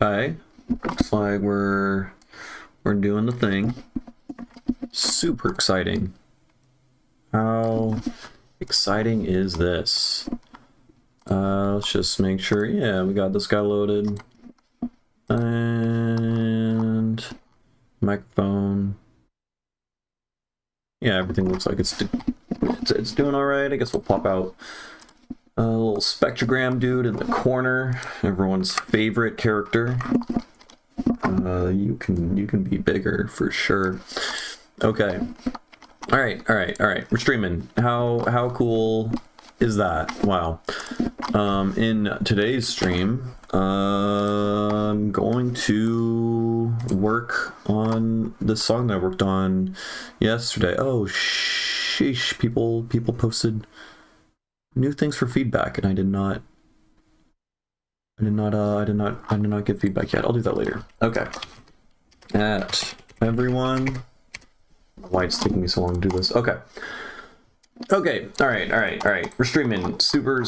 Okay, looks like we're doing the thing. Super exciting. How exciting is this? Let's just make sure. Yeah, we got this guy loaded. And microphone. Yeah, everything looks like it's doing all right. I guess we'll pop out a little spectrogram dude in the corner. Everyone's favorite character. You can be bigger for sure. Okay. All right. We're streaming. How cool is that? Wow. In today's stream, I'm going to work on the song that I worked on yesterday. Oh, sheesh! People posted new things for feedback, and I did not get feedback yet. I'll do that later. Okay. Everyone. Why it's taking me so long to do this? Okay. Okay, all right. We're streaming. Super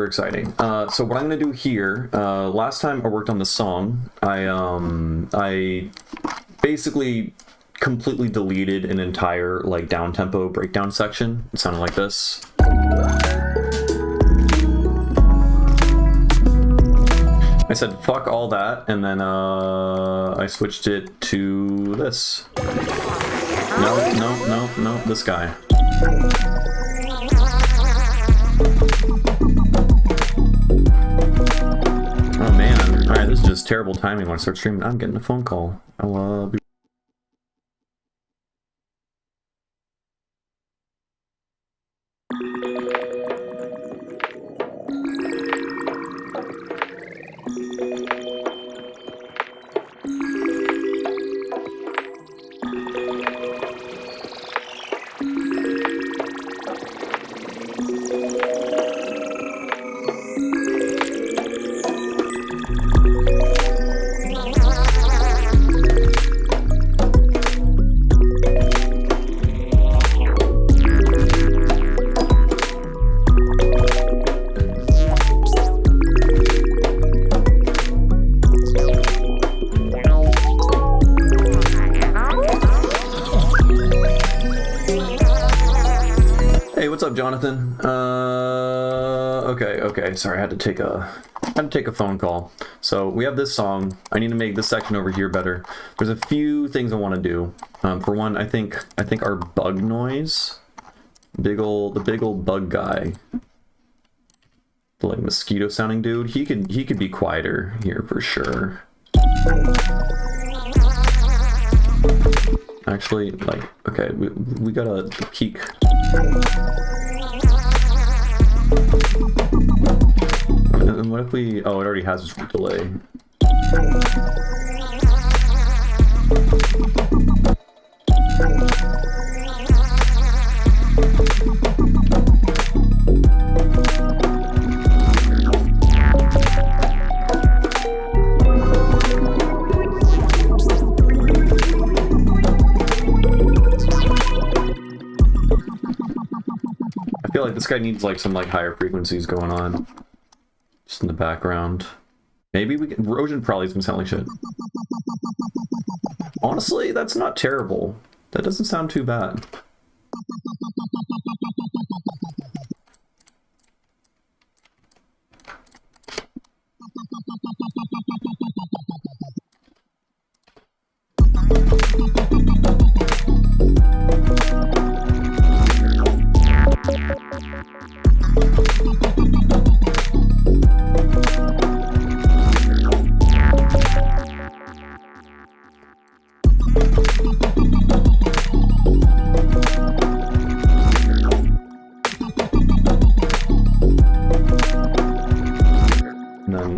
exciting. So what I'm gonna do here, last time I worked on the song, I basically completely deleted an entire like down tempo breakdown section. It sounded like this. I said fuck all that, and then I switched it to this. No, this guy. Oh man, alright, this is just terrible timing when I start streaming. I'm getting a phone call. I'll be Jonathan. Okay. Sorry, I had to take a phone call. So we have this song. I need to make this section over here better. There's a few things I want to do. For one, I think our bug noise, the big old bug guy, the like mosquito sounding dude, he could be quieter here for sure. Actually, like, okay, we gotta peak. And what if we... Oh, it already has its delay. I feel like this guy needs like some like higher frequencies going on. Just in the background. Maybe we can... Erosion probably is gonna sound like shit. Honestly, that's not terrible. That doesn't sound too bad.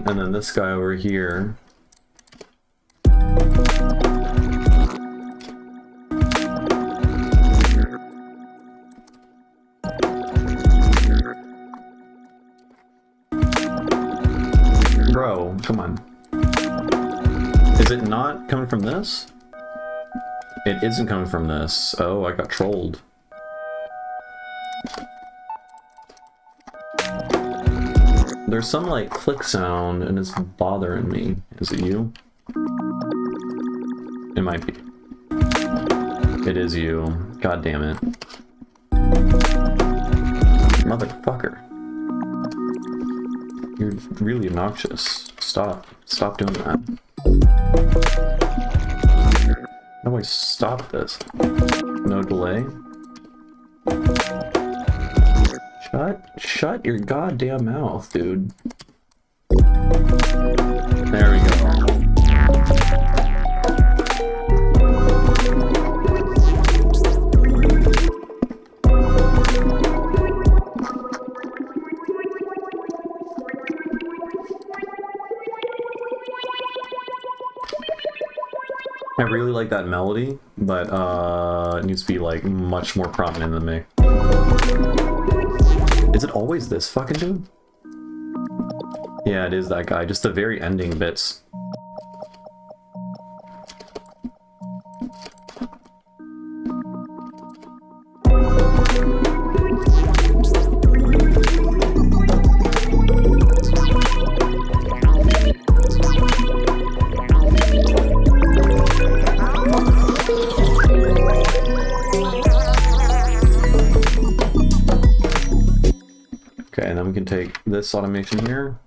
And then this guy over here. Bro, come on. Is it not coming from this? It isn't coming from this. Oh, I got trolled. there's some like click sound and it's bothering me. Is it you? It might be. It is you. God damn it. Motherfucker. You're really obnoxious. Stop. Stop doing that. How do I stop this? No delay? Shut your goddamn mouth, dude. There we go. I really like that melody, but it needs to be like much more prominent than me. Is it always this fucking dude? Yeah, it is that guy, just the very ending bits. Okay, and then we can take this automation here.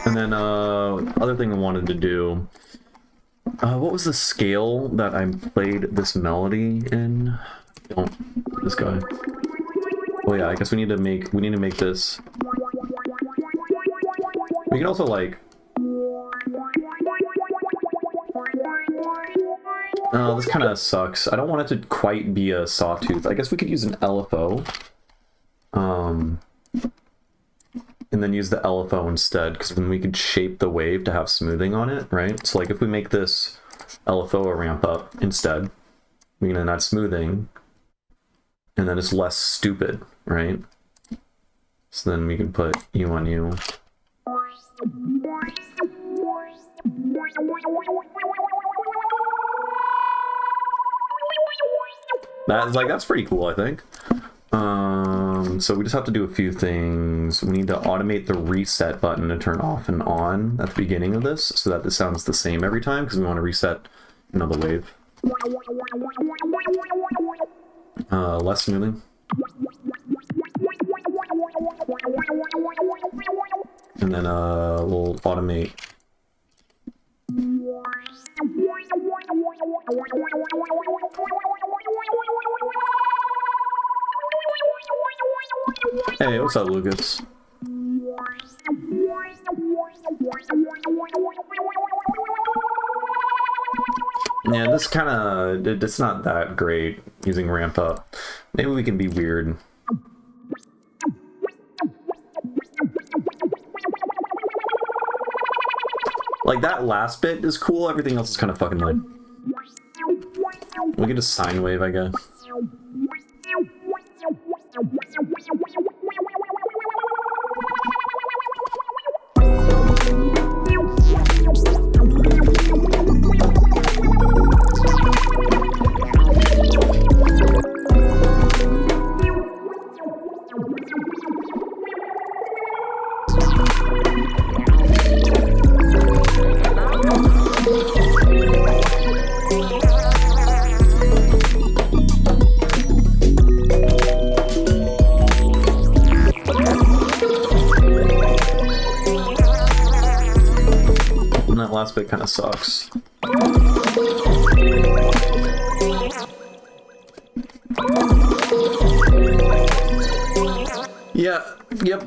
And then other thing I wanted to do, what was the scale that I played this melody in? Oh, this guy. Oh yeah, I guess we need to make this. We can also like. Oh, this kind of sucks. I don't want it to quite be a sawtooth. I guess we could use an LFO. And then use the LFO instead, because then we could shape the wave to have smoothing on it, right? So like if we make this LFO a ramp up instead, we can then add smoothing, and then it's less stupid, right? So then we can put U on U. That's pretty cool, I think. So we just have to do a few things. We need to automate the reset button to turn off and on at the beginning of this so that this sounds the same every time, because we want to reset another wave. Less smoothing. And then we'll automate. Hey, what's up, Lucas? Yeah, this kind of, it's not that great using ramp up. Maybe we can be weird. Like, that last bit is cool, everything else is kind of fucking lame. We get a sine wave, I guess. And that last bit kind of sucks. Yeah,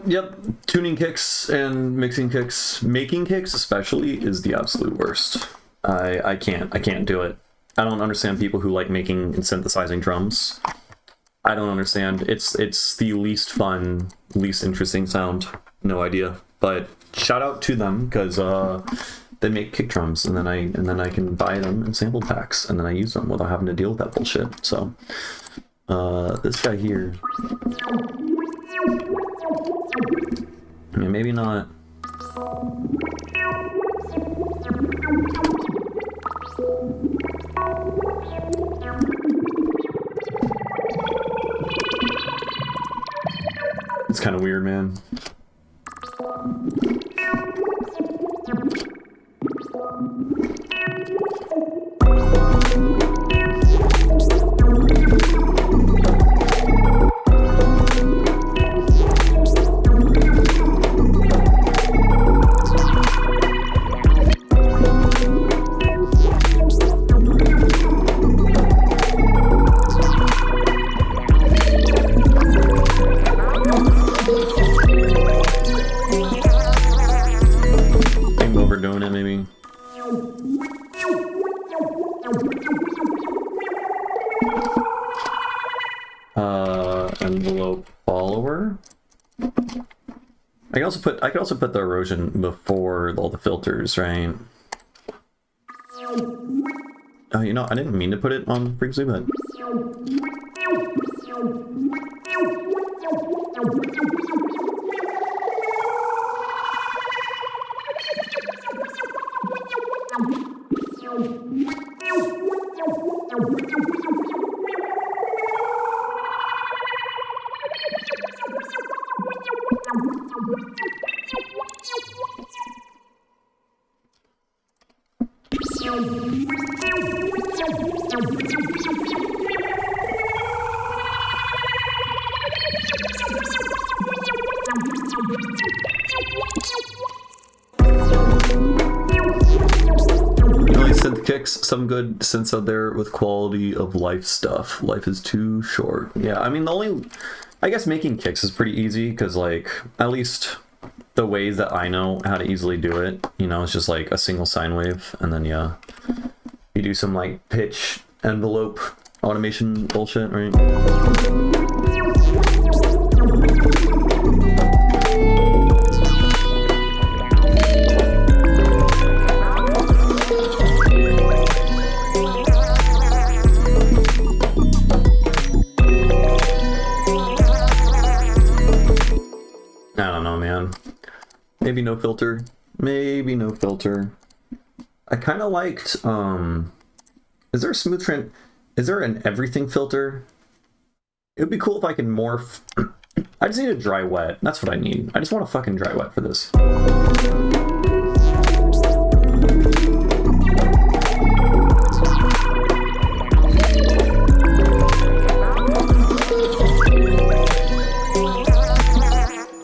yep. Tuning kicks and mixing kicks, making kicks especially, is the absolute worst. I can't do it. I don't understand people who like making and synthesizing drums. I don't understand. It's the least fun, least interesting sound. No idea. But shout out to them, because they make kick drums, and then I can buy them in sample packs, and then I use them without having to deal with that bullshit. So this guy here, I mean, maybe not. It's kind of weird, man. Overdoing it, maybe. Envelope follower. I could also put the erosion before all the filters, right? Oh, you know, I didn't mean to put it on previously, but some good synths out there with quality of life stuff. Life is too short. Yeah, I mean, I guess making kicks is pretty easy, because, like, at least the ways that I know how to easily do it, you know, it's just like a single sine wave, and then, yeah, you do some, like, pitch envelope automation bullshit, right? Maybe no filter. Maybe no filter. I kind of liked, is there a smooth trend? Is there an everything filter? It would be cool if I could morph. I just need a dry wet. That's what I need. I just want a fucking dry wet for this.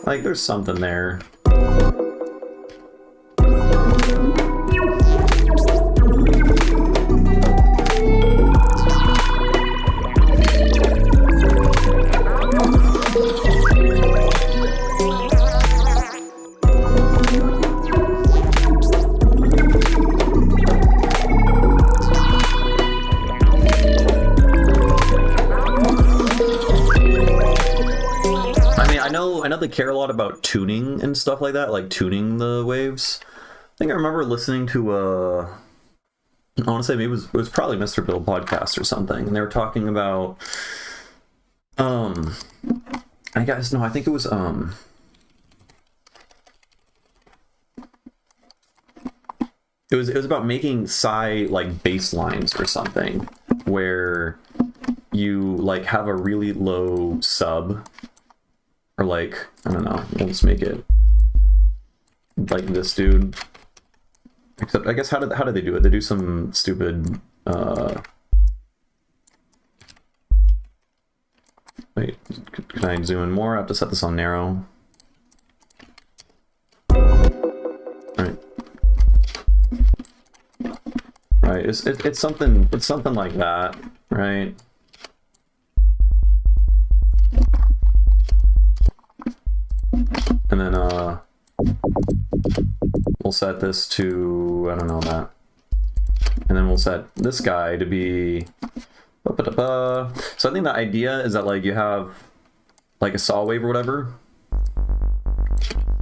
Like, there's something there. I know they care a lot about tuning and stuff like that, like tuning the waves. I think I remember listening to I want to say maybe it was probably Mr. Bill podcast or something, and they were talking about I guess no, I think it was it was about making psi like bass lines or something, where you like have a really low sub. Or like, I don't know, we'll just make it like this dude. Except, I guess, how do they do it? They do some stupid, wait, can I zoom in more? I have to set this on narrow. Alright. Right, it's something like that, right? And then we'll set this to, I don't know, that. And then we'll set this guy to be so I think the idea is that like you have like a saw wave or whatever,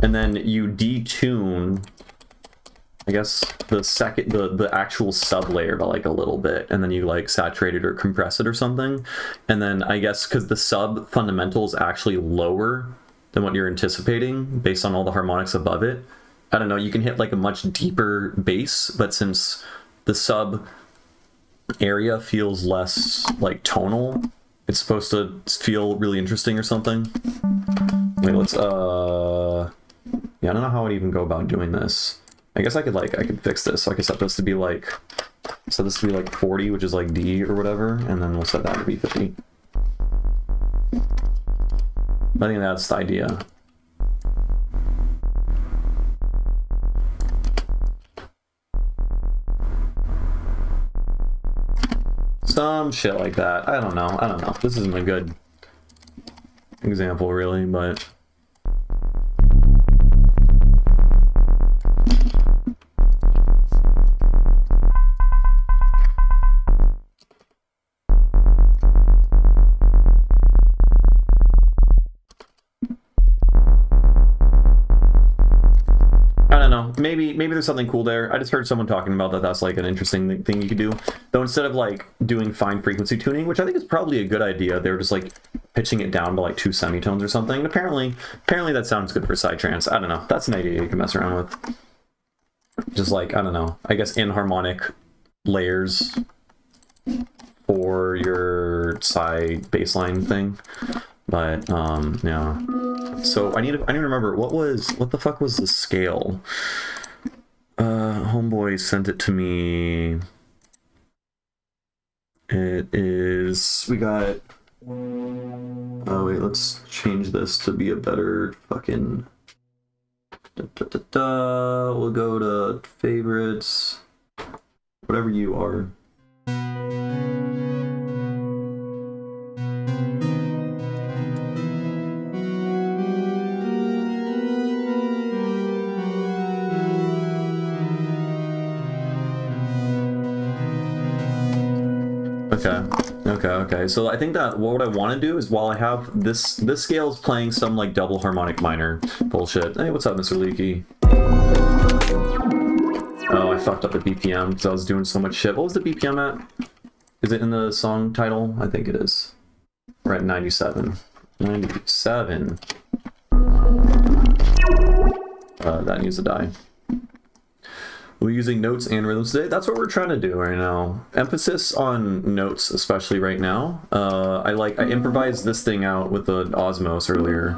and then you detune I guess the actual sub layer to like a little bit, and then you like saturate it or compress it or something. And then I guess because the sub fundamental is actually lower than what you're anticipating based on all the harmonics above it. I don't know, you can hit like a much deeper bass, but since the sub area feels less like tonal, it's supposed to feel really interesting or something. Wait, let's yeah, I don't know how I'd even go about doing this. I guess I could fix this. So I could set this to be like 40, which is like D or whatever, and then we'll set that to be 50. I think that's the idea. Some shit like that. I don't know. This isn't a good example really, but maybe there's something cool there. I just heard someone talking about that. That's like an interesting thing you could do. Though instead of like doing fine frequency tuning, which I think is probably a good idea, they're just like pitching it down to like 2 semitones or something. And apparently that sounds good for psytrance. I don't know. That's an idea you can mess around with. Just like, I don't know, I guess inharmonic layers for your psy baseline thing. But yeah. So I need to remember what the fuck was the scale? Homeboy sent it to me. It is, we got, oh wait, let's change this to be a better fucking, we'll go to favorites, whatever you are. Okay. So I think that what I want to do is, while I have this scale is playing some like double harmonic minor bullshit. Hey, what's up, Mr. Leaky? Oh, I fucked up the BPM because I was doing so much shit. What was the BPM at? Is it in the song title? I think it is. We're at 97. 97. That needs to die. We're using notes and rhythms today. That's what we're trying to do right now. Emphasis on notes, especially right now. I improvised this thing out with the Osmos earlier.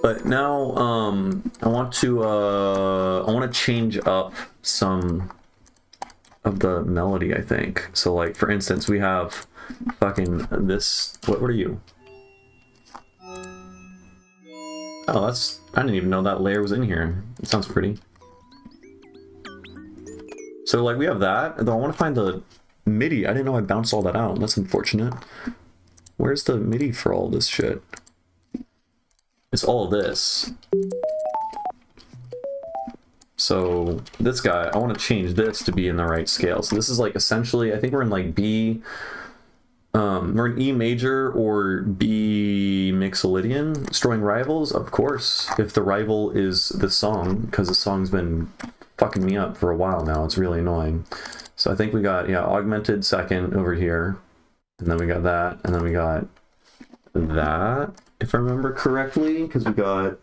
But now I want to change up some of the melody, I think. So like, for instance, we have fucking this, what are you? Oh, that's, I didn't even know that layer was in here. It sounds pretty. So like, we have that, though I want to find the MIDI. I didn't know I bounced all that out. That's unfortunate. Where's the MIDI for all this shit? It's all this. So this guy, I want to change this to be in the right scale. So this is like essentially, I think we're in like B, we're in E major or B mixolydian. Destroying rivals, of course, if the rival is the song, because the song's been fucking me up for a while now. It's really annoying. So I think we got, yeah, augmented second over here. And then we got that, and then we got that, if I remember correctly, because we got...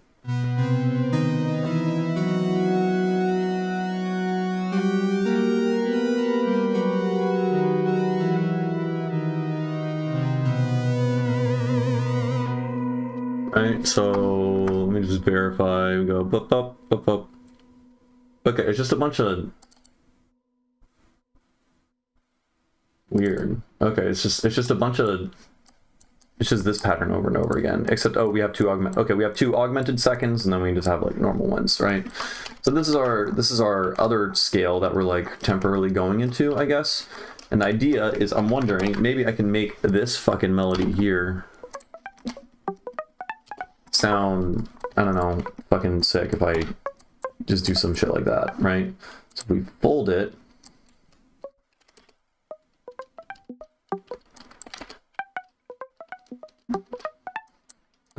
Right, so let me just verify. We go bup, bup, bup, bup. Okay, it's just a bunch of weird. Okay, it's just a bunch of, it's just this pattern over and over again. Except, oh, we have two augmented seconds, and then we just have like normal ones, right? So this is our other scale that we're like temporarily going into, I guess. And the idea is, I'm wondering, maybe I can make this fucking melody here sound, I don't know, fucking sick if I just do some shit like that, right? So if we fold it,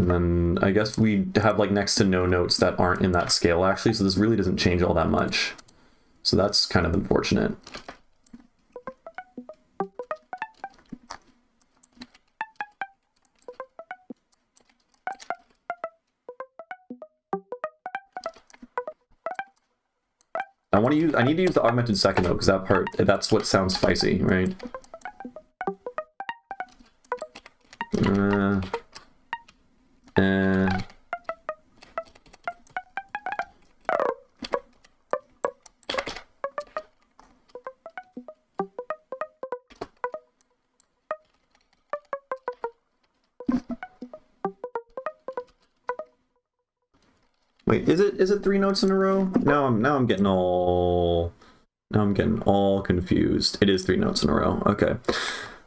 And then I guess we have like next to no notes that aren't in that scale actually, so this really doesn't change all that much. So that's kind of unfortunate. I need to use the augmented second though, because that part, that's what sounds spicy, right? Wait, is it 3 notes in a row? Now I'm getting all confused. It is 3 notes in a row. Okay.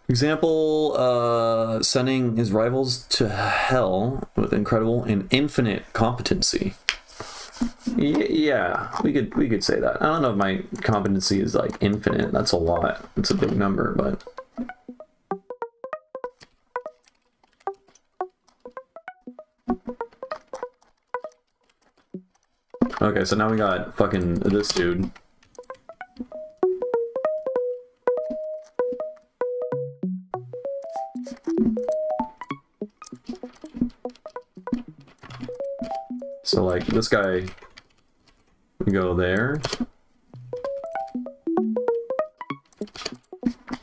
Example, sending his rivals to hell with incredible and infinite competency. Yeah, we could say that. I don't know if my competency is like infinite. That's a lot. It's a big number, but okay, so now we got fucking this dude. So like this guy, we go there.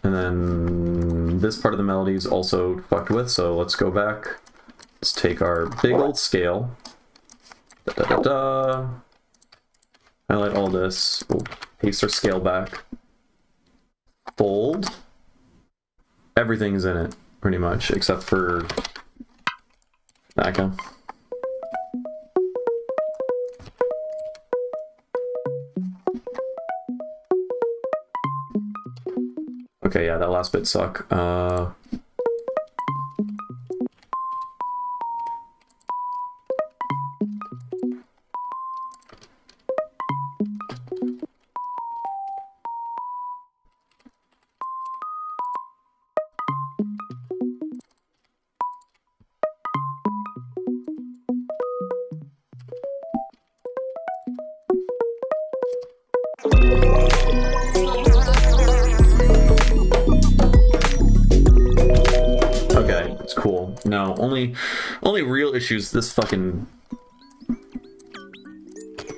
And then this part of the melody is also fucked with, so let's go back. Let's take our big old scale. Da, da, da, da. Highlight all this. We'll paste our scale back. Fold. Everything's in it, pretty much, except for that guy. Okay, yeah, that last bit suck. Okay, it's cool. No, only real issues. This fucking,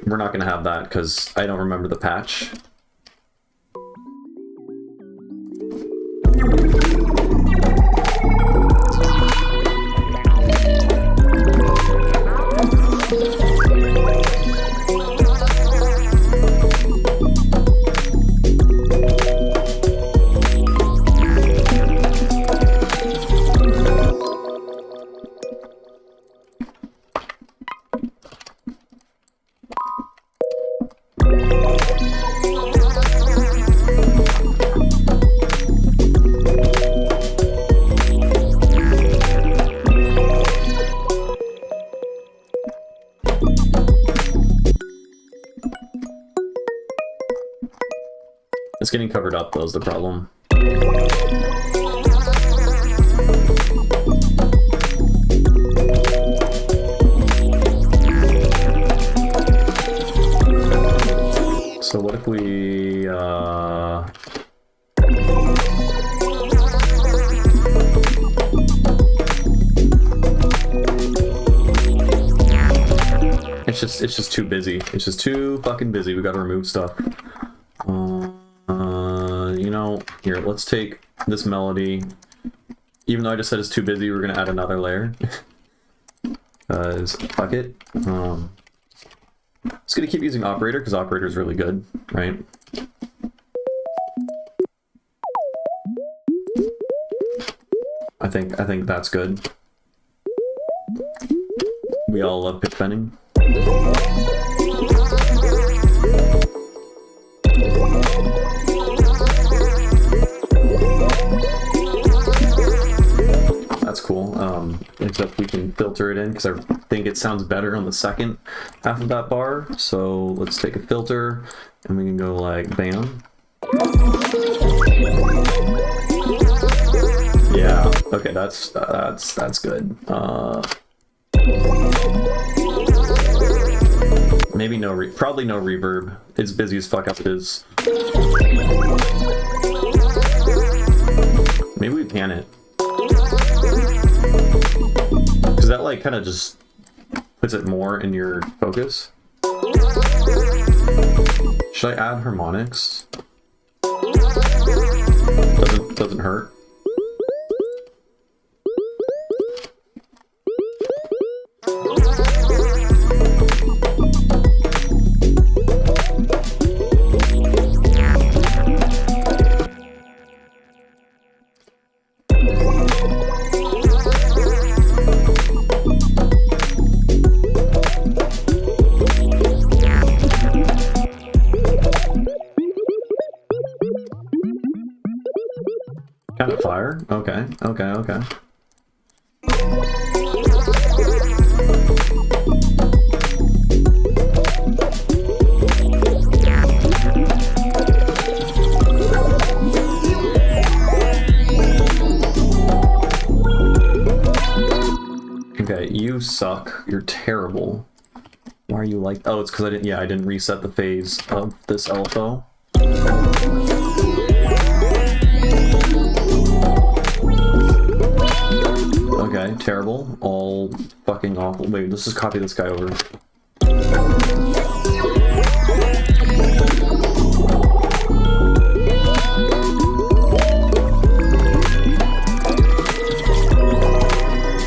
we're not gonna have that because I don't remember the patch. It's getting covered up, though, is the problem. So what if we, It's just too busy. It's just too fucking busy. We gotta remove stuff. You know, here, let's take this melody. Even though I just said it's too busy, we're gonna add another layer. Fuck it. Just gonna keep using operator because operator is really good, right? I think that's good. We all love pitch bending. That's cool. Except we can filter it in because I think it sounds better on the second half of that bar. So let's take a filter and we can go like bam. Yeah. Okay, that's good. Maybe probably no reverb. It's busy as fuck as it is. Maybe we pan it. Because that like kind of just puts it more in your focus. Should I add harmonics? Doesn't hurt. Kind of fire. Okay. Okay, you suck. You're terrible. Why are you like... Oh, it's because I didn't reset the phase of this LFO. Okay, terrible. All fucking awful. Wait, let's just copy this guy over.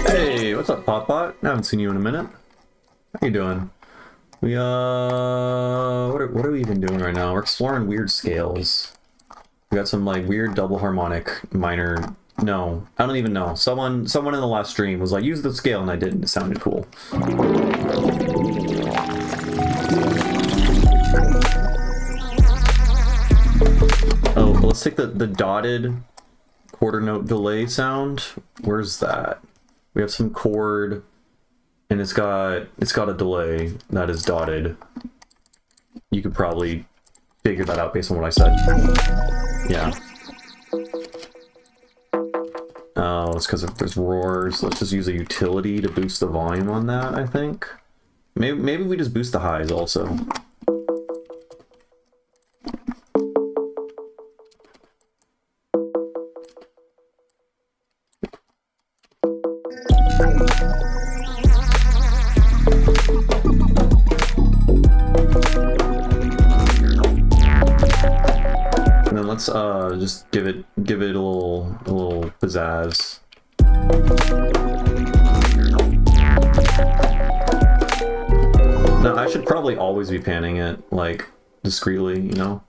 Hey, what's up, Popbot? I haven't seen you in a minute. How you doing? We, what are we even doing right now? We're exploring weird scales. We got some, like, weird double harmonic minor... No, I don't even know. Someone in the last stream was like, use the scale, and I didn't. It sounded cool. Oh, let's take the dotted quarter note delay sound. Where's that? We have some chord, and it's got a delay that is dotted. You could probably figure that out based on what I said. Yeah. Oh, it's because there's roars. Let's just use a utility to boost the volume on that, I think. Maybe we just boost the highs also. And then let's just give it a little pizzazz. Now I should probably always be panning it, like, discreetly, you know?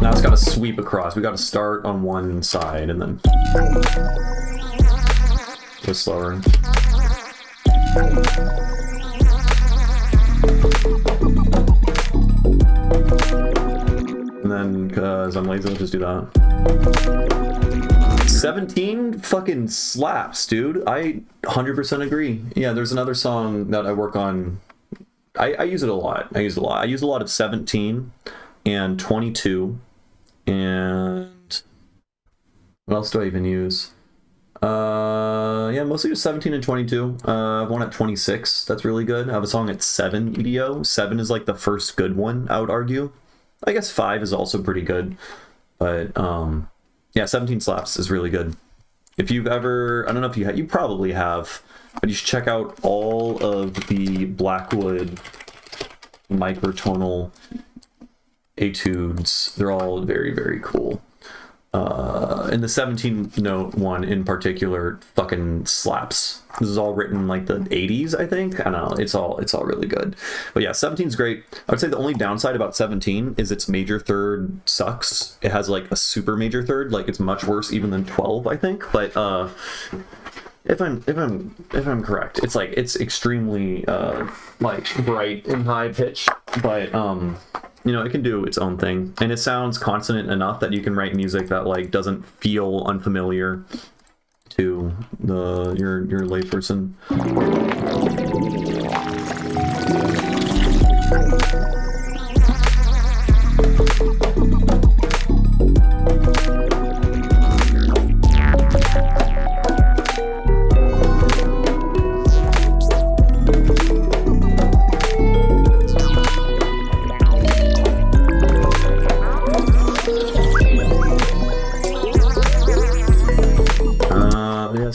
Now it's gotta sweep across. We gotta start on one side and then go slower. And then, because I'm lazy, let's just do that. 17 fucking slaps, dude. I 100% agree. Yeah, there's another song that I work on. I use it a lot. I use a lot of 17 and 22. And what else do I even use? Yeah, mostly just 17 and 22. I have one at 26. That's really good. I have a song at 7 EDO. 7 is like the first good one, I would argue. I guess 5 is also pretty good. But, yeah, 17 slaps is really good. If you've ever, I don't know if you probably have, but you should check out all of the Blackwood microtonal etudes. They're all very, very cool. And the 17 note one in particular fucking slaps. This is all written in like the 80s, I think. I don't know. It's all really good. But yeah, 17's great. I would say the only downside about 17 is its major third sucks. It has like a super major third. Like it's much worse even than 12, I think. But if I'm correct, it's like it's extremely like bright and high pitch. But you know, it can do its own thing, and it sounds consonant enough that you can write music that like doesn't feel unfamiliar to your layperson.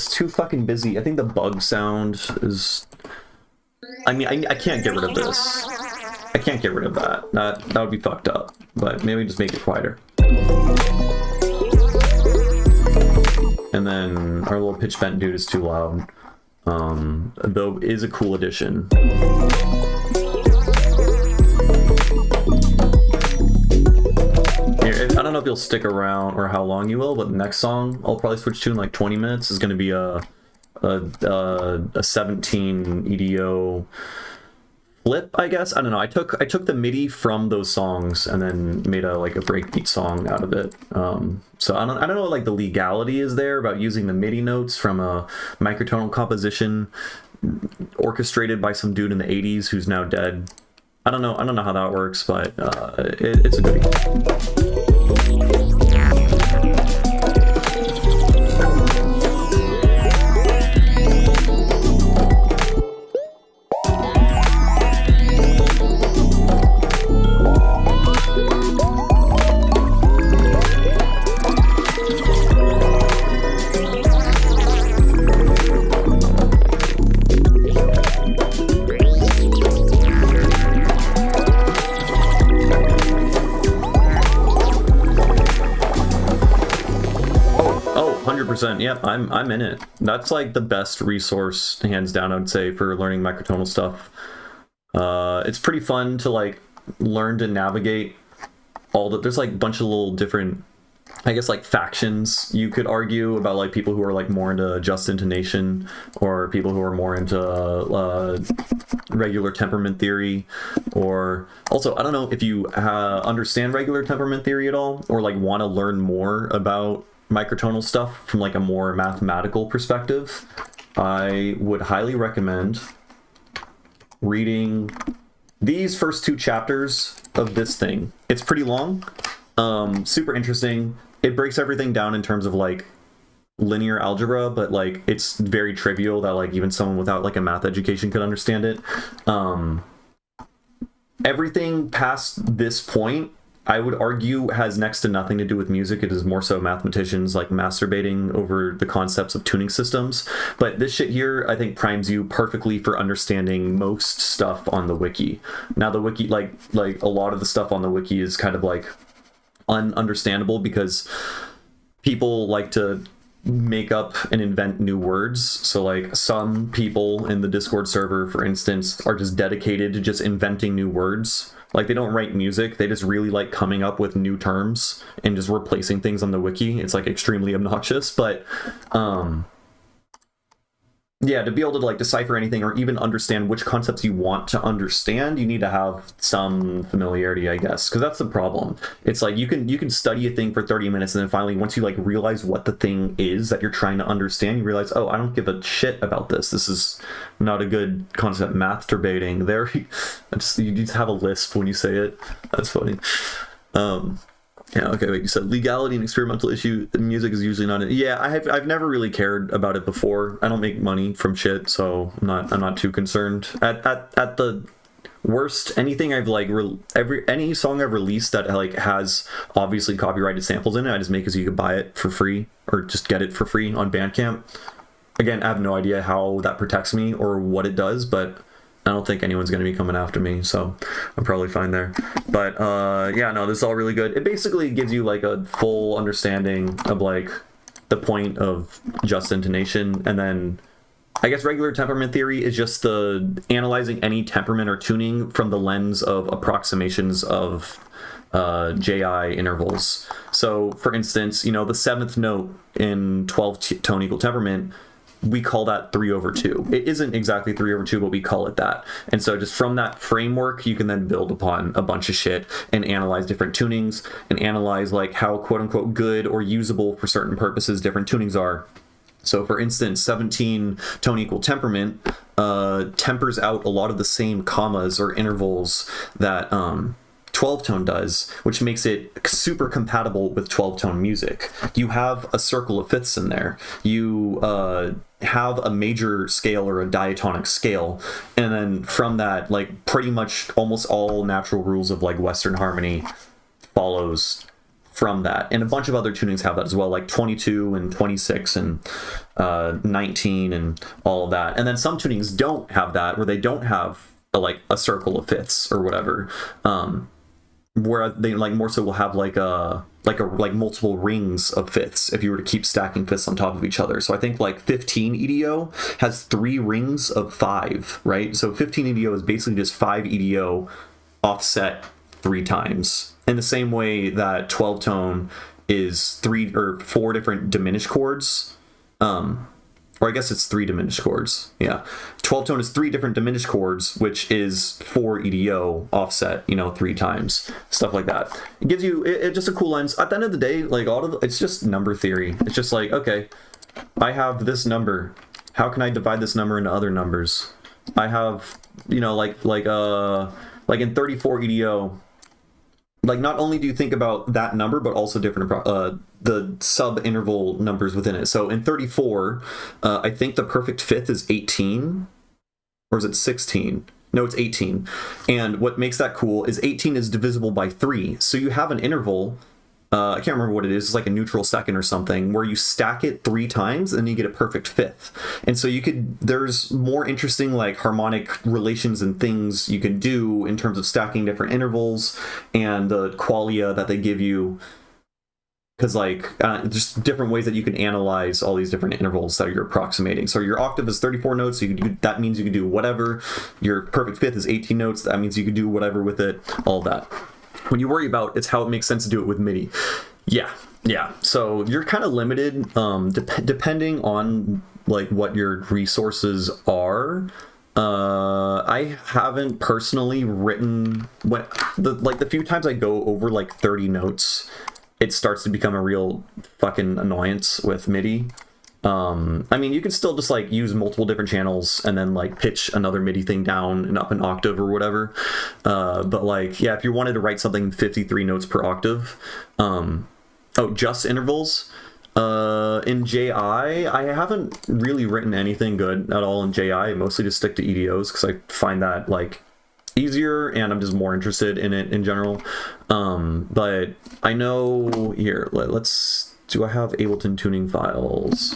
it's too fucking busy. I think the bug sound is... I mean, I can't get rid of this. I can't get rid of that. That would be fucked up. But maybe just make it quieter. And then our little pitch bent dude is too loud. Though is a cool addition. I don't know if you'll stick around or how long you will, but the next song I'll probably switch to in like 20 minutes is going to be a 17 EDO flip, I guess. I don't know. I took the MIDI from those songs and then made a breakbeat song out of it. So I don't know what like the legality is there about using the MIDI notes from a microtonal composition orchestrated by some dude in the 80s who's now dead. I don't know how that works, but it's a goodie. Yep, I'm in it. That's like the best resource, hands down, I would say, for learning microtonal stuff. It's pretty fun to like learn to navigate all the... There's like a bunch of little different, I guess, like factions you could argue about, like people who are like more into just intonation or people who are more into regular temperament theory. Or also, I don't know if you understand regular temperament theory at all, or like want to learn more about microtonal stuff from like a more mathematical perspective. I would highly recommend reading these first 2 chapters of this thing. It's pretty long, super interesting. It breaks everything down in terms of like linear algebra, but like it's very trivial that like even someone without like a math education could understand it. Everything past this point, I would argue, has next to nothing to do with music. It is more so mathematicians like masturbating over the concepts of tuning systems. But this shit here, I think, primes you perfectly for understanding most stuff on the wiki. Now, the wiki, like a lot of the stuff on the wiki is kind of like ununderstandable because people like to make up and invent new words. So like some people in the Discord server, for instance, are just dedicated to just inventing new words. Like they don't write music, they just really like coming up with new terms and just replacing things on the wiki. It's like extremely obnoxious, but yeah, to be able to like decipher anything or even understand which concepts you want to understand, you need to have some familiarity, I guess, because that's the problem. It's like you can study a thing for 30 minutes and then finally once you like realize what the thing is that you're trying to understand, you realize, oh, I don't give a shit about this. This is not a good concept. Masturbating. There, you just have a lisp when you say it. That's funny. Yeah, okay, wait, you said legality and experimental issue, music is usually not... Yeah, I've never really cared about it before. I don't make money from shit, so I'm not too concerned. At the worst, anything I've like... any song I've released that like has obviously copyrighted samples in it, I just make it so you can buy it for free, or just get it for free on Bandcamp. Again, I have no idea how that protects me or what it does, but... I don't think anyone's going to be coming after me, so I'm probably fine there. But yeah, no, this is all really good. It basically gives you like a full understanding of like the point of just intonation, and then I guess regular temperament theory is just the analyzing any temperament or tuning from the lens of approximations of JI intervals. So for instance, you know, the 7th note in 12-tone equal temperament, we call that 3/2. It isn't exactly 3/2, but we call it that. And so just from that framework, you can then build upon a bunch of shit and analyze different tunings and analyze like how quote unquote good or usable for certain purposes different tunings are. So for instance, 17-tone equal temperament tempers out a lot of the same commas or intervals that 12-tone does, which makes it super compatible with 12-tone music. You have a circle of fifths in there. You have a major scale or a diatonic scale, and then from that, like pretty much almost all natural rules of like Western harmony follows from that, and a bunch of other tunings have that as well, like 22 and 26 and 19 and all of that. And then some tunings don't have that, where they don't have a circle of fifths or whatever, where they like more so will have like multiple rings of fifths if you were to keep stacking fifths on top of each other. So I think like 15 EDO has 3 rings of 5, right? So 15 EDO is basically just 5 EDO offset 3 times, in the same way that 12 tone is 3 or 4 different diminished chords, or I guess it's 3 diminished chords. Yeah, 12 tone is 3 different diminished chords, which is 4 EDO offset, 3 times, stuff like that. It gives you it just a cool lens. At the end of the day, like it's just number theory. It's just like, okay, I have this number. How can I divide this number into other numbers? I have, like in 34 EDO. Like, not only do you think about that number, but also different the sub-interval numbers within it. So in 34, I think the perfect fifth is 18, or is it 16? No, it's 18. And what makes that cool is 18 is divisible by 3. So you have an interval, I can't remember what it is, it's like a neutral second or something, where you stack it 3 times and you get a perfect fifth. And so there's more interesting like harmonic relations and things you can do in terms of stacking different intervals and the qualia that they give you, because just different ways that you can analyze all these different intervals that you're approximating. So your octave is 34 notes, so that means you can do whatever. Your perfect fifth is 18 notes, that means you can do whatever with it, all that. When you worry about it's how it makes sense to do it with MIDI. Yeah. So you're kind of limited, depending on like what your resources are. I haven't personally written the few times I go over like 30 notes, it starts to become a real fucking annoyance with MIDI. I mean, you can still just like use multiple different channels and then like pitch another MIDI thing down and up an octave or whatever. But like, yeah, if you wanted to write something 53 notes per octave, just intervals. In JI, I haven't really written anything good at all in JI. I mostly just stick to EDOs because I find that like easier and I'm just more interested in it in general. But I know here, do I have Ableton tuning files?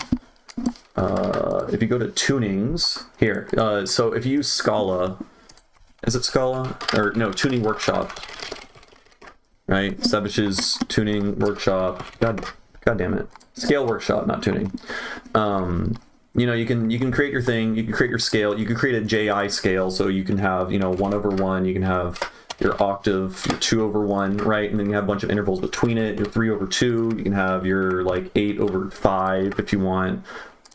If you go to tunings here, so if you use Scala, is it Scala? Or no, Tuning Workshop, right? Savish's Tuning Workshop. God damn it. Scale Workshop, not tuning. You can create your thing, you can create your scale, you can create a JI scale, so you can have, 1/1, you can have your octave, your 2/1, right? And then you have a bunch of intervals between it, your 3/2, you can have your like 8/5 if you want,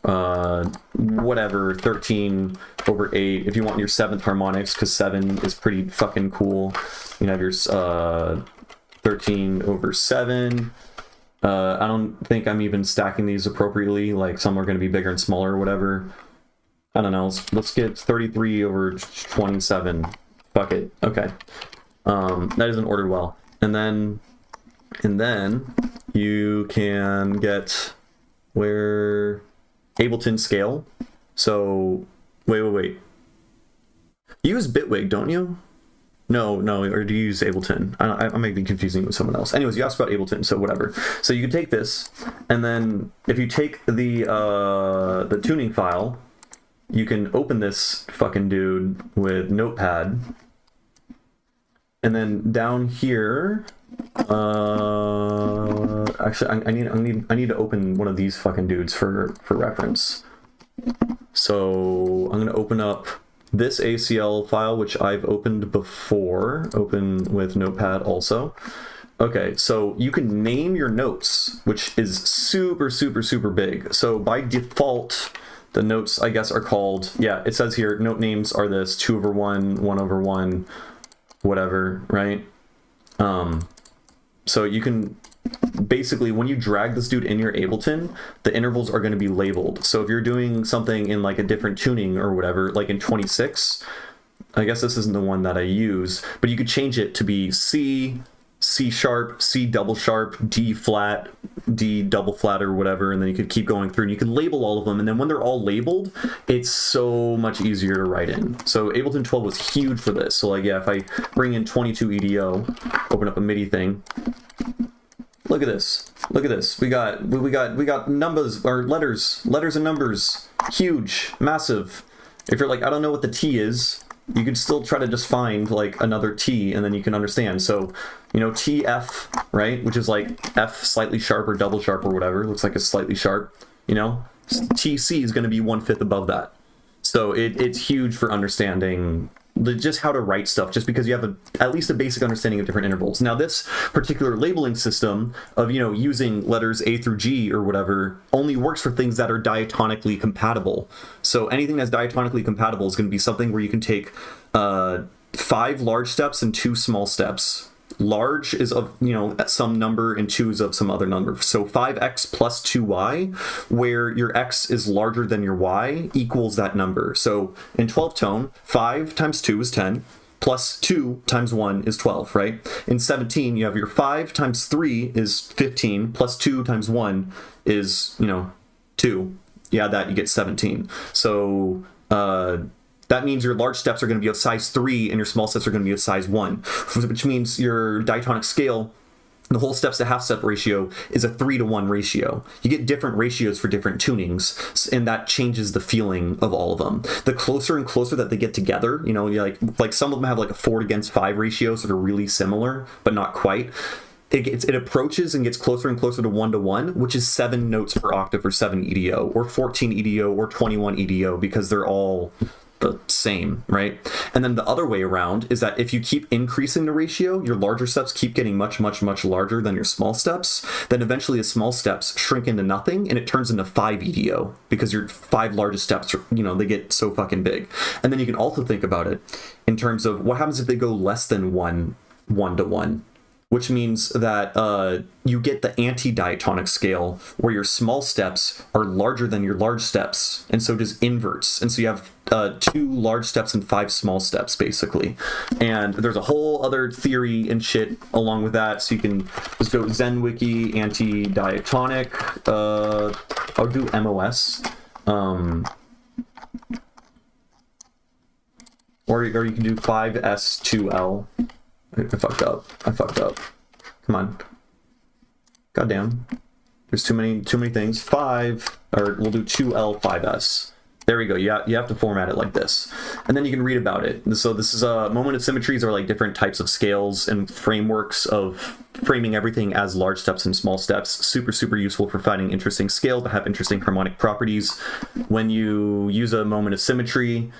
whatever, 13/8 if you want your 7th harmonics, because 7 is pretty fucking cool. You can have your 13/7. I don't think I'm even stacking these appropriately, like some are going to be bigger and smaller or whatever. I don't know, let's get 33/27. Fuck it. Okay. That isn't ordered well. And then you can get where Ableton scale. So wait. You use Bitwig, don't you? No, or do you use Ableton? I might be confusing with someone else. Anyways, you asked about Ableton, so whatever. So you can take this, and then if you take the tuning file, you can open this fucking dude with Notepad, and then down here, actually, I need to open one of these fucking dudes for reference. So I'm gonna open up this ACL file, which I've opened before, open with Notepad also. Okay, so you can name your notes, which is super, super, super big. So by default, the notes, I guess, are called, yeah, it says here, note names are this 2/1, 1/1, whatever, right? So you can, basically, when you drag this dude in your Ableton, the intervals are going to be labeled. So if you're doing something in like a different tuning or whatever, like in 26, I guess this isn't the one that I use, but you could change it to be C, C sharp, C double sharp, D flat, D double flat or whatever, and then you could keep going through and you could label all of them, and then when they're all labeled, it's so much easier to write in. So Ableton 12 was huge for this. So like, yeah, if I bring in 22 EDO, open up a MIDI thing, Look at this. Look at this. We got numbers or letters and numbers. Huge, massive. If you're like, I don't know what the T is, you can still try to just find like another T and then you can understand. So, you know, TF, right? Which is like F slightly sharp or double sharp or whatever. Looks like it's slightly sharp, you know? TC is going to be 1/5 above that. So it's huge for understanding just how to write stuff, just because you have at least a basic understanding of different intervals. Now, this particular labeling system of, you know, using letters A through G or whatever only works for things that are diatonically compatible. So anything that's diatonically compatible is going to be something where you can take 5 large steps and 2 small steps. Large is of, you know, some number and 2 is of some other number. So 5x plus 2y, where your x is larger than your y, equals that number. So in 12 tone, 5 times 2 is 10, plus 2 times 1 is 12, right? In 17, you have your 5 times 3 is 15, plus 2 times 1 is, you know, 2. You add that, you get 17. So, that means your large steps are going to be of size 3 and your small steps are going to be of size 1, which means your diatonic scale, the whole steps to half step ratio is a 3-to-1 ratio. You get different ratios for different tunings, and that changes the feeling of all of them. The closer and closer that they get together, you know, like some of them have like a 4:5 ratio, so they're really similar, but not quite. It approaches and gets closer and closer to 1-to-1, which is 7 notes per octave or 7 EDO, or 14 EDO, or 21 EDO, because they're all the same, right? And then the other way around is that if you keep increasing the ratio, your larger steps keep getting much, much, much larger than your small steps, then eventually the small steps shrink into nothing and it turns into 5 EDO, because your 5 largest steps, you know, they get so fucking big. And then you can also think about it in terms of what happens if they go less than 1-to-1, which means that you get the anti-diatonic scale, where your small steps are larger than your large steps, and so does inverts. And so you have 2 large steps and 5 small steps, basically. And there's a whole other theory and shit along with that, so you can just go ZenWiki, anti-diatonic, I'll do MOS. Or you can do 5S2L. I fucked up. Come on. Goddamn. There's too many things. 5, or we'll do 2L5S. There we go. You have to format it like this. And then you can read about it. So this is moment of symmetries are like different types of scales and frameworks of framing everything as large steps and small steps. Super, super useful for finding interesting scales that have interesting harmonic properties. When you use a moment of symmetry,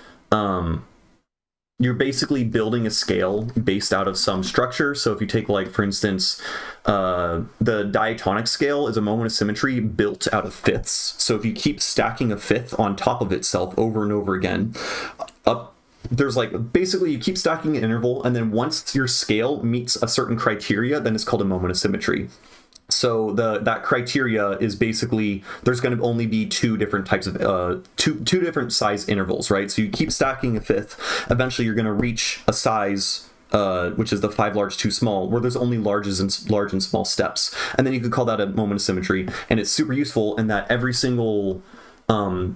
you're basically building a scale based out of some structure. So if you take, like, for instance, the diatonic scale is a moment of symmetry built out of fifths. So if you keep stacking a fifth on top of itself over and over again, there's like, basically you keep stacking an interval, and then once your scale meets a certain criteria, then it's called a moment of symmetry. So that criteria is basically, there's going to only be 2 different types of two different size intervals, right? So you keep stacking a fifth, eventually you're going to reach a size which is the 5 large 2 small, where there's only large and small steps, and then you could call that a moment of symmetry. And it's super useful in that every single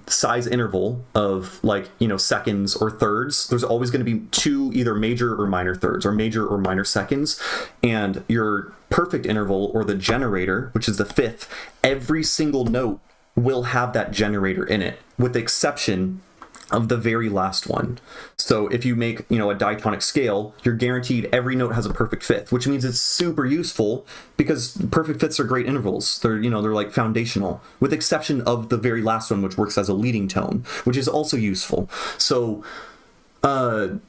size interval of, like, you know, seconds or thirds, there's always going to be 2 either major or minor thirds, or major or minor seconds. And your perfect interval, or the generator, which is the fifth, every single note will have that generator in it, with the exception of the very last one. So if you make, you know, a diatonic scale, you're guaranteed every note has a perfect fifth, which means it's super useful because perfect fifths are great intervals. They're, you know, they're like foundational, with the exception of the very last one, which works as a leading tone, which is also useful. So if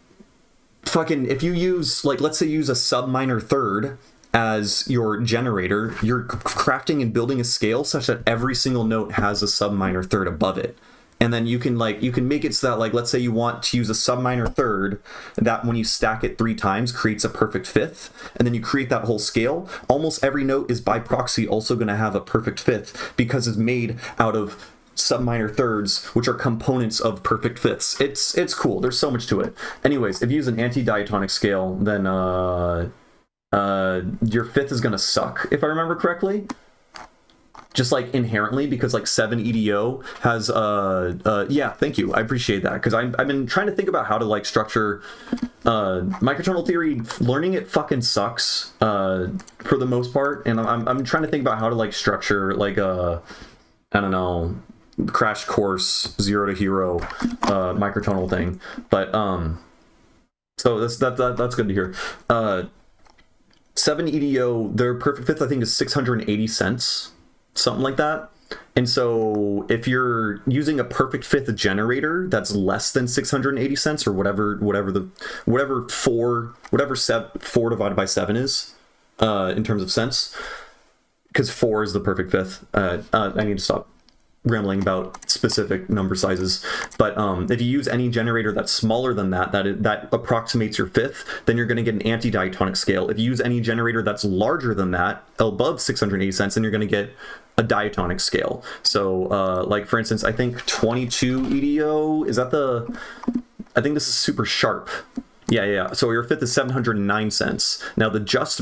you use, like, let's say use a sub-minor third as your generator, you're crafting and building a scale such that every single note has a sub-minor third above it. And then you can make it so that, like, let's say you want to use a sub-minor third that when you stack it 3 times creates a perfect fifth, and then you create that whole scale. Almost every note is by proxy also going to have a perfect fifth, because it's made out of sub-minor thirds, which are components of perfect fifths. It's cool. There's so much to it. Anyways, if you use an anti-diatonic scale, then your fifth is going to suck, if I remember correctly. just like inherently, because like 7 EDO has yeah, thank you, I appreciate that, because I've been trying to think about how to like structure microtonal theory. Learning it fucking sucks for the most part, and I'm trying to think about how to like structure like a, I don't know, crash course 0 to hero microtonal thing. But so that's good to hear. 7 EDO, their perfect fifth I think is 680 cents, something like that. And so if you're using a perfect fifth generator that's less than 680 cents, or whatever 4 divided by 7 is in terms of cents, because 4 is the perfect fifth. I need to stop rambling about specific number sizes, but if you use any generator that's smaller than that approximates your fifth, then you're going to get an anti-diatonic scale. If you use any generator that's larger than that, above 680 cents, then you're going to get a diatonic scale. So like for instance, I think 22 EDO is that I think this is super sharp. Yeah. So your fifth is 709 cents. Now the just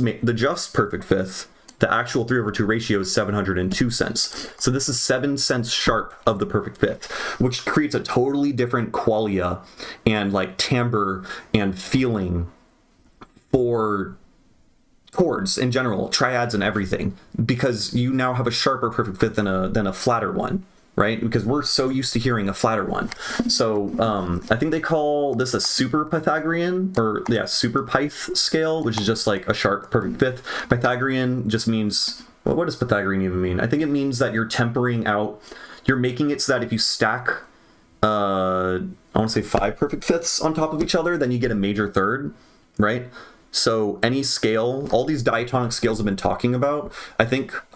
perfect fifth, the actual 3/2 ratio is 702 cents. So this is 7 cents sharp of the perfect fifth, which creates a totally different qualia and like timbre and feeling for chords in general, triads and everything, because you now have a sharper perfect fifth than a flatter one, right? Because we're so used to hearing a flatter one. So I think they call this a super Pythagorean, or yeah, super Pyth scale, which is just like a sharp perfect fifth. Pythagorean just means, well, what does Pythagorean even mean? I think it means that you're tempering out, you're making it so that if you stack I want to say 5 perfect fifths on top of each other, then you get a major third, right? So any scale, all these diatonic scales I've been talking about, I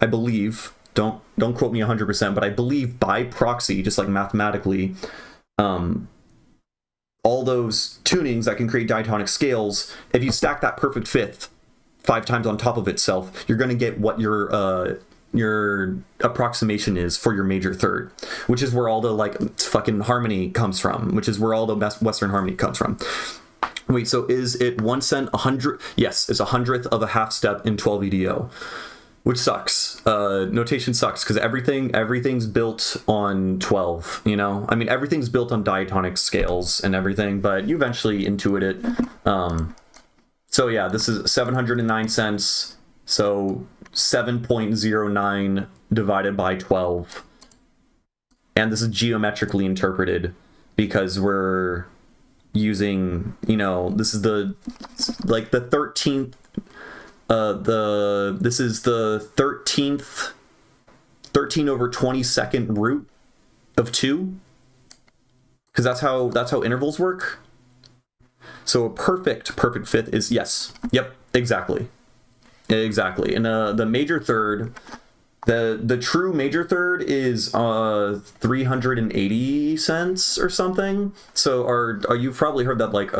believe, don't quote me 100%, but I believe by proxy, just like mathematically, all those tunings that can create diatonic scales, if you stack that perfect fifth 5 times on top of itself, you're going to get what your approximation is for your major third, which is where all the like fucking harmony comes from, which is where all the best Western harmony comes from. Wait, so is it 1 cent, 100? Yes, it's 100th of a half step in 12 EDO, which sucks. Notation sucks because everything's built on 12. You know, I mean, everything's built on diatonic scales and everything, but you eventually intuit it. So yeah, this is 709 cents. So 7.09 divided by 12, and this is geometrically interpreted because we're using, you know, this is the 13th this is the 13th 13/22 root of 2, because that's how intervals work. So a perfect fifth is, yes, yep, exactly, and the major third, the true major third is 380 cents or something. So you've probably heard that like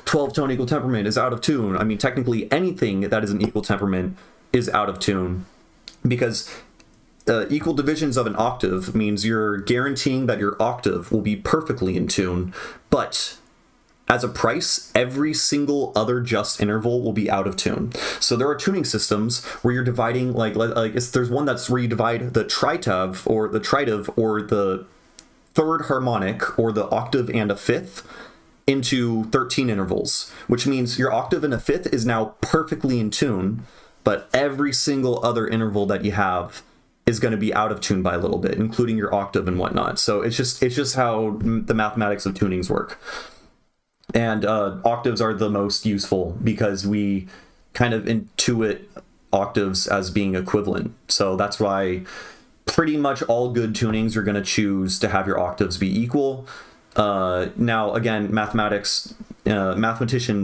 12 tone equal temperament is out of tune. I mean, technically anything that is an equal temperament is out of tune, because equal divisions of an octave means you're guaranteeing that your octave will be perfectly in tune, but as a price, every single other just interval will be out of tune. So there are tuning systems where you're dividing, there's one that's where you divide the tritav or the third harmonic or the octave and a fifth into 13 intervals, which means your octave and a fifth is now perfectly in tune, but every single other interval that you have is going to be out of tune by a little bit, including your octave and whatnot. So it's just how the mathematics of tunings work. And octaves are the most useful because we kind of intuit octaves as being equivalent. So that's why pretty much all good tunings are going to choose to have your octaves be equal. Now, again, mathematicians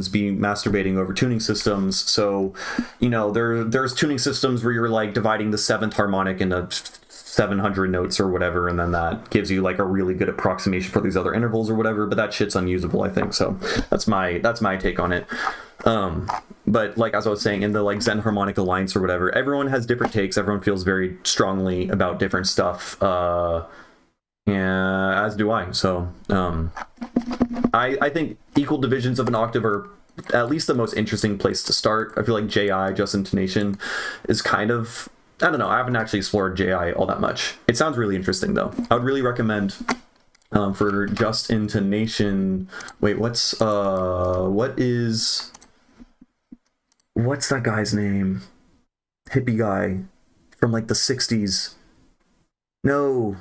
be masturbating over tuning systems. So, you know, there's tuning systems where you're like dividing the 7th harmonic into 700 notes or whatever, and then that gives you like a really good approximation for these other intervals or whatever, but that shit's unusable, I think. So that's my take on it. But like, as I was saying, in the like Zen Harmonic Alliance or whatever, everyone has different takes, everyone feels very strongly about different stuff, yeah, as do I. So I think equal divisions of an octave are at least the most interesting place to start. I feel like JI, just intonation, is kind of I don't know. I haven't actually explored JI all that much. It sounds really interesting though. I would really recommend for Just Intonation. Wait, what's that guy's name? Hippie guy from like the 60s. No.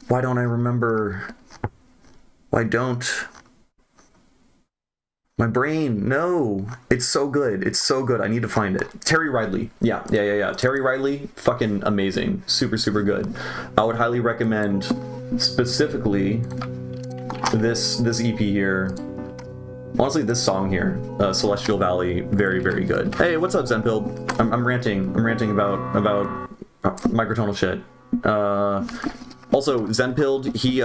Why don't I remember? Why don't? My brain, no. It's so good. It's so good. I need to find it. Terry Riley. Yeah. Terry Riley, fucking amazing. Super, super good. I would highly recommend specifically this EP here. Honestly, this song here, Celestial Valley, very, very good. Hey, what's up, Zenpilled? I'm ranting. I'm ranting about microtonal shit. Also, Zenpilled, he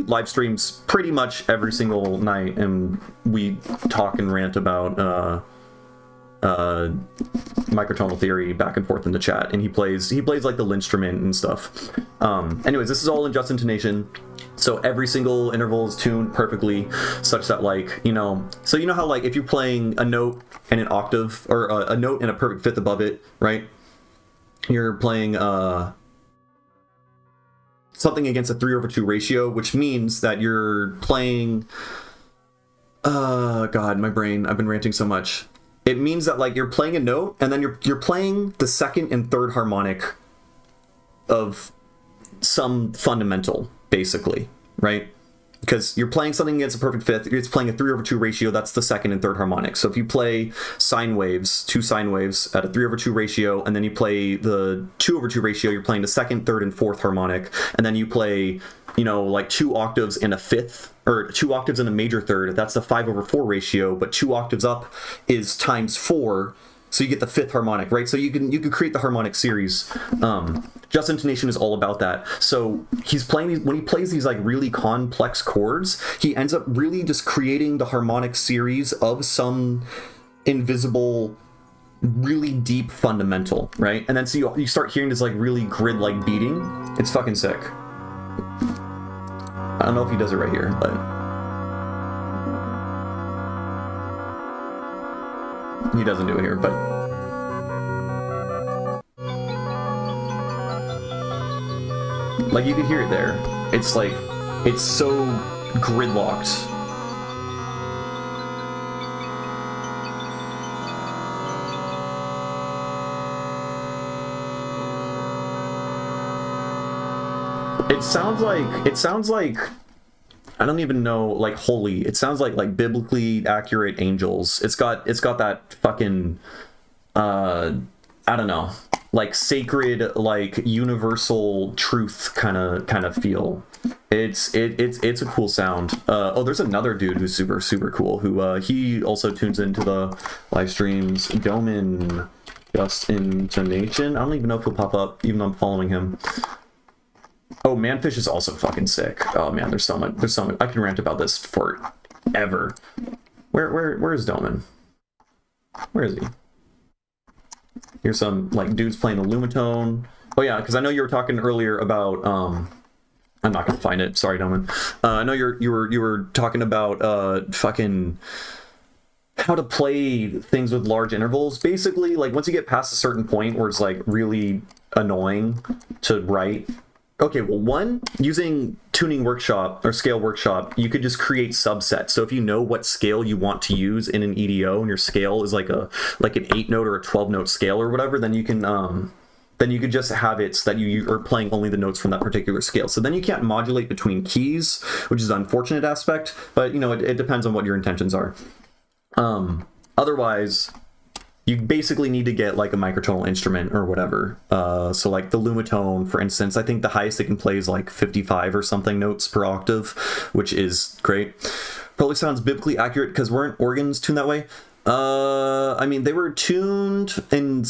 live streams pretty much every single night, and we talk and rant about microtonal theory back and forth in the chat, and he plays like the Lynchstrument and stuff. Anyways, this is all in Just Intonation, so every single interval is tuned perfectly, such that, like, you know, so you know how, like, if you're playing a note and an octave, or a note and a perfect fifth above it, right? You're playing something against a 3/2 ratio, which means that you're playing, God, my brain, I've been ranting so much. It means that, like, you're playing a note, and then you're playing the second and third harmonic of some fundamental, basically, right? Because you're playing something against a perfect fifth, it's playing a 3/2 ratio, that's the second and third harmonic. So if you play sine waves, 2 sine waves at a 3/2 ratio, and then you play the 2/2 ratio, you're playing the second, third, and fourth harmonic, and then you play, you know, like 2 octaves in a fifth, or 2 octaves in a major third, that's the 5/4 ratio, but 2 octaves up is times 4, so you get the fifth harmonic, right? So you can create the harmonic series. Just Intonation is all about that. So he's playing these, when he plays these like really complex chords, he ends up really just creating the harmonic series of some invisible, really deep fundamental, right? And then so you start hearing this like really grid-like beating. It's fucking sick. I don't know if he does it right here, but he doesn't do it here, but like you can hear it there. It's like, it's so gridlocked. It sounds like I don't even know, like holy. It sounds like biblically accurate angels. It's got that fucking I don't know, like sacred, like universal truth kind of feel. It's a cool sound. Oh, there's another dude who's super, super cool who he also tunes into the live streams. Domin Just Intonation. I don't even know if he'll pop up, even though I'm following him. Oh, Manfish is also fucking sick. Oh man, there's so much. I can rant about this forever. Where is Domin? Where is he? Here's some like dudes playing the Lumitone. Oh yeah, because I know you were talking earlier about I'm not gonna find it. Sorry, Domin. I know you were talking about fucking how to play things with large intervals. Basically, like once you get past a certain point where it's like really annoying to write. Okay, well, one, using Tuning Workshop or Scale Workshop, you could just create subsets. So if you know what scale you want to use in an EDO, and your scale is like an 8-note or a 12-note scale or whatever, then you can you could just have it so that you are playing only the notes from that particular scale. So then you can't modulate between keys, which is an unfortunate aspect, but you know it depends on what your intentions are. Otherwise, you basically need to get like a microtonal instrument or whatever. So like the Lumitone, for instance, I think the highest it can play is like 55 or something notes per octave, which is great. Probably sounds biblically accurate because weren't organs tuned that way? I mean, they were tuned in,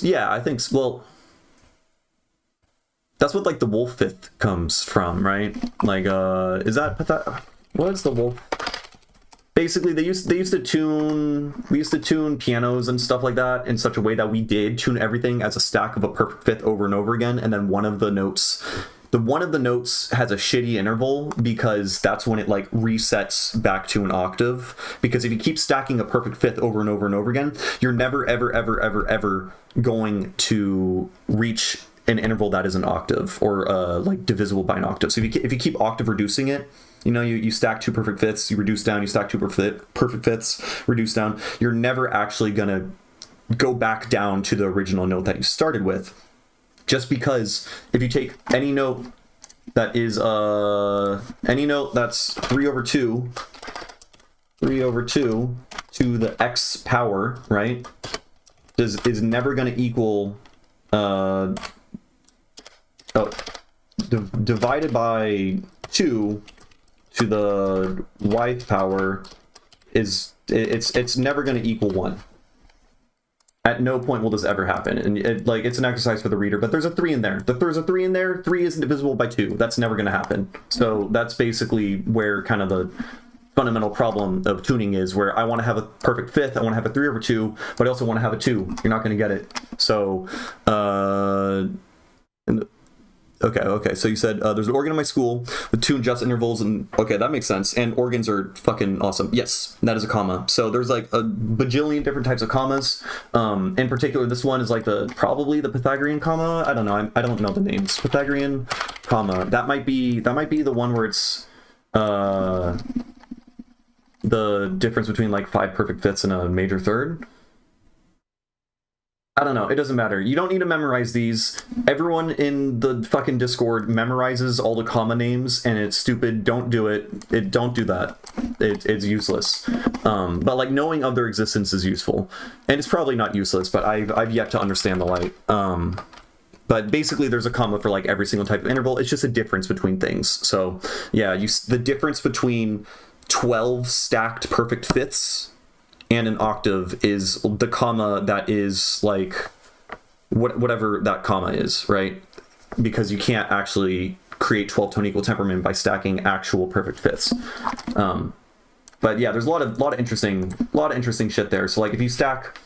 yeah, I think, well, that's what like the wolf fifth comes from, right? Like, is that, what is the wolf? Basically, we used to tune pianos and stuff like that in such a way that we did tune everything as a stack of a perfect fifth over and over again, and then one of the notes the one of the notes has a shitty interval because that's when it like resets back to an octave. Because if you keep stacking a perfect fifth over and over and over again, you're never ever going to reach an interval that is an octave or like divisible by an octave. So if you keep octave reducing it, you know, you stack two perfect fifths, you reduce down, you stack two perfect fifths, reduce down, you're never actually gonna go back down to the original note that you started with. Just because if you take any note that is any note that's 3 over 2 to the x power, right, is never going to equal divided by 2 to the y power is it's never going to equal 1. At no point will this ever happen, and it's an exercise for the reader. But there's a 3 in there. There's a 3 in there. 3 isn't divisible by 2. That's never going to happen. So that's basically where kind of the fundamental problem of tuning is, where I want to have a perfect fifth. I want to have a 3 over 2, but I also want to have a 2. You're not going to get it. So, Okay. So you said there's an organ in my school with 2 just intervals, and okay, that makes sense. And organs are fucking awesome. Yes, that is a comma. So there's like a bajillion different types of commas. In particular, this one is like probably the Pythagorean comma. I don't know. I don't know the names. Pythagorean comma. That might be the one where it's the difference between like 5 perfect fifths and a major third. I don't know. It doesn't matter. You don't need to memorize these. Everyone in the fucking Discord memorizes all the comma names, and it's stupid. Don't do it. Don't do that. It's useless. But like knowing of their existence is useful, and it's probably not useless. But I've yet to understand the light. But basically, there's a comma for like every single type of interval. It's just a difference between things. So yeah, the difference between 12 stacked perfect fifths and an octave is the comma that is like whatever that comma is, right? Because you can't actually create 12-tone equal temperament by stacking actual perfect fifths. But yeah, there's a lot of interesting shit there. So like if you stack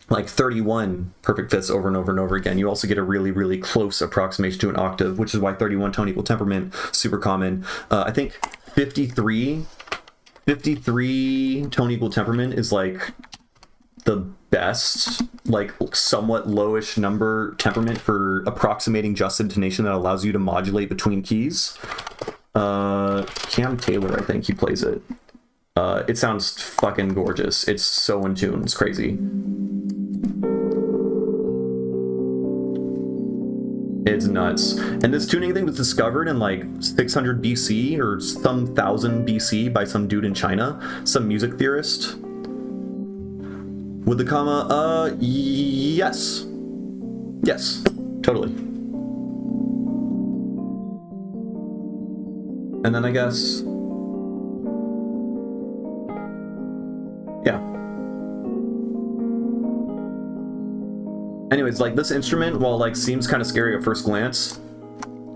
like 31 perfect fifths over and over and over again, you also get a really close approximation to an octave, which is why 31 tone equal temperament, super common. I think 53 tone equal temperament is like the best, like somewhat lowish number temperament for approximating just intonation that allows you to modulate between keys. Cam Taylor, I think he plays it. It sounds fucking gorgeous. It's so in tune. It's crazy. It's nuts. And this tuning thing was discovered in like 600 BC or some 1000 BC by some dude in China, some music theorist. With the comma, yes. Yes, totally. And then I guess, yeah. Anyways, like this instrument, while like seems kind of scary at first glance,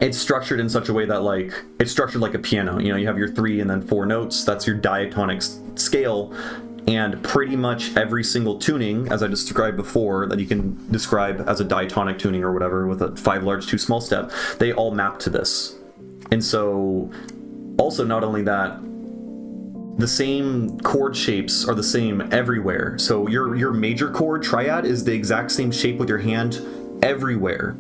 it's structured in such a way that like it's structured like a piano. You know, you have your 3 and then 4 notes. That's your diatonic scale, and pretty much every single tuning, as I described before, that you can describe as a diatonic tuning or whatever with a 5 large 2 small step, they all map to this. And so, also not only that, the same chord shapes are the same everywhere. So your major chord triad is the exact same shape with your hand everywhere.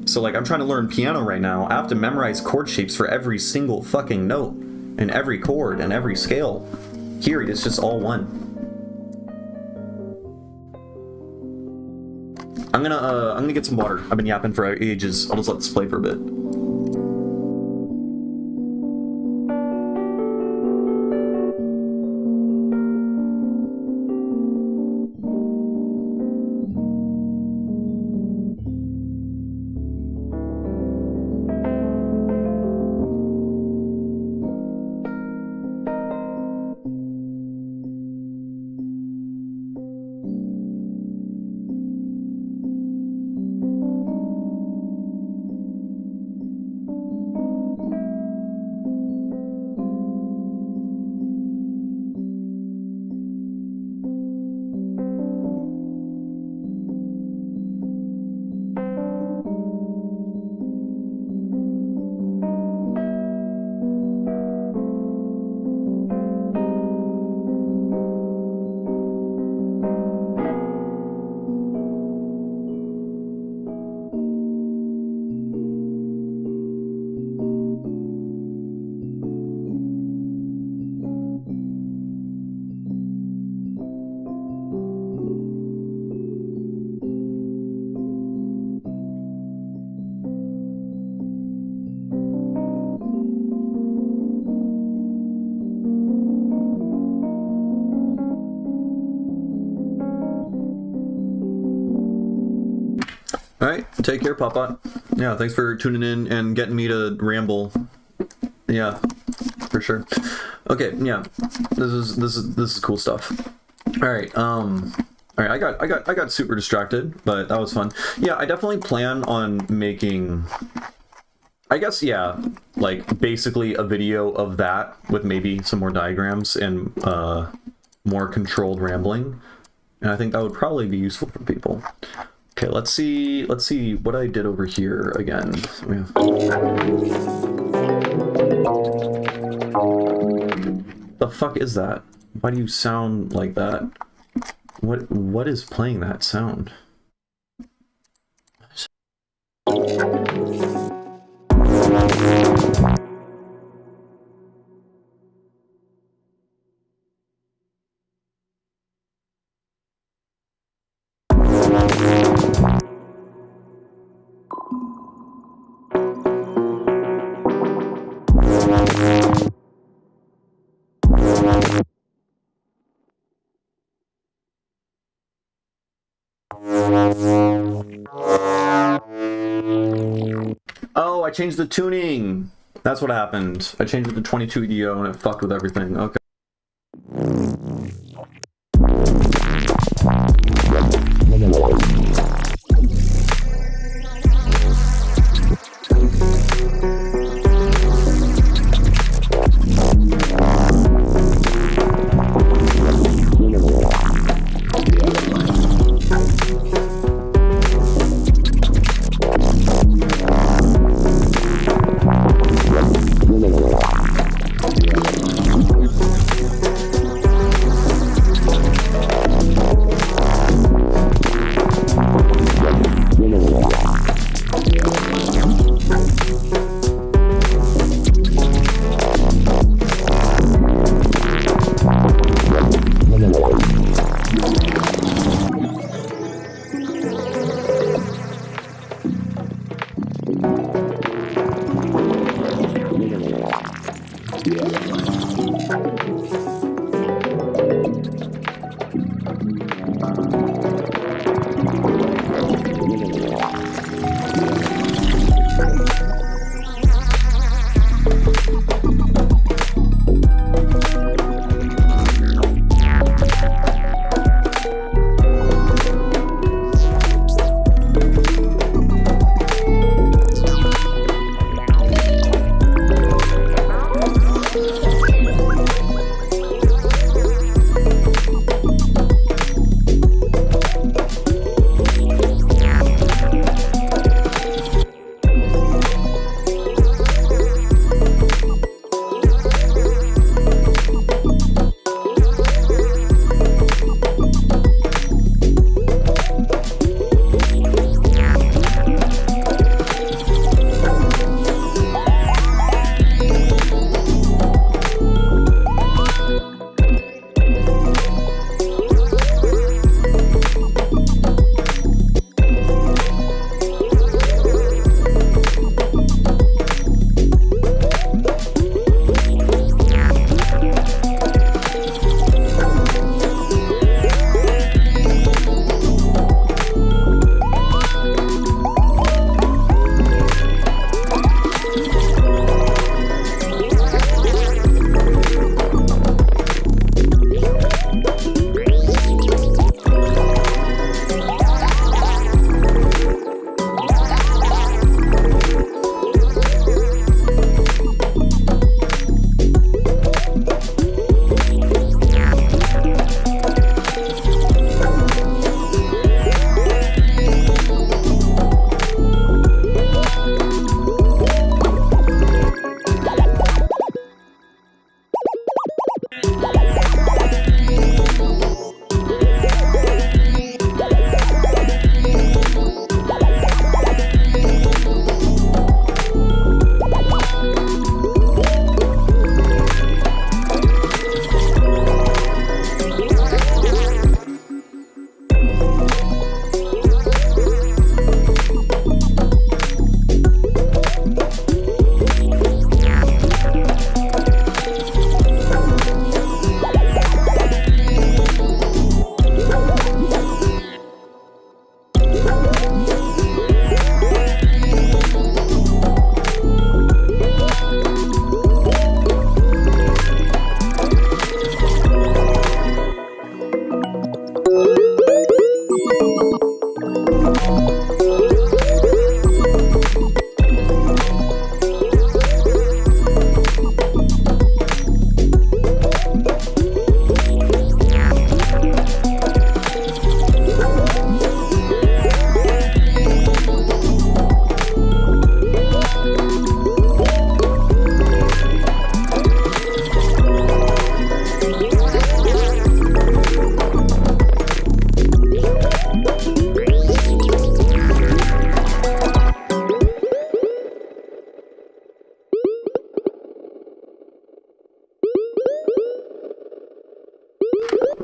So like I'm trying to learn piano right now. I have to memorize chord shapes for every single fucking note and every chord and every scale. Here it's just all one. I'm gonna get some water. I've been yapping for ages. I'll just let this play for a bit. Take care, Papa. Yeah, thanks for tuning in and getting me to ramble. Yeah, for sure. Okay, yeah, this is cool stuff. All right, I got super distracted, but that was fun. Yeah, I definitely plan on making, I guess, yeah, like basically a video of that with maybe some more diagrams and more controlled rambling. And I think that would probably be useful for people. Okay, let's see what I did over here again. The fuck is that? Why do you sound like that? What is playing that sound? Oh, I changed the tuning. That's what happened. I changed it to 22 EDO and it fucked with everything. Okay.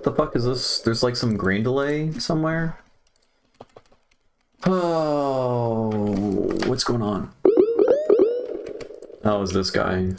the fuck is this? There's like some grain delay somewhere. Oh, what's going on? Oh, is this guy?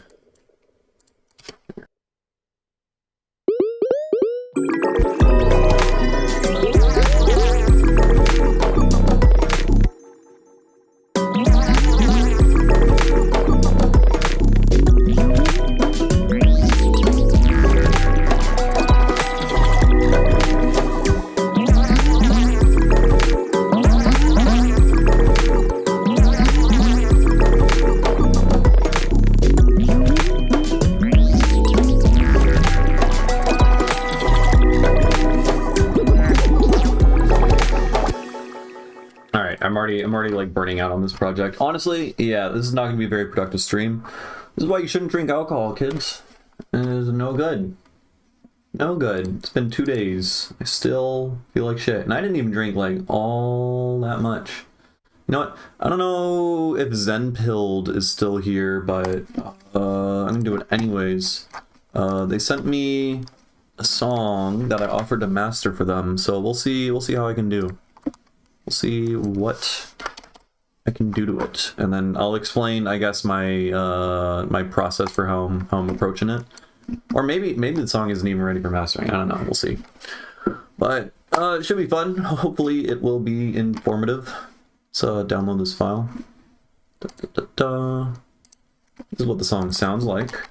I'm already like burning out on this project. Honestly, yeah, this is not going to be a very productive stream. This is why you shouldn't drink alcohol, kids. It is no good. No good. It's been 2 days. I still feel like shit. And I didn't even drink like all that much. You know what? I don't know if Zenpilled is still here, but I'm going to do it anyways. They sent me a song that I offered to master for them, so we'll see how I can do. We'll see what I can do to it, and then I'll explain, I guess, my my process for how I'm approaching it. Or maybe the song isn't even ready for mastering. I don't know. We'll see. But it should be fun. Hopefully, it will be informative. So download this file. This is what the song sounds like.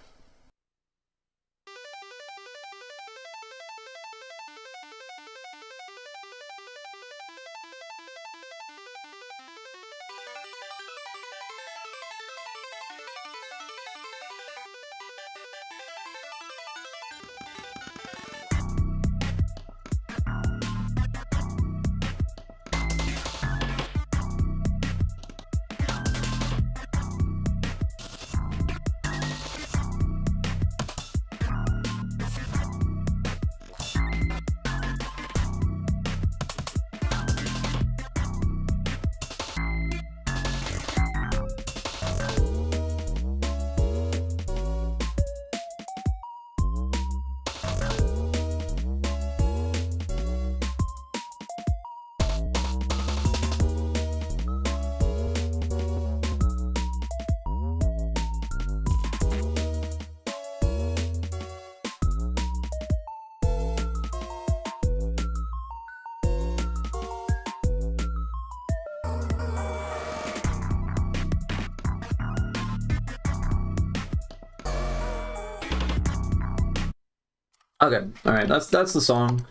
Okay, all right, that's the song.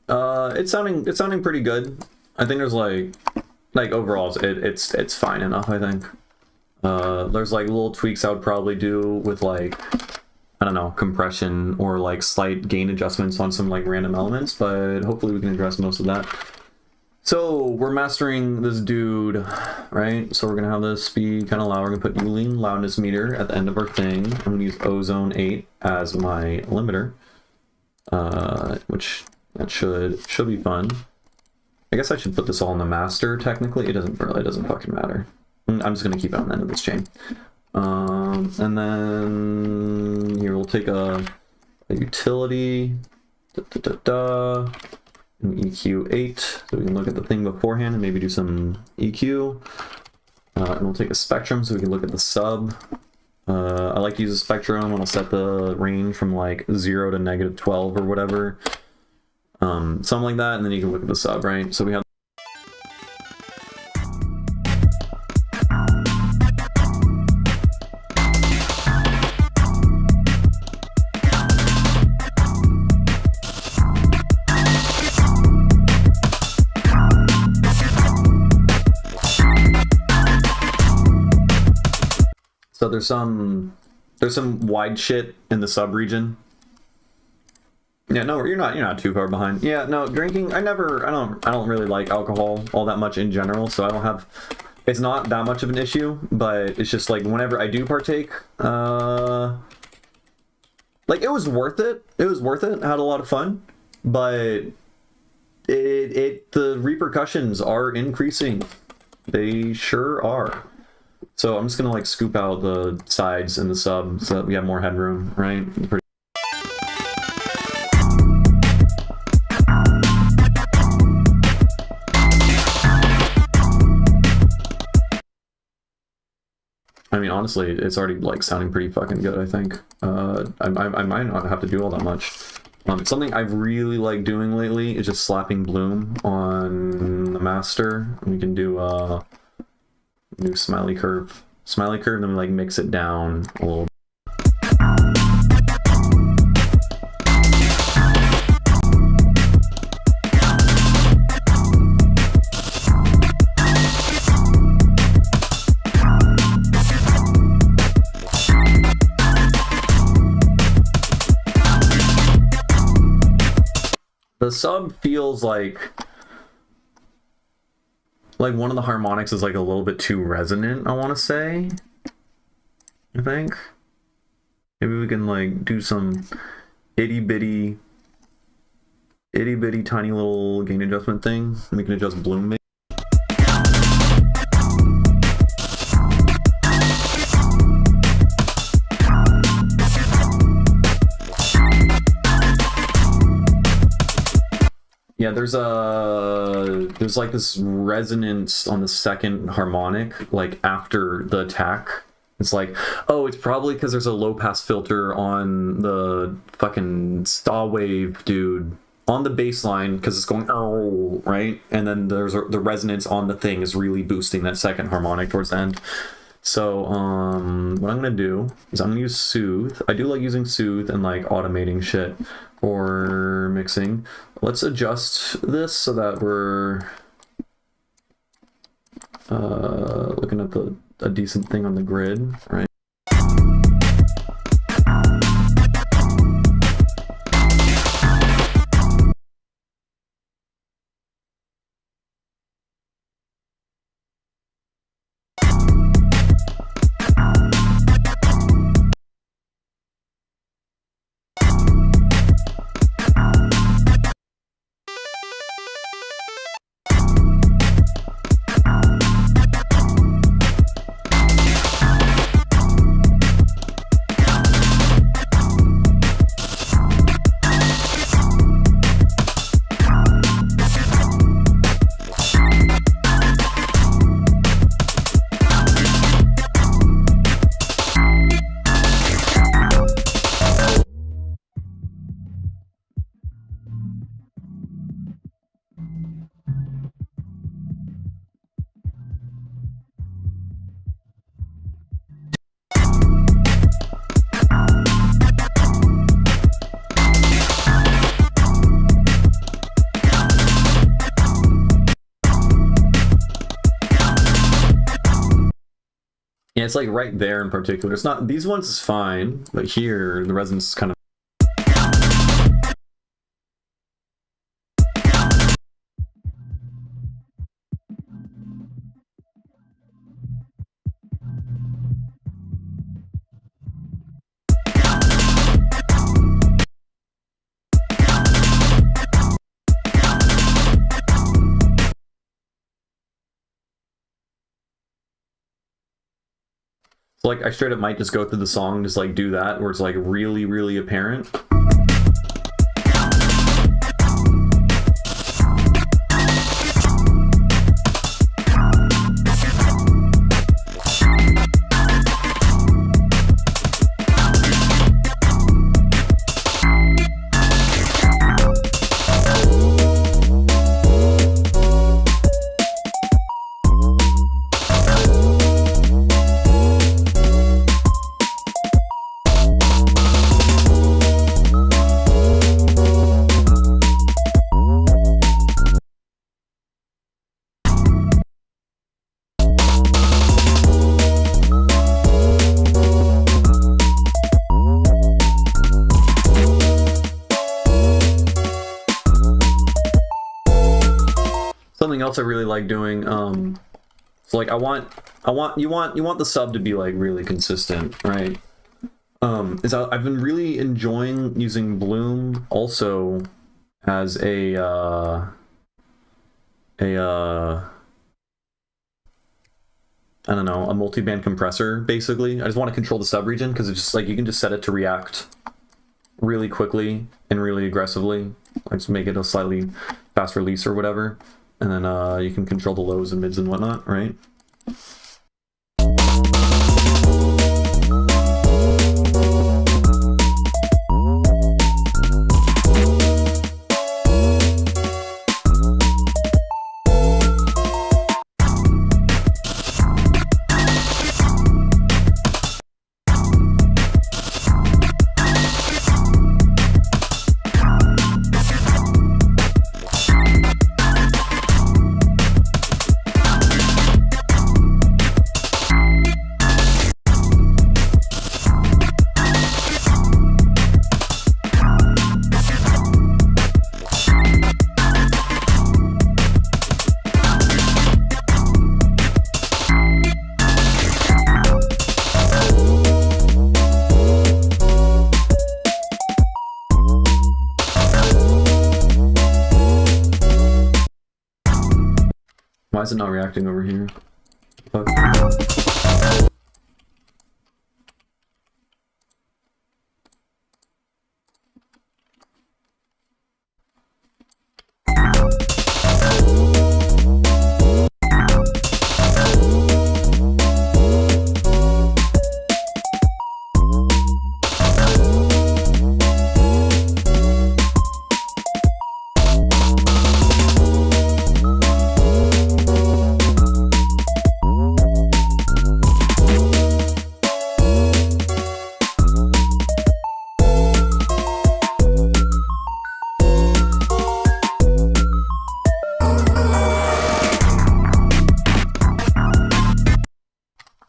It's sounding pretty good. I think there's like overall it's fine enough. I think there's like little tweaks I would probably do with like, I don't know, compression or like slight gain adjustments on some like random elements, but hopefully we can address most of that. So we're mastering this dude, right? So we're gonna have this be kind of loud. We're gonna put Boolean loudness meter at the end of our thing. I'm gonna use Ozone 8 as my limiter. Which that should be fun. I guess I should put this all in the master. Technically, it doesn't fucking matter. I'm just gonna keep it on the end of this chain. And then here we'll take a utility, and EQ 8, so we can look at the thing beforehand and maybe do some EQ. And we'll take a spectrum so we can look at the sub. I like to use a spectrum and I'll set the range from like 0 to -12 or whatever. Something like that, and then you can look at the sub, right? So we have there's some wide shit in the sub region. Yeah, no, you're not too far behind. Yeah, no, drinking, I don't really like alcohol all that much in general, so I don't have, it's not that much of an issue, but it's just like whenever I do partake, like it was worth it. It was worth it. I had a lot of fun, but the repercussions are increasing. They sure are. So I'm just gonna like scoop out the sides and the sub so that we have more headroom, right? I mean, honestly, it's already like sounding pretty fucking good, I think. I might not have to do all that much. Something I really like doing lately is just slapping bloom on the master. We can do new smiley curve, and then we like mix it down a little. The sub feels like one of the harmonics is like a little bit too resonant, I want to say. I think maybe we can like do some itty bitty tiny little gain adjustment thing. We can adjust bloom maybe. Yeah, there's like this resonance on the second harmonic, like after the attack. It's like, oh, it's probably because there's a low pass filter on the fucking saw wave, dude, on the bass line, because it's going, oh, right? And then there's the resonance on the thing is really boosting that second harmonic towards the end. So what I'm gonna do is I'm gonna use Soothe. I do like using Soothe and like automating shit for mixing. Let's adjust this so that we're looking at a decent thing on the grid, right? Yeah, it's like right there in particular. It's not, these ones is fine, but here the resonance is kind of. Like, I straight up might just go through the song and just like do that, where it's like really, really apparent. Something else I really like doing, so like you want the sub to be like really consistent, right? I've been really enjoying using Bloom also as a I don't know, a multi-band compressor, basically. I just want to control the sub-region because it's just like you can just set it to react really quickly and really aggressively. Like just make it a slightly fast release or whatever. And then you can control the lows and mids and whatnot, right? is it not reacting over here? Fuck.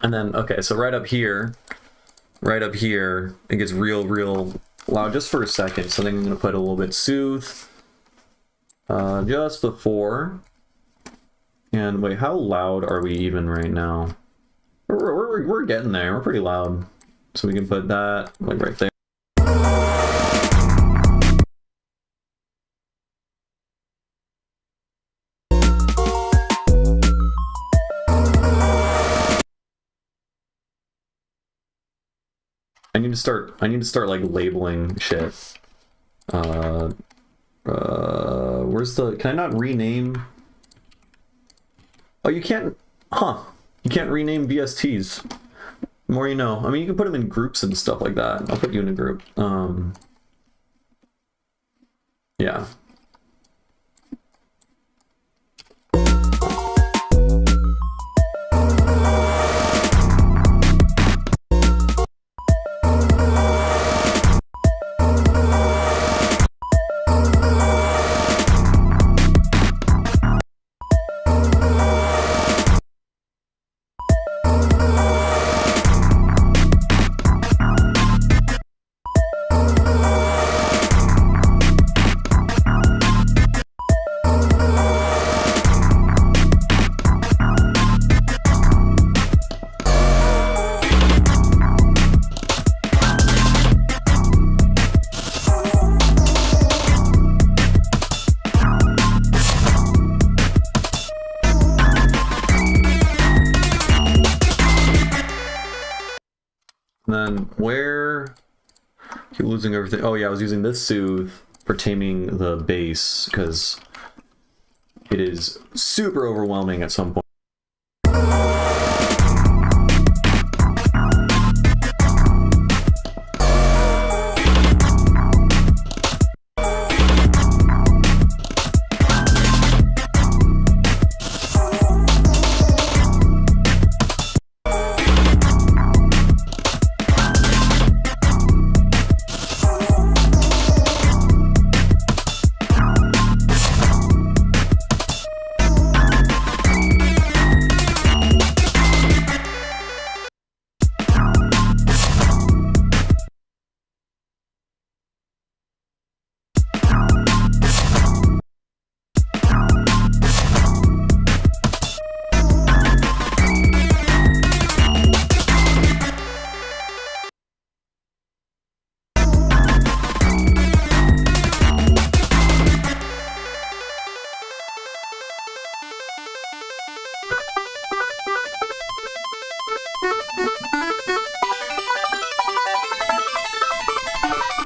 And then, okay, so right up here, it gets real loud just for a second. So then I'm gonna put a little bit soothe just before. And wait, how loud are we even right now? We're getting there. We're pretty loud. So we can put that like right there. I need to start like labeling shit. Where's the, can I not rename? Oh, you can't, huh? You can't rename VSTs. The more you know. I mean, you can put them in groups and stuff like that. I'll put you in a group. Yeah. Then where keep losing everything. Oh yeah, I was using this soothe for taming the bass because it is super overwhelming at some point.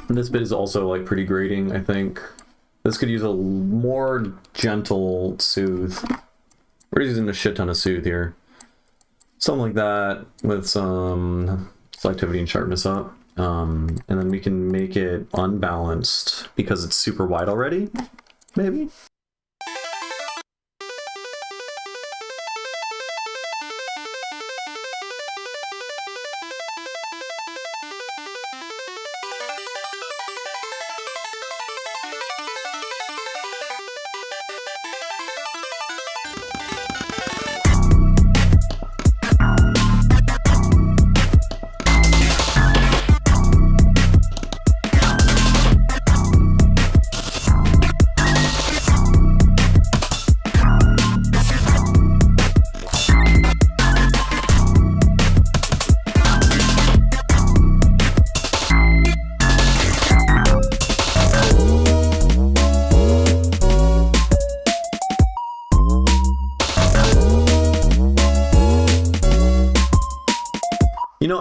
And this bit is also like pretty grating, I think. This could use a more gentle soothe. We're using a shit ton of soothe here. Something like that with some selectivity and sharpness up. And then we can make it unbalanced because it's super wide already, maybe?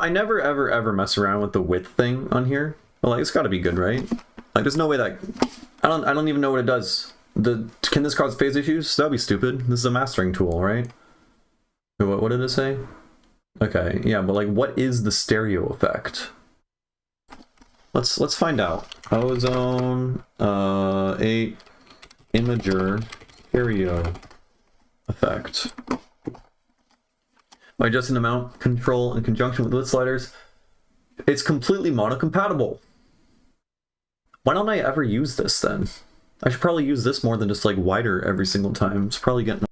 I never ever mess around with the width thing on here. Well, like, it's got to be good, right? Like, there's no way that I don't even know what it does. Can this cause phase issues? That'd be stupid. This is a mastering tool, right? What did it say? Okay, yeah, but like, what is the stereo effect? Let's find out. Ozone 8 imager stereo effect. By adjusting the mount control in conjunction with width sliders, it's completely monocompatible. Why don't I ever use this then? I should probably use this more than just like wider every single time. It's probably getting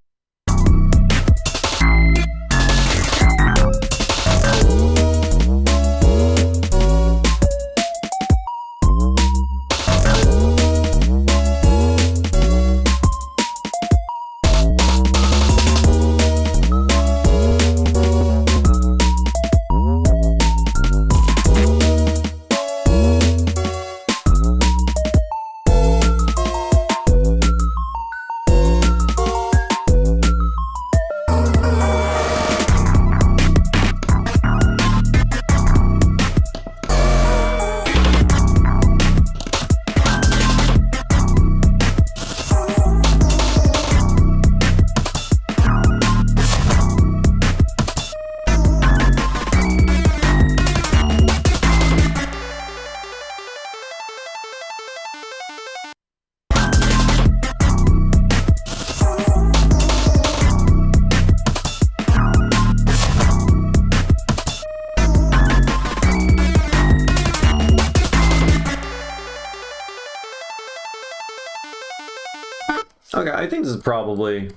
okay, I think this is probably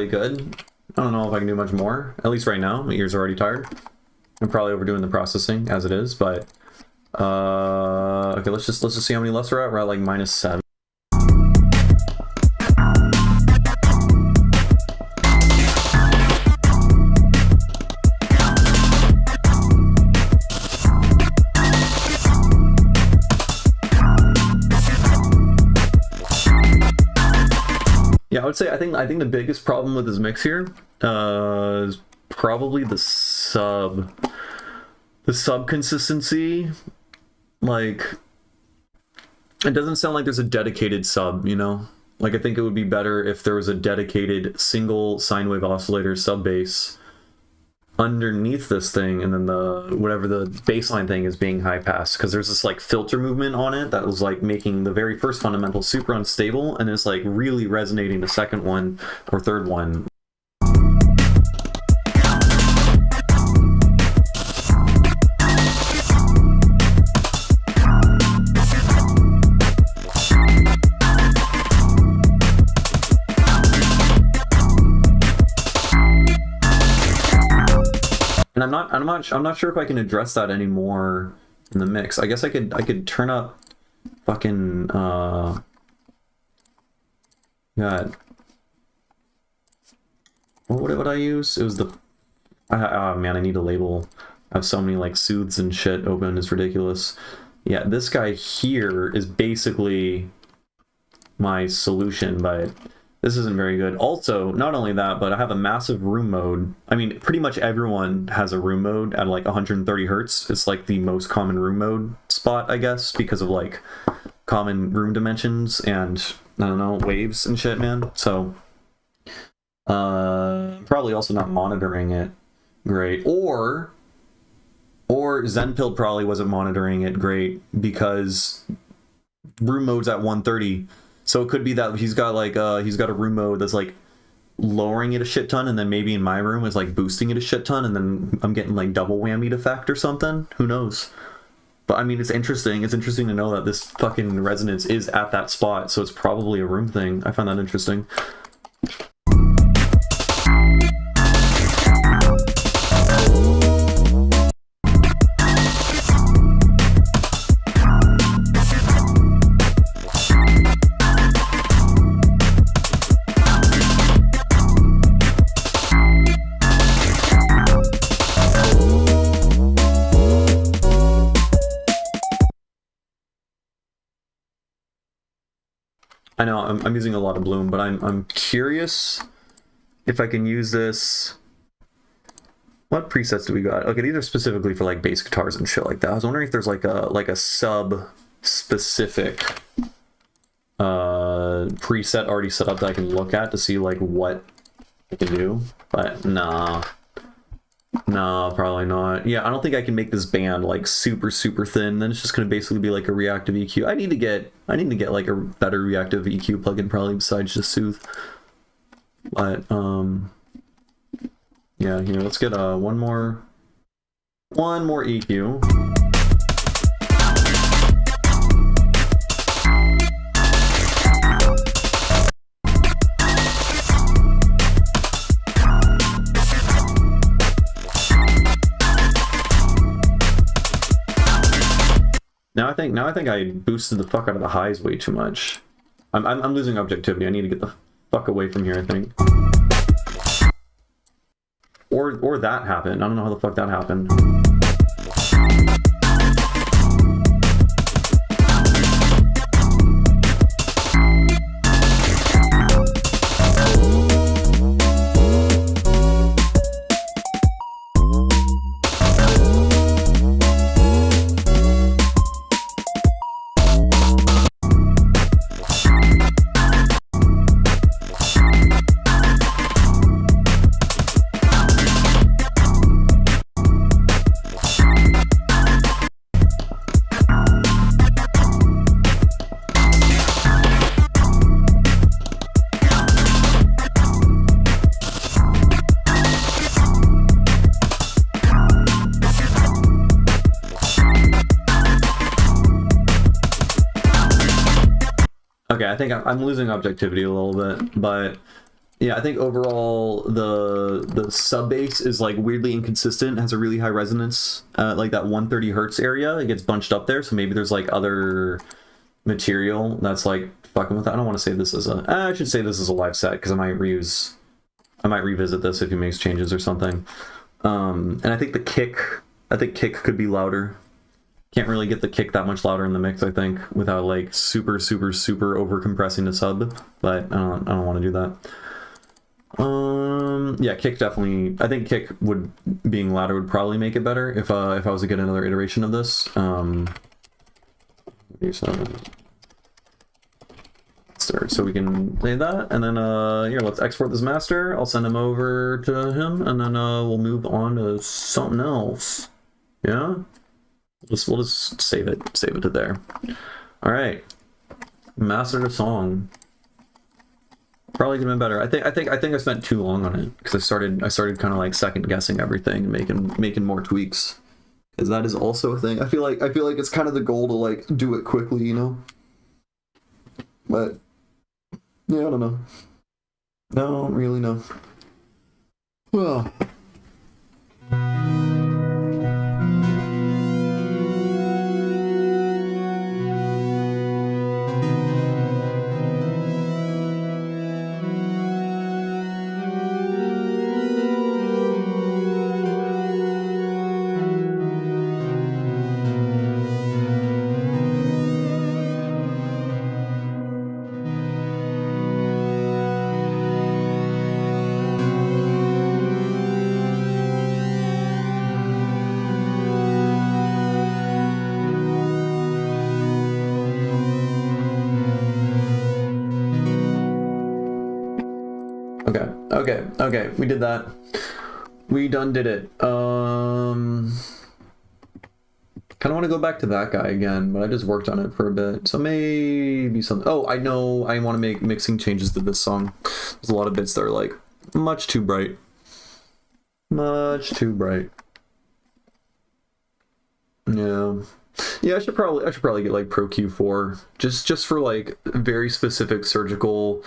good. I don't know if I can do much more. At least right now, my ears are already tired. I'm probably overdoing the processing as it is, but okay, let's just see how many less we're at. We're at like -7. Yeah, I would say I think the biggest problem with this mix here is probably the sub consistency. Like, it doesn't sound like there's a dedicated sub, you know? Like, I think it would be better if there was a dedicated single sine wave oscillator sub bass underneath this thing, and then whatever the baseline thing is being high pass, because there's this like filter movement on it that was like making the very first fundamental super unstable, and it's like really resonating the second one or third one. And I'm not sure if I can address that anymore in the mix. I guess I could turn up fucking God. What would I use? It was the oh man, I need a label. I have so many like soothes and shit open, it's ridiculous. Yeah, this guy here is basically my solution, but this isn't very good. Also, not only that, but I have a massive room mode. I mean, pretty much everyone has a room mode at like 130 hertz. It's like the most common room mode spot, I guess, because of like common room dimensions and, I don't know, waves and shit, man. So, probably also not monitoring it great. Or Zenpill probably wasn't monitoring it great because room mode's at 130. So it could be that he's got a room mode that's like lowering it a shit ton, and then maybe in my room is like boosting it a shit ton, and then I'm getting like double whammied effect or something. Who knows? But I mean, it's interesting. It's interesting to know that this fucking resonance is at that spot, so it's probably a room thing. I find that interesting. I know I'm using a lot of bloom, but I'm curious if I can use this What presets do we got? Okay, these are specifically for like bass guitars and shit like that. I was wondering if there's like a sub specific preset already set up that I can look at to see like what I can do, but nah, probably not. Yeah, I don't think I can make this band like super thin. Then it's just gonna basically be like a reactive EQ. I need to get like a better reactive EQ plugin probably besides just Soothe. But yeah, here, let's get one more EQ. Now I think I boosted the fuck out of the highs way too much. I'm losing objectivity. I need to get the fuck away from here, I think. Or that happened. I don't know how the fuck that happened. Okay, I think I'm losing objectivity a little bit, but yeah, I think overall the sub bass is like weirdly inconsistent. It has a really high resonance, like that 130 hertz area. It gets bunched up there, so maybe there's like other material that's like fucking with that. I don't want to say this as a. I should say this is a live set because I might revisit this if he makes changes or something. And I think kick could be louder. Can't really get the kick that much louder in the mix, I think, without like super over compressing the sub. But I don't want to do that. Yeah, kick definitely. I think kick being louder would probably make it better if I was to get another iteration of this. So we can play that, and then here, let's export this master. I'll send him over to him, and then we'll move on to something else. Yeah. We'll just save it to there. All right, mastered a song. Probably gonna be better. I think I spent too long on it because I started kind of like second guessing everything and making more tweaks. Because that is also a thing. I feel like it's kind of the goal to like do it quickly, you know. But yeah, I don't know. No, I don't really know. Well. Okay, we did that. We done did it. Kind of want to go back to that guy again, but I just worked on it for a bit. So maybe something. Oh, I know I want to make mixing changes to this song. There's a lot of bits that are like much too bright. Much too bright. Yeah. Yeah, I should probably get like Pro Q4 just for like very specific surgical.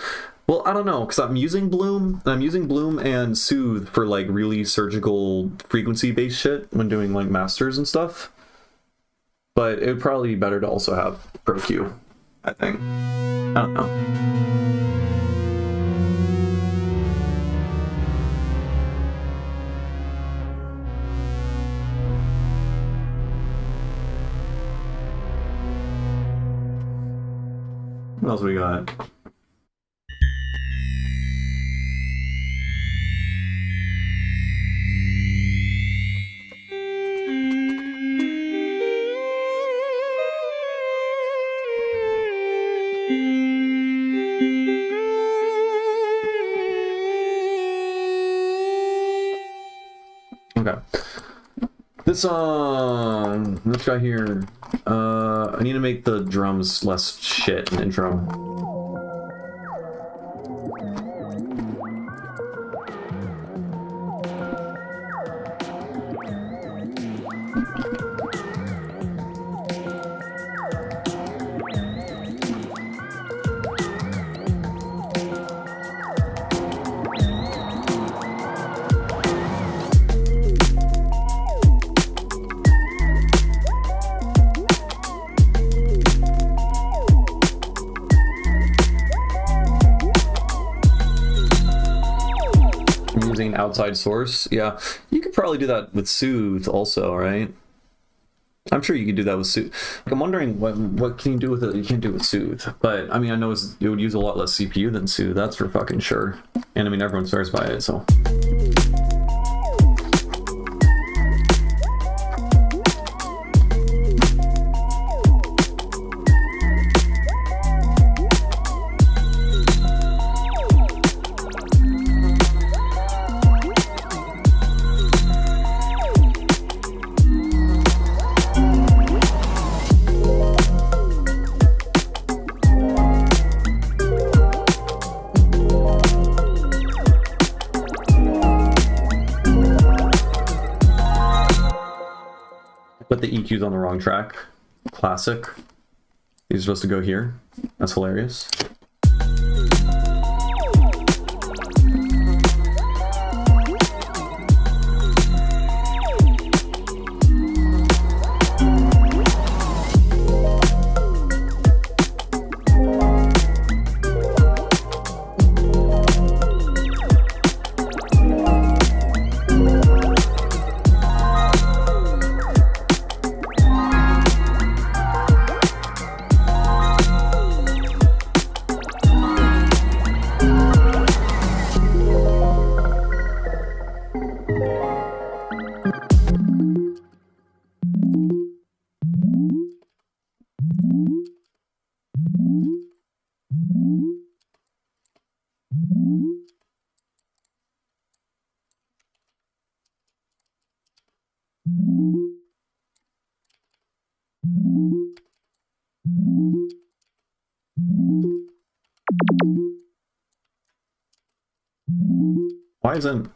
Well, I don't know, because I'm using Bloom and Soothe for like really surgical frequency-based shit when doing like masters and stuff. But it would probably be better to also have Pro Q, I think. I don't know. What else we got? this song. Let's go here. I need to make the drums less shit in intro. Outside source, yeah, you could probably do that with Soothe also, right? I'm sure you could do that with Soothe. Like, I'm wondering what can you do with it? You can't do it with Soothe, but I mean, I know it would use a lot less CPU than Soothe. That's for fucking sure. And I mean, everyone swears by it, so. But the EQ's on the wrong track. Classic. He's supposed to go here. That's hilarious. Why isn't...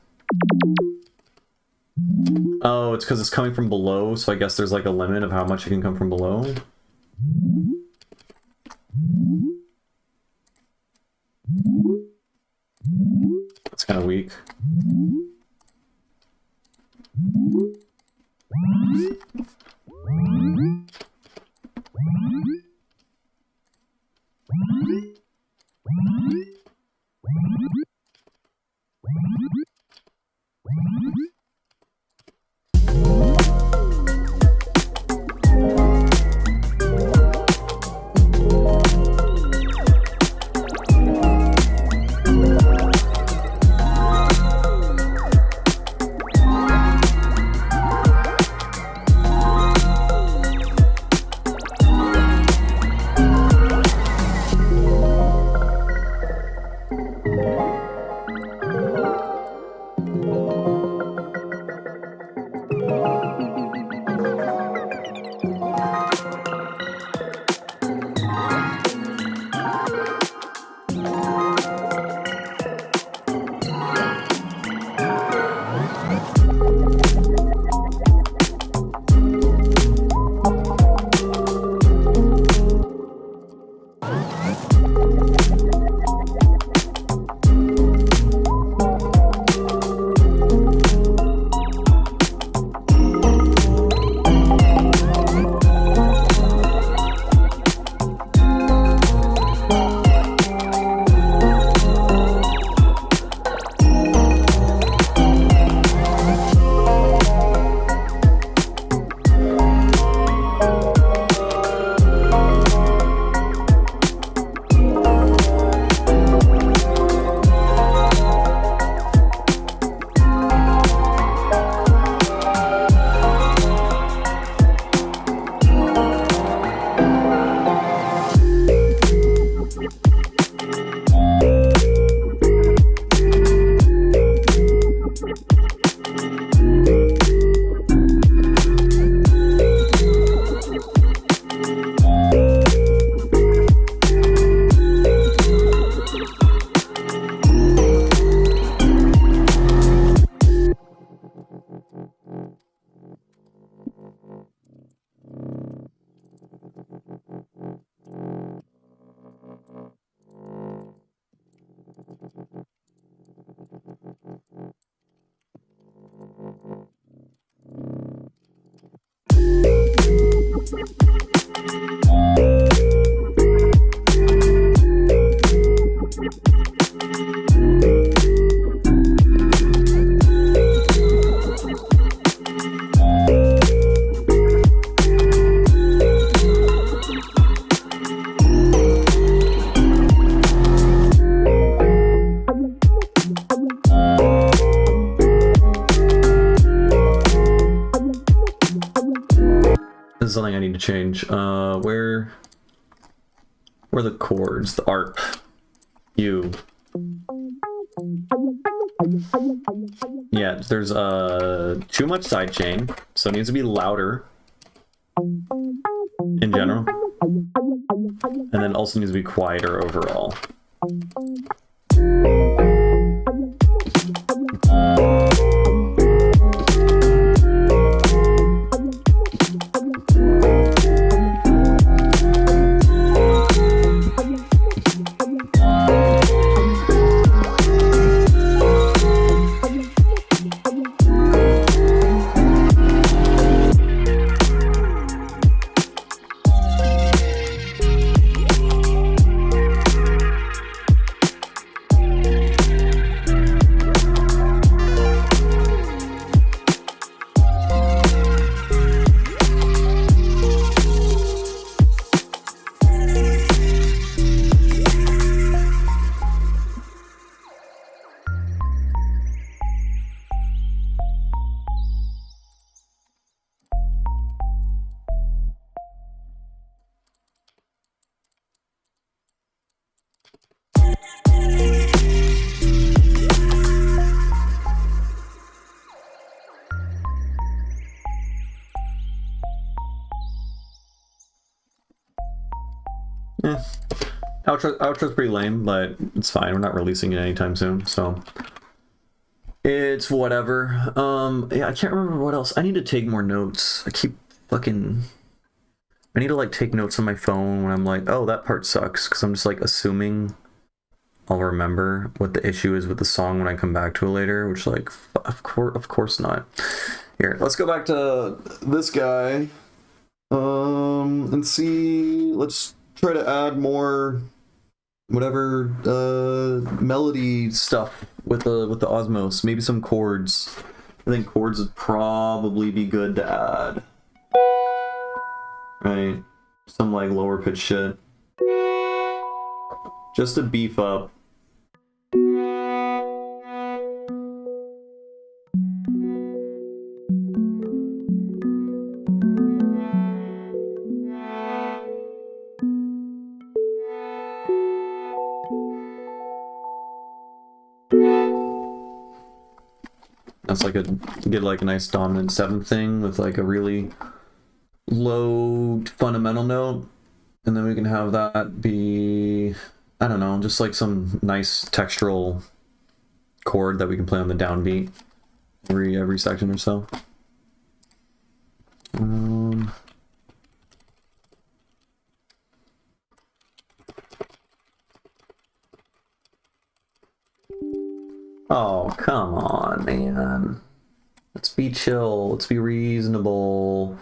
Oh, it's because it's coming from below, so I guess there's like a limit of how much it can come from below. That's kind of weak. This is something I need to change. Where are the chords? The ARP. U. Yeah, there's too much sidechain, so it needs to be louder in general. And then also needs to be quieter overall. Outro's pretty lame, but it's fine. We're not releasing it anytime soon, so it's whatever. Yeah, I can't remember what else. I need to take more notes. I need to like take notes on my phone when I'm like, oh, that part sucks, because I'm just like assuming I'll remember what the issue is with the song when I come back to it later, which like, of course not. Here, let's go back to this guy, and see. Let's try to add more whatever melody stuff with the Osmos. Maybe some chords. I think chords would probably be good to add. Right? Some like lower pitch shit. Just to beef up. That's like get like a nice dominant 7th thing with like a really low fundamental note, and then we can have that be, I don't know, just like some nice textural chord that we can play on the downbeat every section or so. Oh, come on, man. Let's be chill. Let's be reasonable.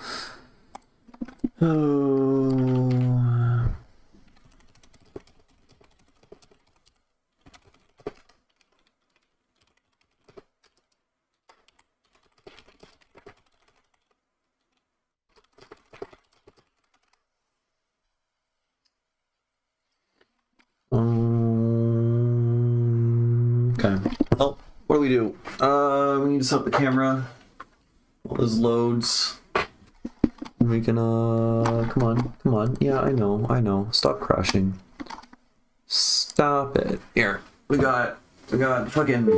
Oh. Okay. Well, what do? We need to set up the camera while this loads. We can, come on. Yeah, I know. Stop crashing. Stop it. Here, we got fucking...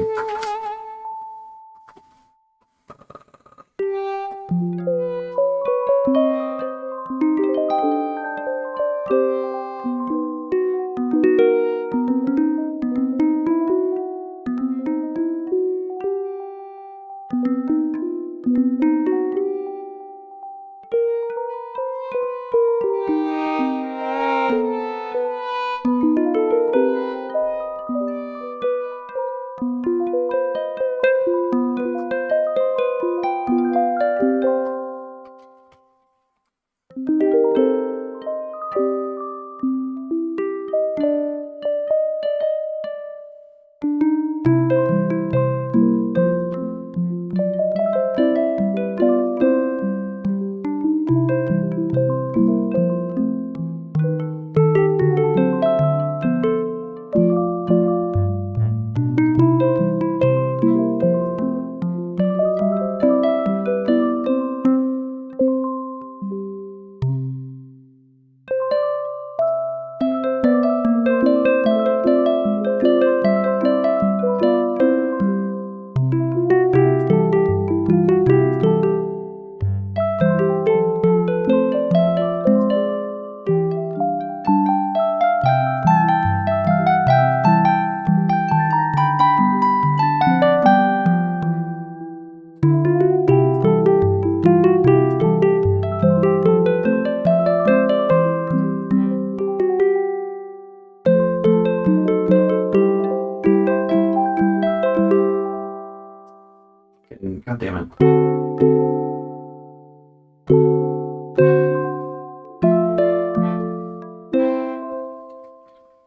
God damn it.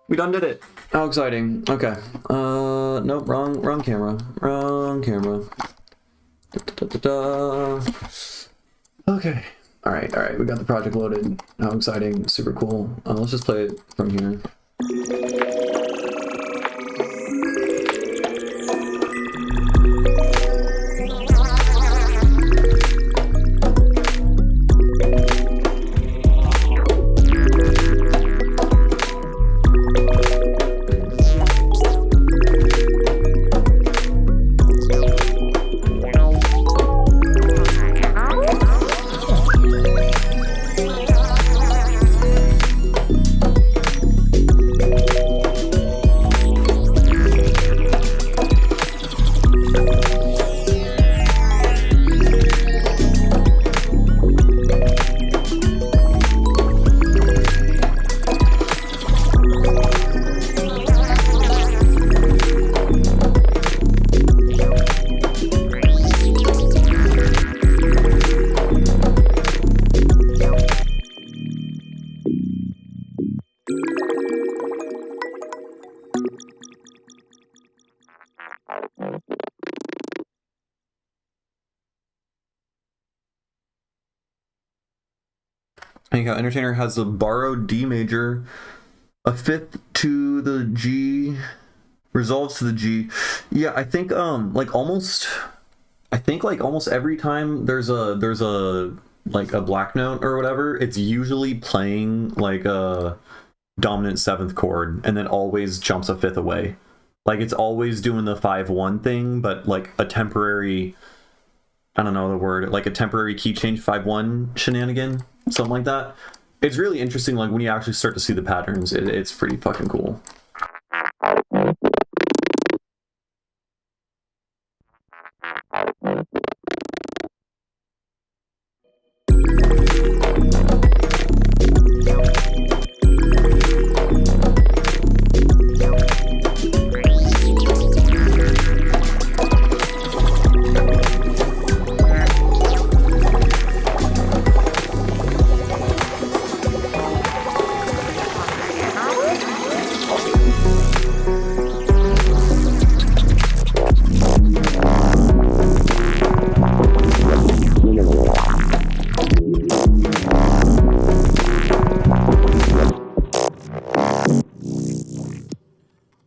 We done did it. How exciting. Okay. Nope, wrong camera. Wrong camera. Okay. Alright, we got the project loaded. How exciting. Super cool. Let's just play it from here. Anyhow, Entertainer has a borrowed D major, a fifth to the G, resolves to the G. Yeah, I think almost every time there's a like a black note or whatever, it's usually playing like a dominant seventh chord and then always jumps a fifth away. Like it's always doing the 5-1 thing, but like a temporary, I don't know the word, like a temporary key change 5-1 shenanigan, something like that. It's really interesting, like when you actually start to see the patterns, it's pretty fucking cool.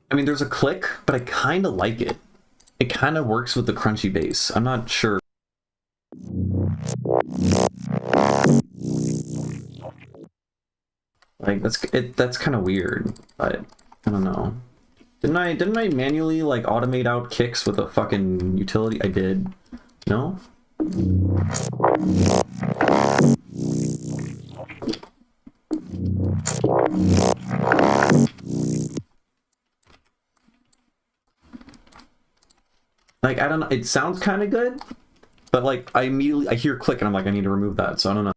I mean, there's a click, but I kind of like it. It kind of works with the crunchy bass. I'm not sure. Like that's kind of weird, but I don't know. Didn't I manually like automate out kicks with a fucking utility? I did. No? Like, I don't know, it sounds kind of good, but like I hear click and I'm like, I need to remove that, so I don't know.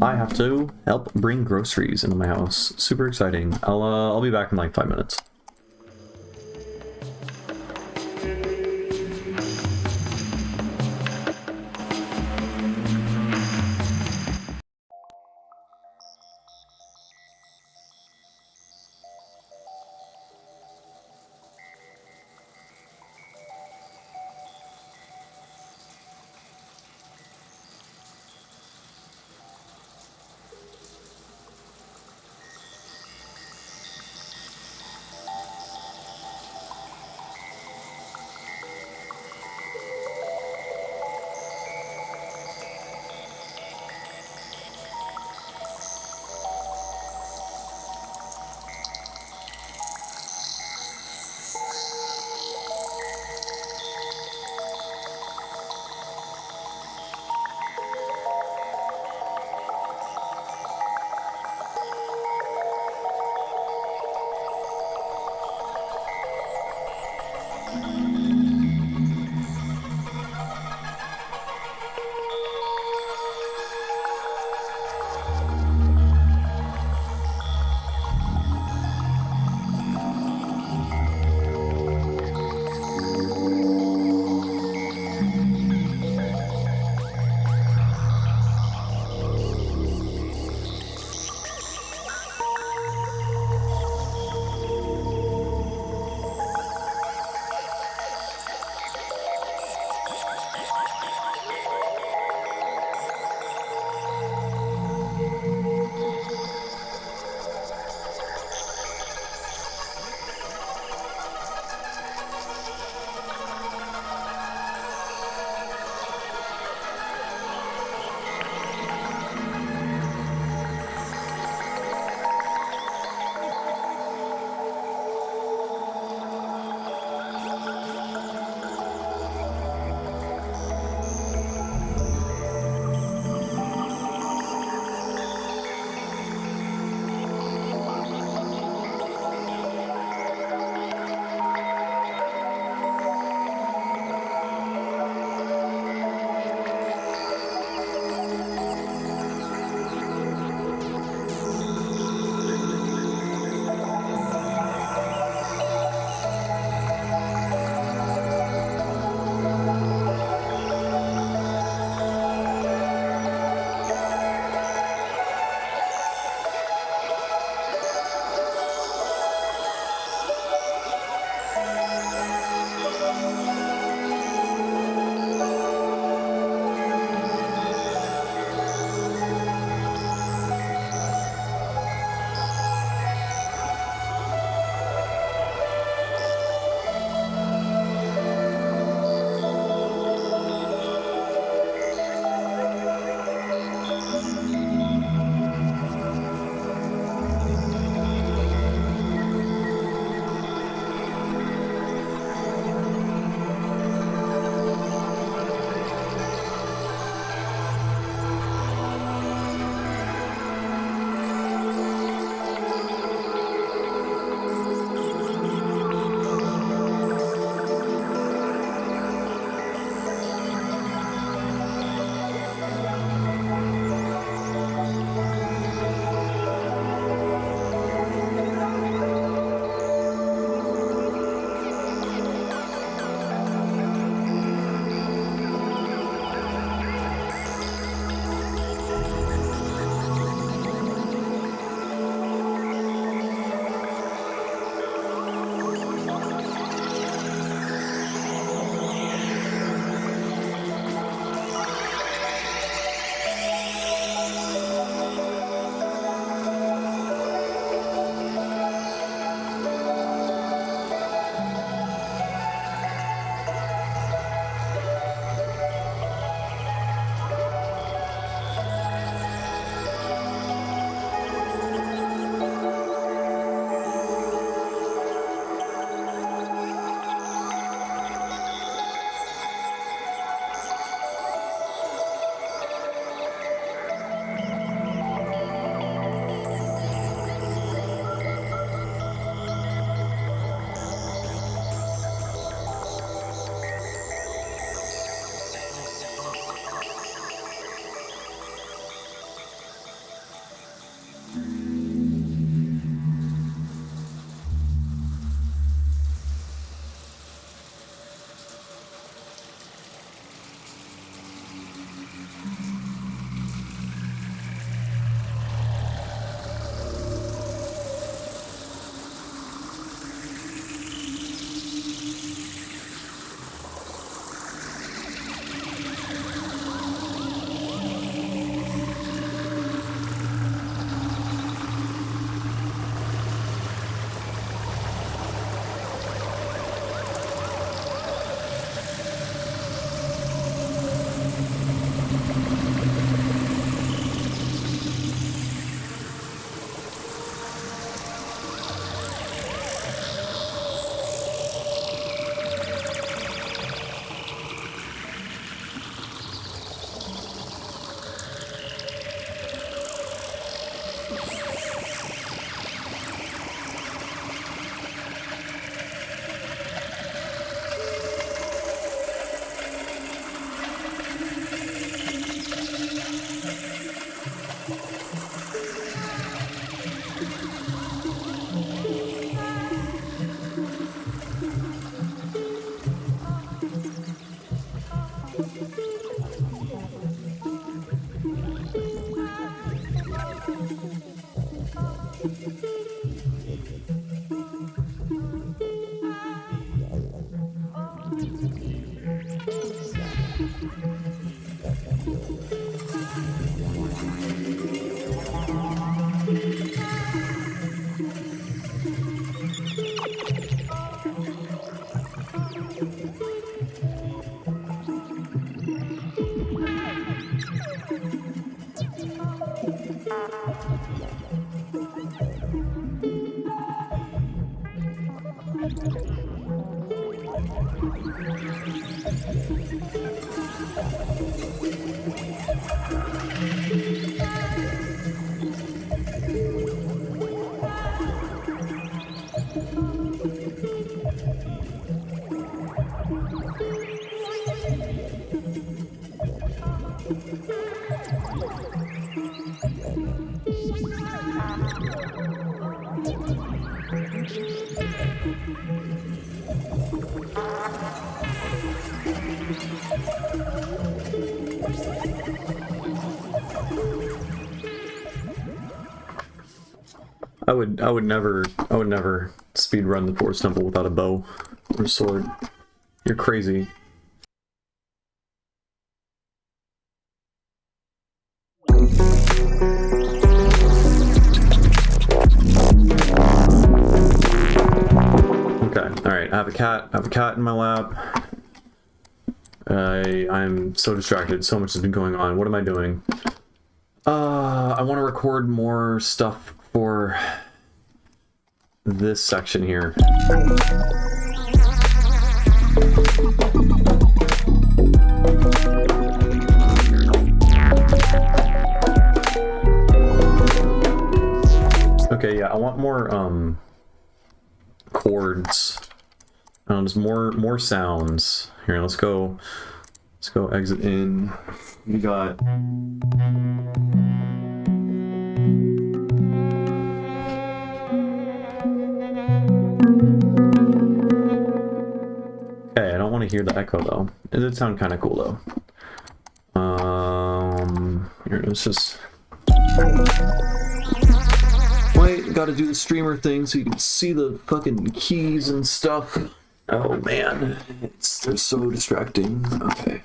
I have to help bring groceries into my house. Super exciting. I'll be back in like 5 minutes. I would never speed run the Forest Temple without a bow or sword. You're crazy. Okay, alright, I have a cat in my lap. I'm so distracted, so much has been going on. What am I doing? I want to record more stuff for this section here. Okay, yeah, I want more chords. Just more sounds. Here, let's go exit in. We got okay, I don't want to hear the echo though. It did sound kind of cool though. Here, let's just wait, gotta do the streamer thing so you can see the fucking keys and stuff. Oh man, they're so distracting. Okay.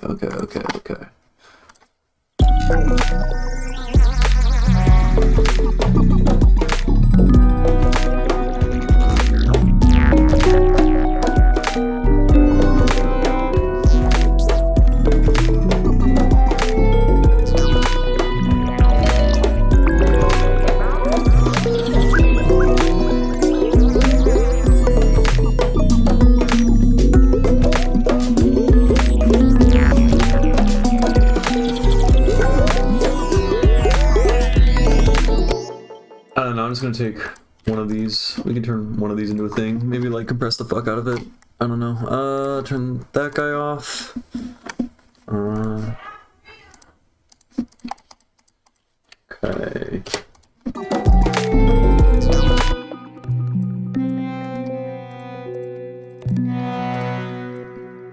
I'm just gonna take one of these. We can turn one of these into a thing. Maybe like compress the fuck out of it. I don't know. Turn that guy off. Okay.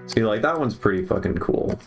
See, like that one's pretty fucking cool.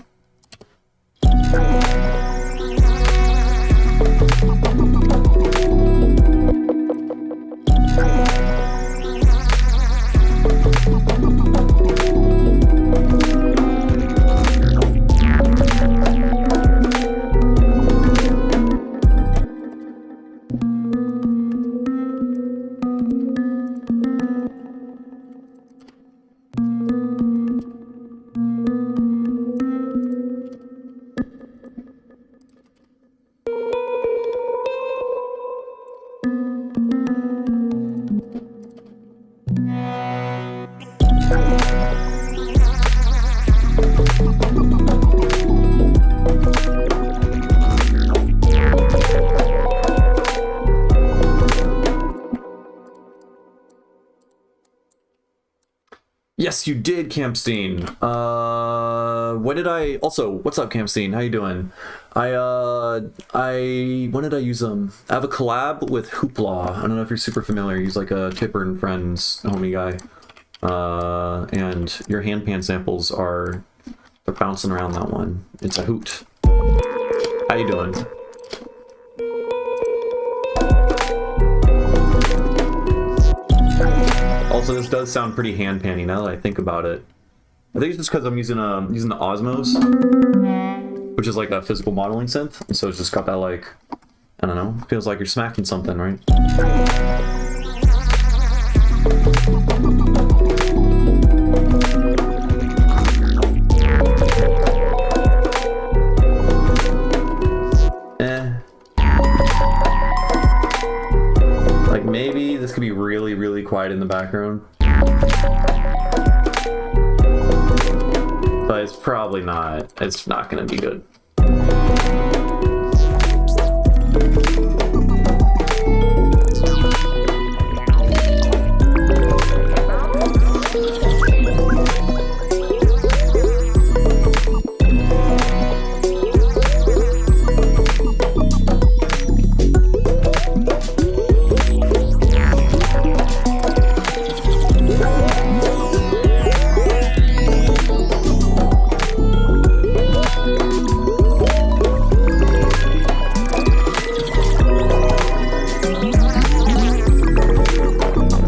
Yes, you did, Campstein. When did I... Also, what's up, Campstein? How you doing? When did I use them? I have a collab with Hoopla. I don't know if you're super familiar. He's like a Tipper and Friends homie guy. And your hand pan samples are... They're bouncing around that one. It's a hoot. How you doing? Also, this does sound pretty hand-panny now that I think about it. I think it's just because I'm using the Osmos, which is like that physical modeling synth, and so it's just got that, like, I don't know, feels like you're smacking something, right? Like, maybe this could be really, really quiet in the background. But it's probably not. It's not gonna be good.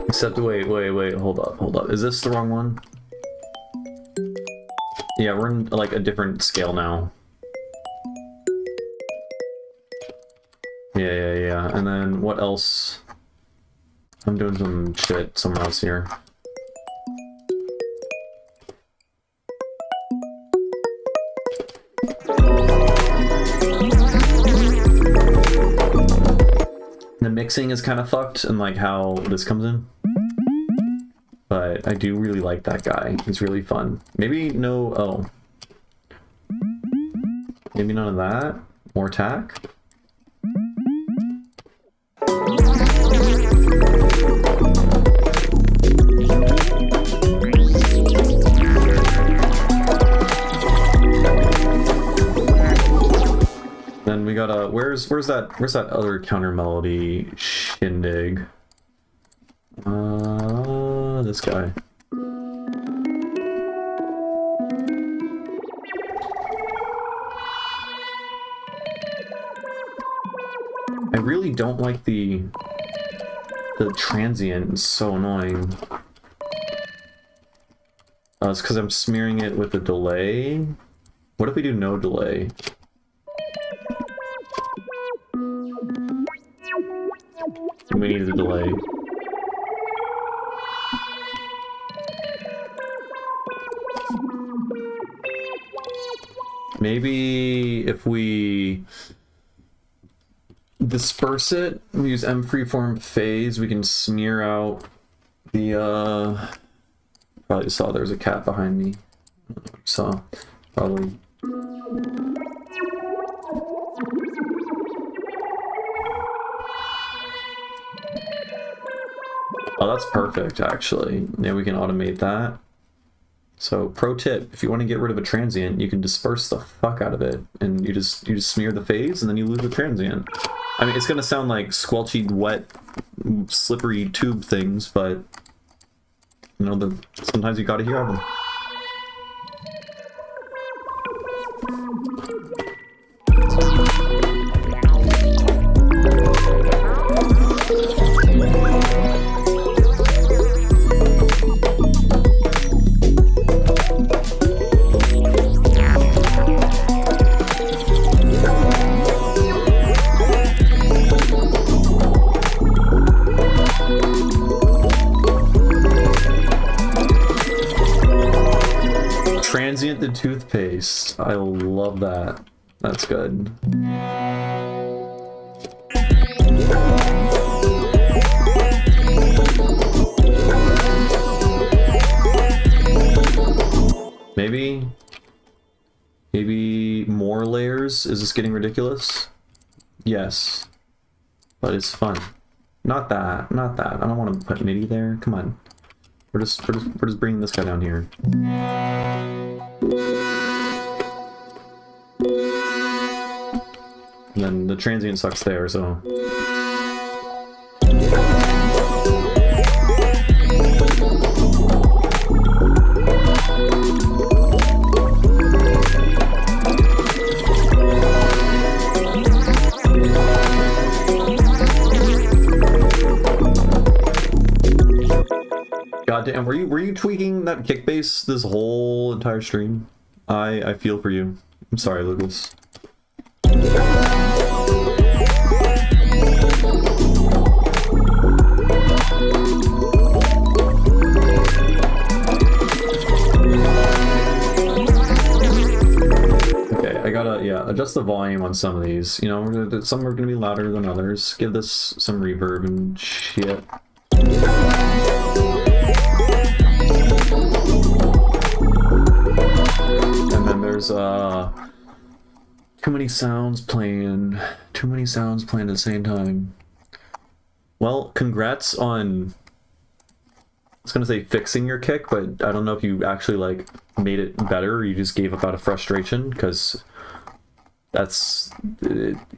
Except, wait, hold up. Is this the wrong one? Yeah, we're in, like, a different scale now. Yeah. And then, what else? I'm doing some shit somewhere else here. The mixing is kind of fucked and like how this comes in. But I do really like that guy. He's really fun. Maybe no... oh. Maybe none of that. More tack. Then we gotta... Where's that other counter melody shindig? This guy. I really don't like the transient. It's so annoying. It's because I'm smearing it with a delay. What if we do no delay? We need a delay. Maybe if we disperse it, we use M freeform phase, we can smear out the probably saw there's a cat behind me. So probably. Oh, that's perfect actually. Yeah, we can automate that. So, pro tip, if you want to get rid of a transient, you can disperse the fuck out of it, and you just smear the phase, and then you lose the transient. I mean, it's gonna sound like squelchy, wet, slippery tube things, but you know, sometimes you gotta hear them. Transient the toothpaste. I love that. That's good. Maybe more layers? Is this getting ridiculous? Yes. But it's fun. Not that. I don't want to put MIDI there. Come on. We're just bringing this guy down here. And then the transient sucks there, so... goddamn, were you tweaking that kick bass this whole entire stream? I feel for you. I'm sorry, Lucas. I gotta, adjust the volume on some of these. You know, some are gonna be louder than others. Give this some reverb and shit. And then there's, too many sounds playing. Too many sounds playing at the same time. Well, congrats on... I was gonna say fixing your kick, but I don't know if you actually, like, made it better or you just gave up out of frustration, because... that's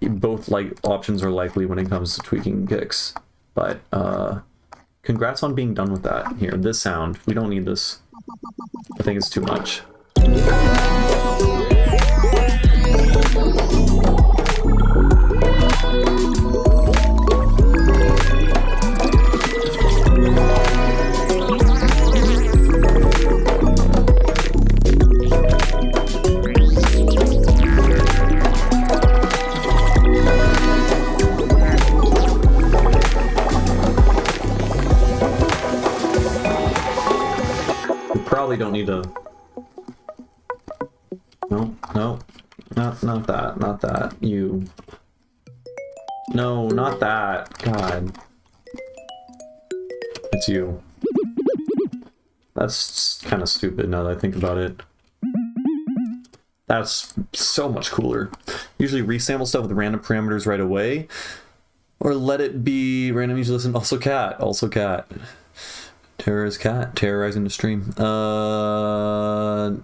both like options are likely when it comes to tweaking kicks, but congrats on being done with that. Here, this sound, we don't need this. I think it's too much. Probably don't need to. No, not that. You. No, not that. God. It's you. That's kind of stupid now that I think about it. That's so much cooler. Usually resample stuff with random parameters right away, or let it be random user listen. Also cat. Terror is cat, terrorizing the stream.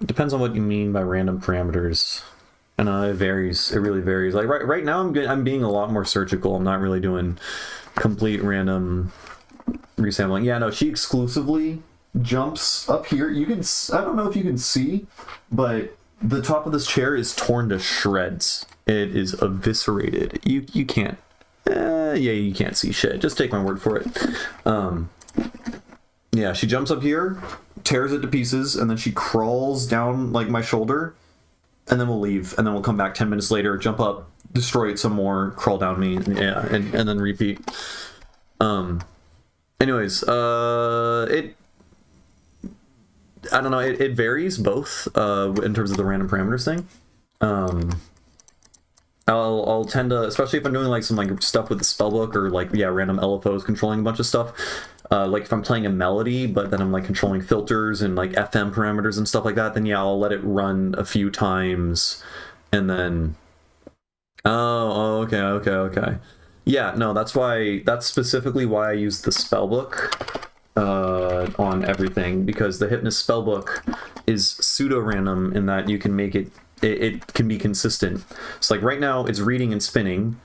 Depends on what you mean by random parameters. And it varies. It really varies. Like right now, I'm being a lot more surgical. I'm not really doing complete random resampling. Yeah, no, she exclusively jumps up here. You can. I don't know if you can see, but the top of this chair is torn to shreds. It is eviscerated. You can't. Yeah, you can't see shit. Just take my word for it. Yeah, she jumps up here, tears it to pieces, and then she crawls down, like, my shoulder, and then we'll leave, and then we'll come back 10 minutes later, jump up, destroy it some more, crawl down me, and then repeat. Anyways, I don't know, it varies both, in terms of the random parameters thing. I'll tend to, especially if I'm doing like some like stuff with the spellbook or like random LFOs controlling a bunch of stuff. Like if I'm playing a melody, but then I'm like controlling filters and like FM parameters and stuff like that, then I'll let it run a few times, and then okay. Yeah, no, that's specifically why I use the spellbook on everything, because the Hypnus spellbook is pseudo random in that you can make it can be consistent. So like right now it's reading and spinning,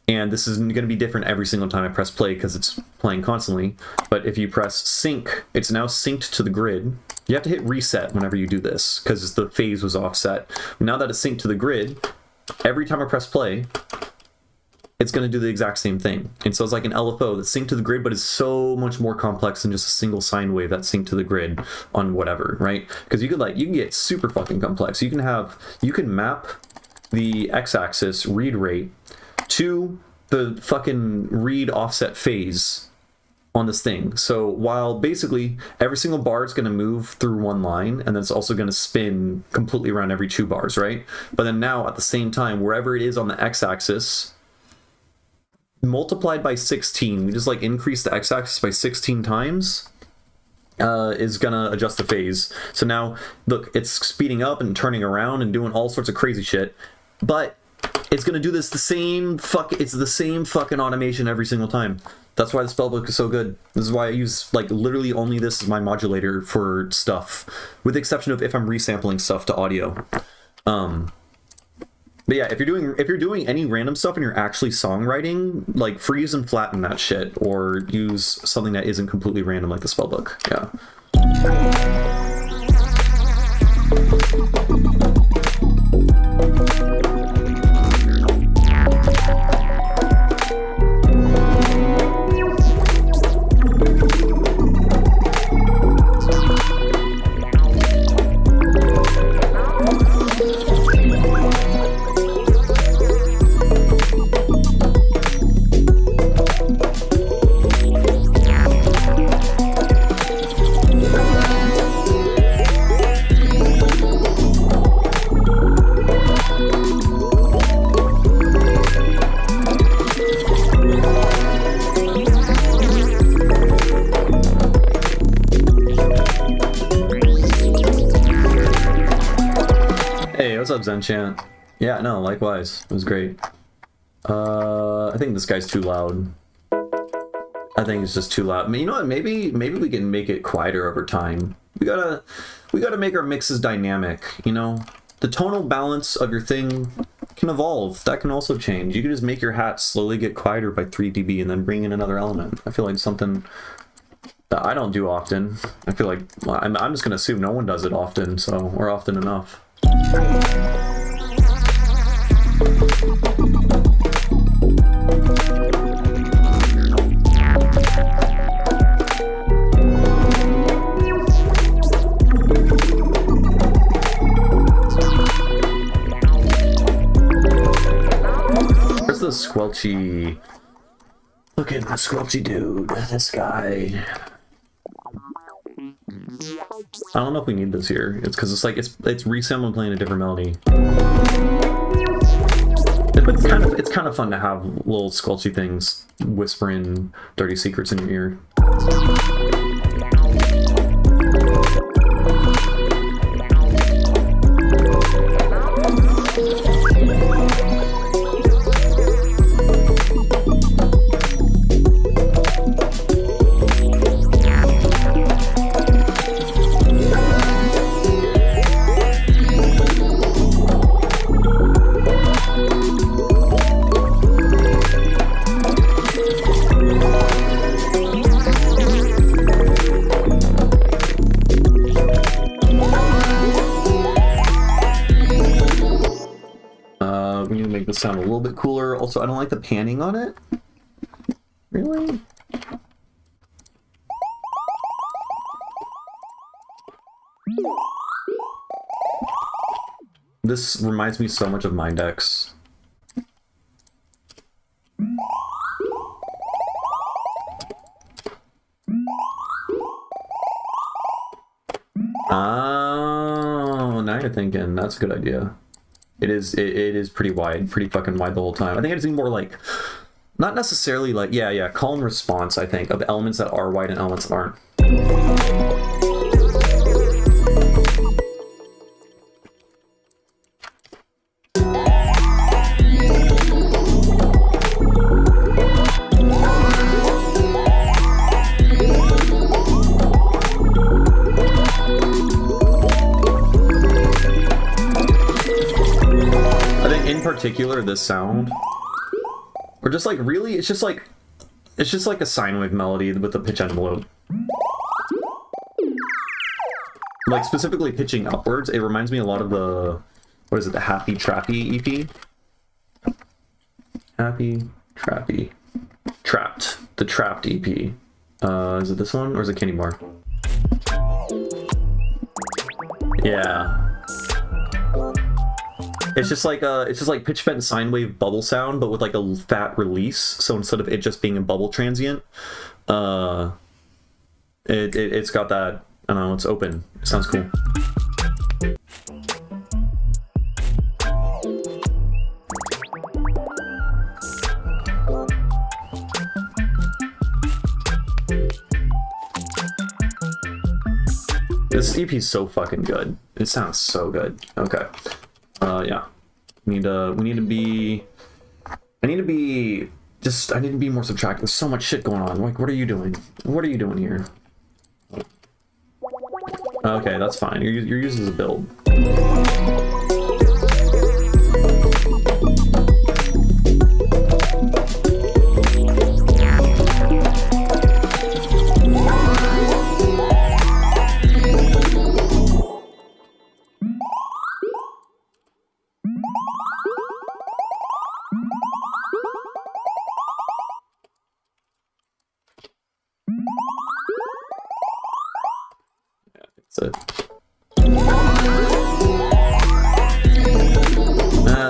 and this is going to be different every single time I press play because it's playing constantly. But if you press sync, it's now synced to the grid. You have to hit reset whenever you do this because the phase was offset. Now that it's synced to the grid, every time I press play, it's going to do the exact same thing. And so it's like an LFO that's synced to the grid, but is so much more complex than just a single sine wave that's synced to the grid on whatever, right? Because you can get super fucking complex. You can map the x-axis read rate to the fucking read offset phase on this thing. So while basically every single bar is going to move through one line, and then it's also going to spin completely around every 2 bars, right? But then now at the same time, wherever it is on the x-axis, multiplied by 16, we just like increase the x-axis by 16 times, is gonna adjust the phase. So now look, it's speeding up and turning around and doing all sorts of crazy shit, but it's gonna do this the same fucking automation every single time. That's why the spellbook is so good. This is why I use like literally only this as my modulator for stuff, with the exception of if I'm resampling stuff to audio. But yeah, if you're doing any random stuff and you're actually songwriting, like freeze and flatten that shit, or use something that isn't completely random like the spellbook. Yeah. up, Zenchant? Yeah, no, likewise. It was great. I think this guy's too loud. I think it's just too loud. I mean, you know what? Maybe we can make it quieter over time. We gotta make our mixes dynamic. You know, the tonal balance of your thing can evolve. That can also change. You can just make your hat slowly get quieter by 3 dB and then bring in another element. I feel like something that I don't do often. I feel like I'm just gonna assume no one does it often, so or often enough. Where's the squelchy? Look at the squelchy dude. This guy. I don't know if we need this here. It's because it's like it's resampling playing a different melody. It's kind of fun to have little squelchy things whispering dirty secrets in your ear. We need to make this sound a little bit cooler. Also, I don't like the panning on it. Really? This reminds me so much of Mindex. Oh, now you're thinking. That's a good idea. It is pretty wide, pretty fucking wide the whole time. I think I just need more like, not necessarily like, yeah, call and response, I think, of elements that are wide and elements that aren't. Particular this sound, or just like really it's just like a sine wave melody with a pitch envelope, like specifically pitching upwards. It reminds me a lot of the, what is it, the Happy Trappy EP. Happy Trappy Trapped, the Trapped EP. Is it this one or is it Candy Bar? Yeah. It's just like pitch bend sine wave bubble sound, but with like a fat release. So instead of it just being a bubble transient, it's got that. I don't know. It's open. It sounds cool. This EP is so fucking good. It sounds so good. Okay. Yeah. I need to be more subtractive. There's so much shit going on. Like, what are you doing? What are you doing here? Okay, that's fine. You're using as a build.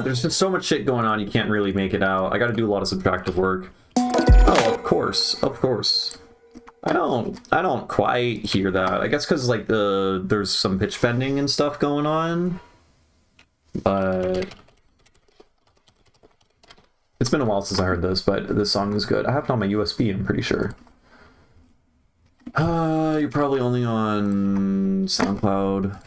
There's just so much shit going on, you can't really make it out. I gotta do a lot of subtractive work. Oh, of course. I don't quite hear that. I guess because like there's some pitch bending and stuff going on. But it's been a while since I heard this, but this song is good. I have it on my USB, I'm pretty sure. You're probably only on SoundCloud.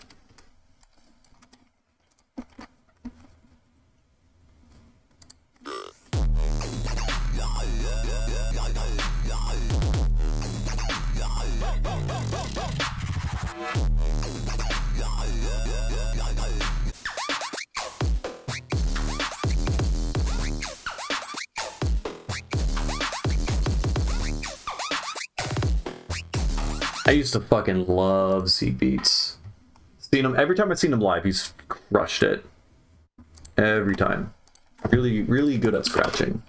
I used to fucking love Seek Beats. Seen him every time I've seen him live, he's crushed it. Every time. Really, really good at scratching.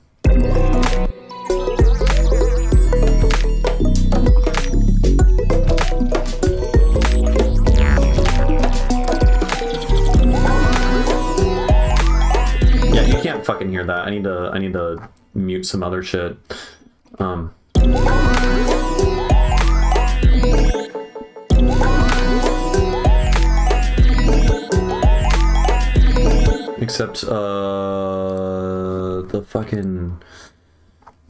Yeah, you can't fucking hear that. I need to mute some other shit. Except the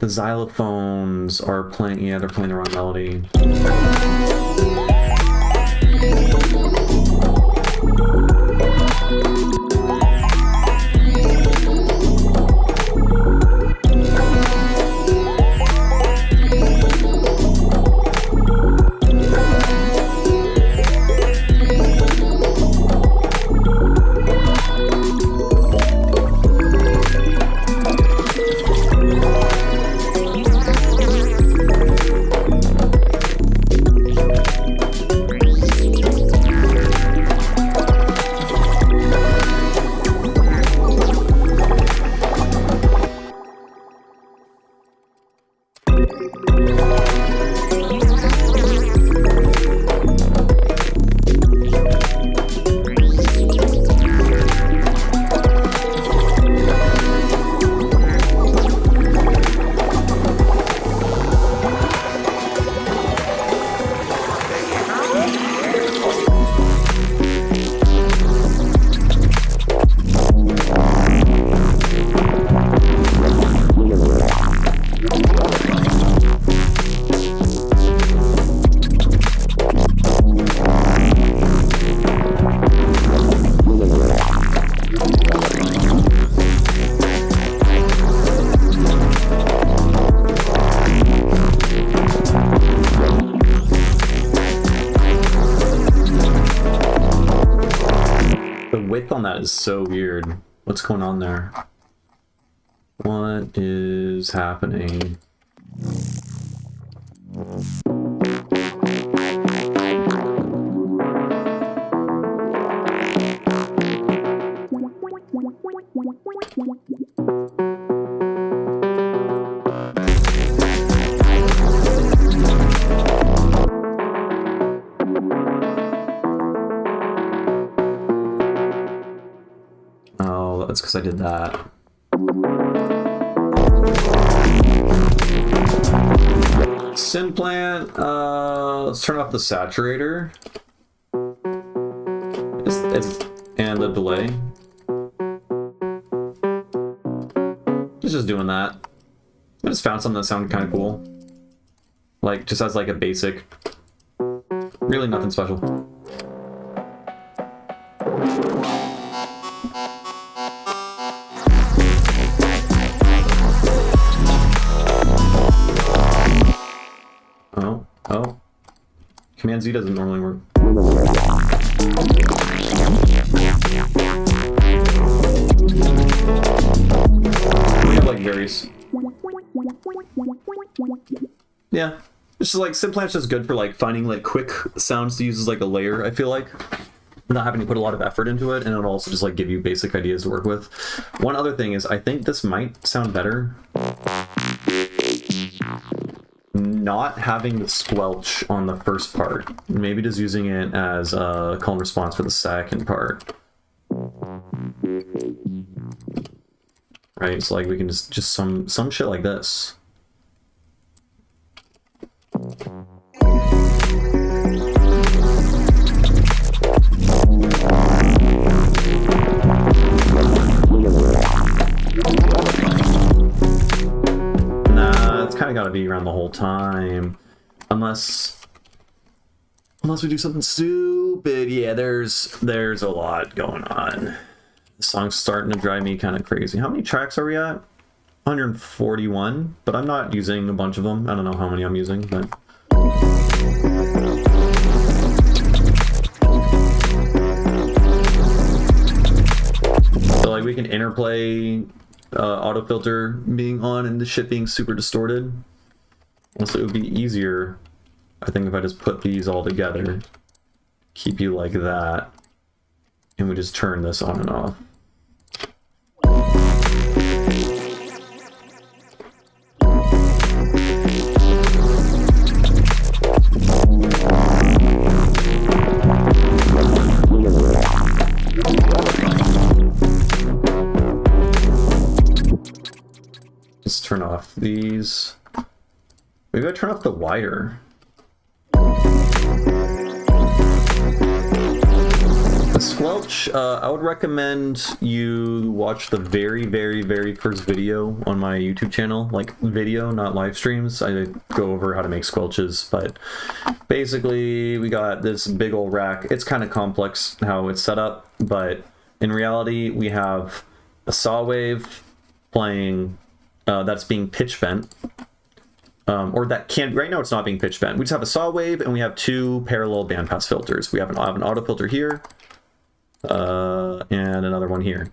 xylophones are playing. Yeah, they're playing the wrong melody. Is so weird. What's going on there? What is happening? That's because I did that. Synplant, let's turn off the saturator. And the delay. It's just doing that. I just found something that sounded kind of cool. Like, just as like a basic. Really nothing special. Oh. Command Z doesn't normally work. We have like various. Yeah. It's just like Synplant's just good for like finding like quick sounds to use as like a layer, I feel like. Not having to put a lot of effort into it, and it'll also just like give you basic ideas to work with. One other thing is I think this might sound better not having the squelch on the first part. Maybe just using it as a call and response for the second part. Right, so like we can just some shit like this. It's kind of got to be around the whole time, unless we do something stupid. Yeah, there's a lot going on. The song's starting to drive me kind of crazy. How many tracks are we at? 141, but I'm not using a bunch of them. I don't know how many I'm using, but so like we can interplay auto filter being on and the shit being super distorted. Also, it would be easier I think if I just put these all together, keep you like that, and we just turn this on and off. Let's turn off these. Maybe I turn off the wire. The squelch, I would recommend you watch the very first video on my YouTube channel. Like video, not live streams. I go over how to make squelches, but basically we got this big old rack. It's kind of complex how it's set up, but in reality we have a saw wave playing that's being pitch bent. Or that can, right now it's not being pitch bent. We just have a saw wave and we have two parallel bandpass filters. We have an auto filter here, and another one here.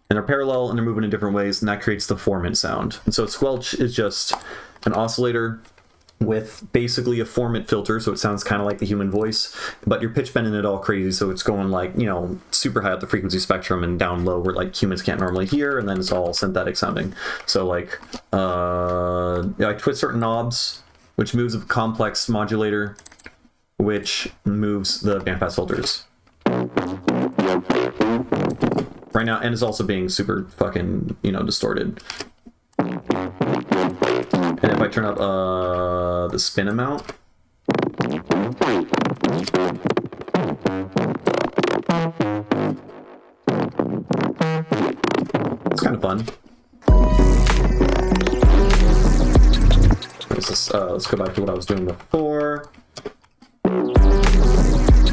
And they're parallel and they're moving in different ways, and that creates the formant sound. And so squelch is just an oscillator with basically a formant filter, so it sounds kind of like the human voice, but you're pitch bending it all crazy, so it's going like, you know, super high up the frequency spectrum and down low where like humans can't normally hear, and then it's all synthetic sounding. So like, I twist certain knobs, which moves a complex modulator, which moves the bandpass filters. Right now, and it's also being super fucking, you know, distorted. And if I turn up the spin amount, it's kind of fun. Let's go back to what I was doing before.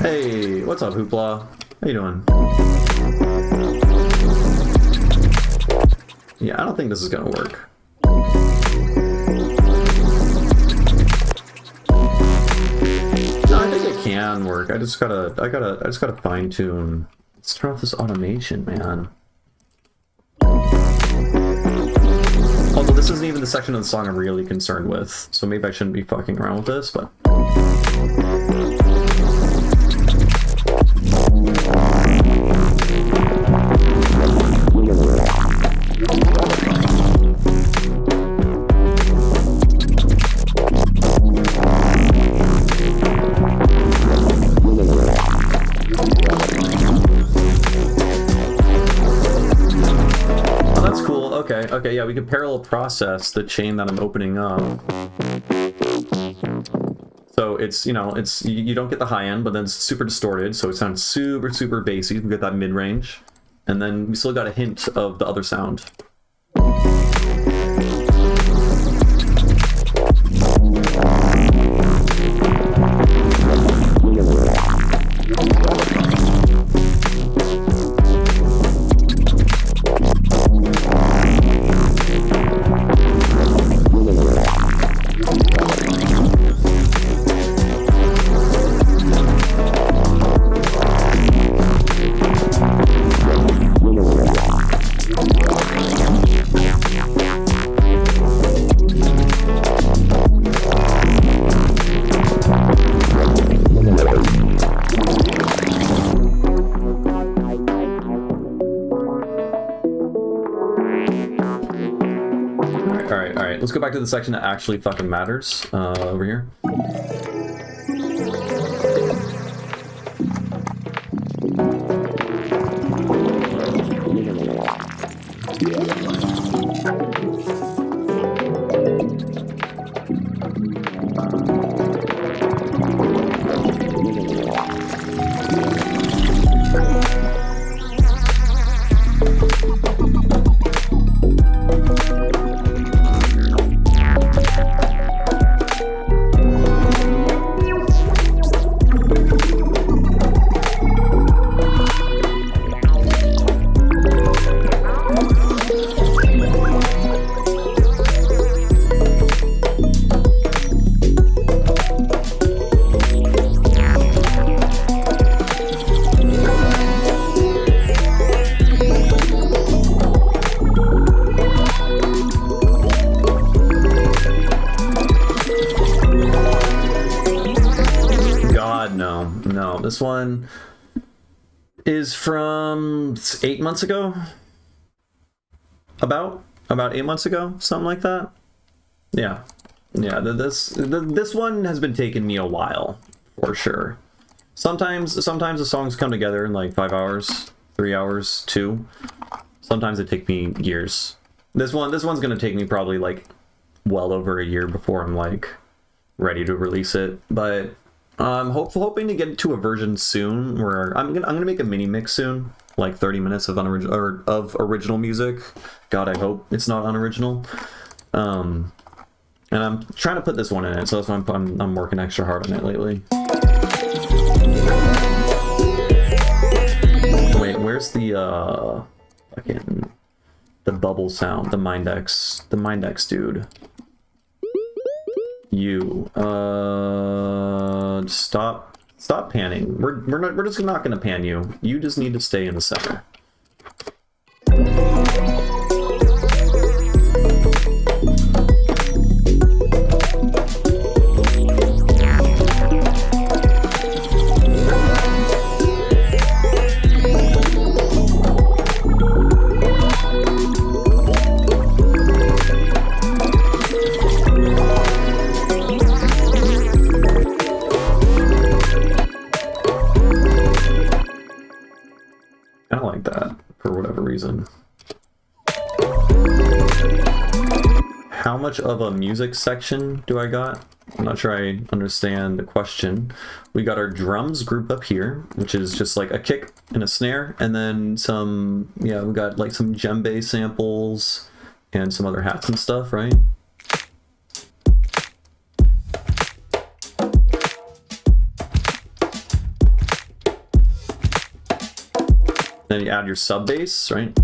Hey, what's up, Hoopla? How you doing? Yeah, I don't think this is gonna work. Can work. I just gotta fine tune. Let's turn off this automation, man. Although this isn't even the section of the song I'm really concerned with, so maybe I shouldn't be fucking around with this, but. Okay, yeah, we can parallel process the chain that I'm opening up. So it's, you know, it's, you don't get the high end, but then it's super distorted, so it sounds super bassy. We get that mid-range, and then we still got a hint of the other sound. Let's go back to the section that actually fucking matters, over here. This one is from 8 months ago. About 8 months ago, something like that. Yeah. This one has been taking me a while, for sure. Sometimes the songs come together in like 5 hours, 3 hours, 2. Sometimes it takes me years. This one's gonna take me probably like well over a year before I'm like ready to release it. But I'm hoping to get to a version soon where I'm gonna make a mini mix soon, like 30 minutes of original music. God, I hope it's not unoriginal. And I'm trying to put this one in it, so that's why I'm working extra hard on it lately. Wait, where's the fucking the bubble sound, the Mindex dude? You stop panning. We're just not gonna pan you. You just need to stay in the center. I like that for whatever reason. How much of a music section do I got? I'm not sure I understand the question. We got our drums group up here, which is just like a kick and a snare, and then some, yeah, we got like some djembe samples and some other hats and stuff, right? Then you add your sub bass, right?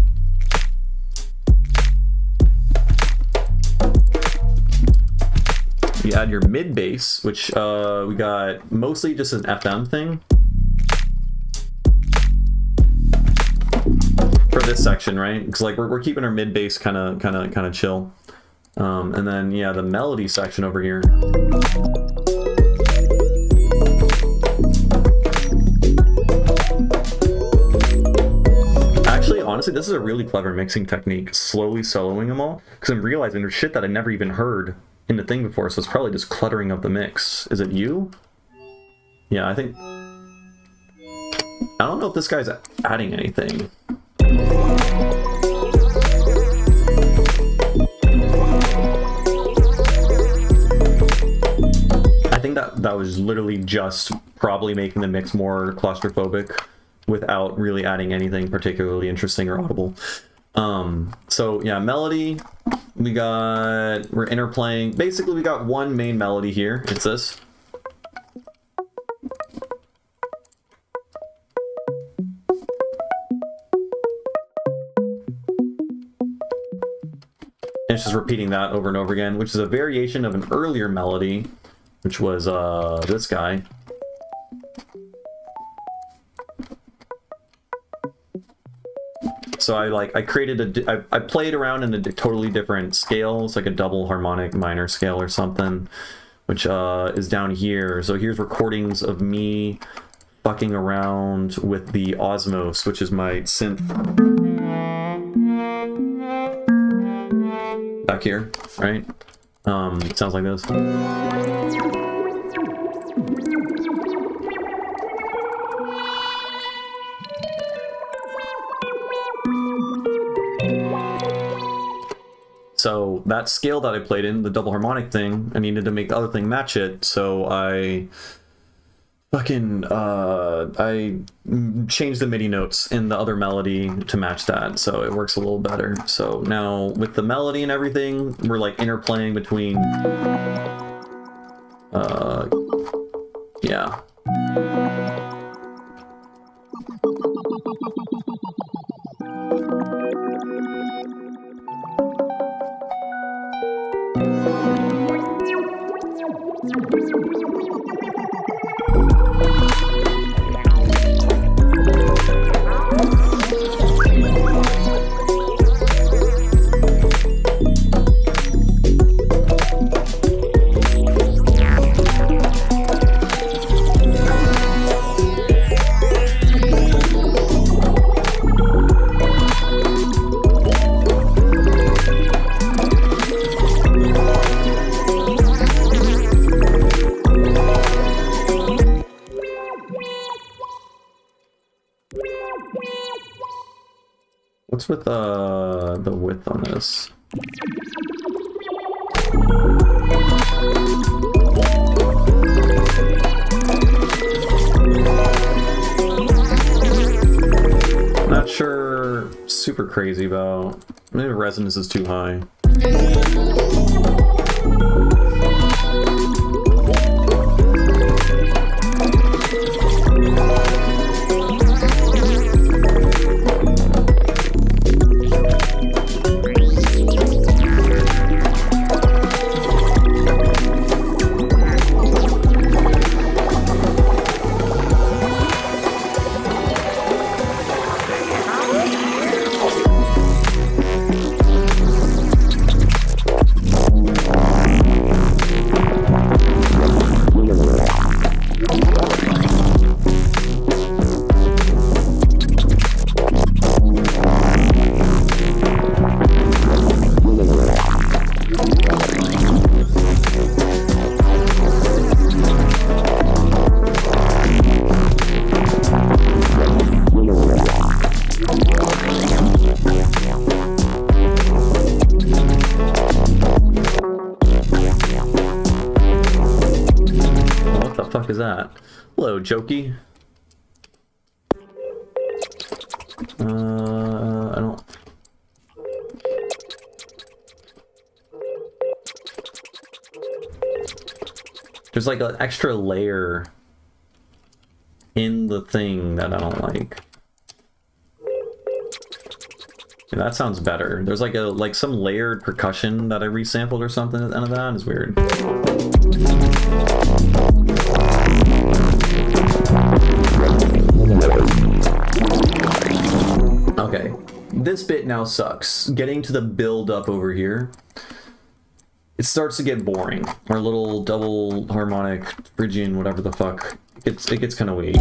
You add your mid bass, which we got mostly just an FM thing for this section, right? Because like we're keeping our mid bass kind of chill, and then yeah, the melody section over here. Honestly, this is a really clever mixing technique, slowly soloing them all, because I'm realizing there's shit that I never even heard in the thing before, so it's probably just cluttering up the mix. Is it you? Yeah, I think... I don't know if this guy's adding anything. I think that was literally just probably making the mix more claustrophobic, without really adding anything particularly interesting or audible. So yeah, melody, we're interplaying. Basically, we got one main melody here. It's this. And it's just repeating that over and over again, which is a variation of an earlier melody, which was this guy. So I played around in a totally different scale. It's like a double harmonic minor scale or something, which is down here. So here's recordings of me fucking around with the Osmos, which is my synth back here, right? It sounds like this. So that scale that I played in, the double harmonic thing, I needed to make the other thing match it, so I fucking, I changed the MIDI notes in the other melody to match that, so it works a little better. So now, with the melody and everything, we're like interplaying between, yeah. What's with the width on this? Not sure super crazy about. Maybe the resonance is too high. Is that? Hello, Jokey. I don't. There's like an extra layer in the thing that I don't like. Yeah, that sounds better. There's like some layered percussion that I resampled or something at the end of that. It's weird. Okay, this bit now sucks. Getting to the build up over here, it starts to get boring. Our little double harmonic Phrygian, whatever the fuck, it gets kind of weak.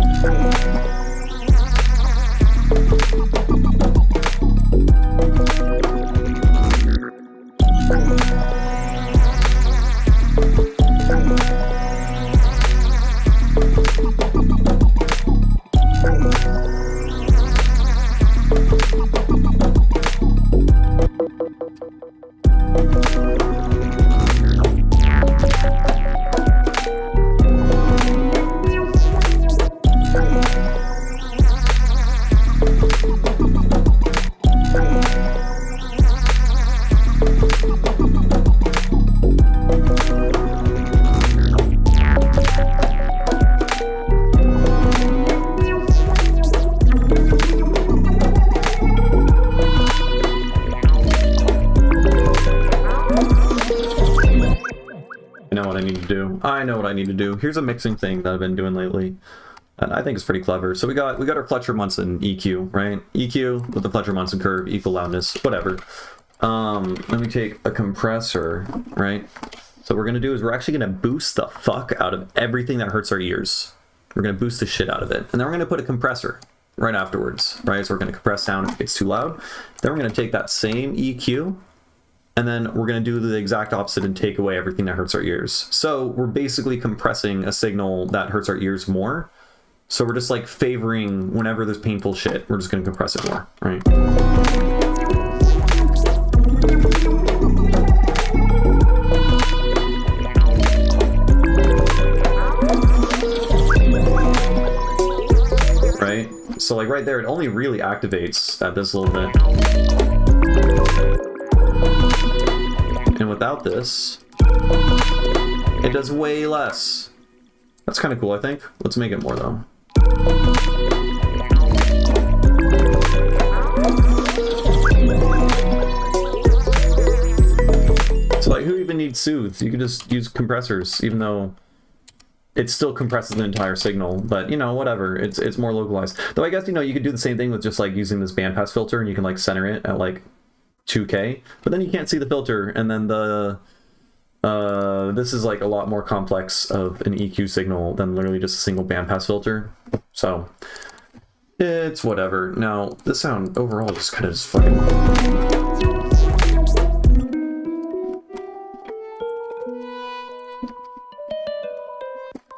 I know what I need to do. Here's a mixing thing that I've been doing lately, and I think it's pretty clever. So we got our Fletcher-Munson EQ, right? EQ with the Fletcher-Munson curve, equal loudness, whatever. Let me take a compressor, right? So what we're gonna do is we're actually gonna boost the fuck out of everything that hurts our ears. We're gonna boost the shit out of it, and then we're gonna put a compressor right afterwards, right? So we're gonna compress down if it gets too loud. Then we're gonna take that same EQ, and then we're going to do the exact opposite and take away everything that hurts our ears. So we're basically compressing a signal that hurts our ears more. So we're just like favoring whenever there's painful shit, we're just going to compress it more, right? Right? So like right there, it only really activates at this little bit. And without this, it does way less. That's kind of cool, I think. Let's make it more, though. So, like, who even needs soothe? You can just use compressors, even though it still compresses the entire signal. But, you know, whatever. It's more localized. Though I guess, you know, you could do the same thing with just, like, using this bandpass filter, and you can, like, center it at, like, 2K, but then you can't see the filter, and then the this is like a lot more complex of an EQ signal than literally just a single bandpass filter. So it's whatever. Now the sound overall just kind of just fucking.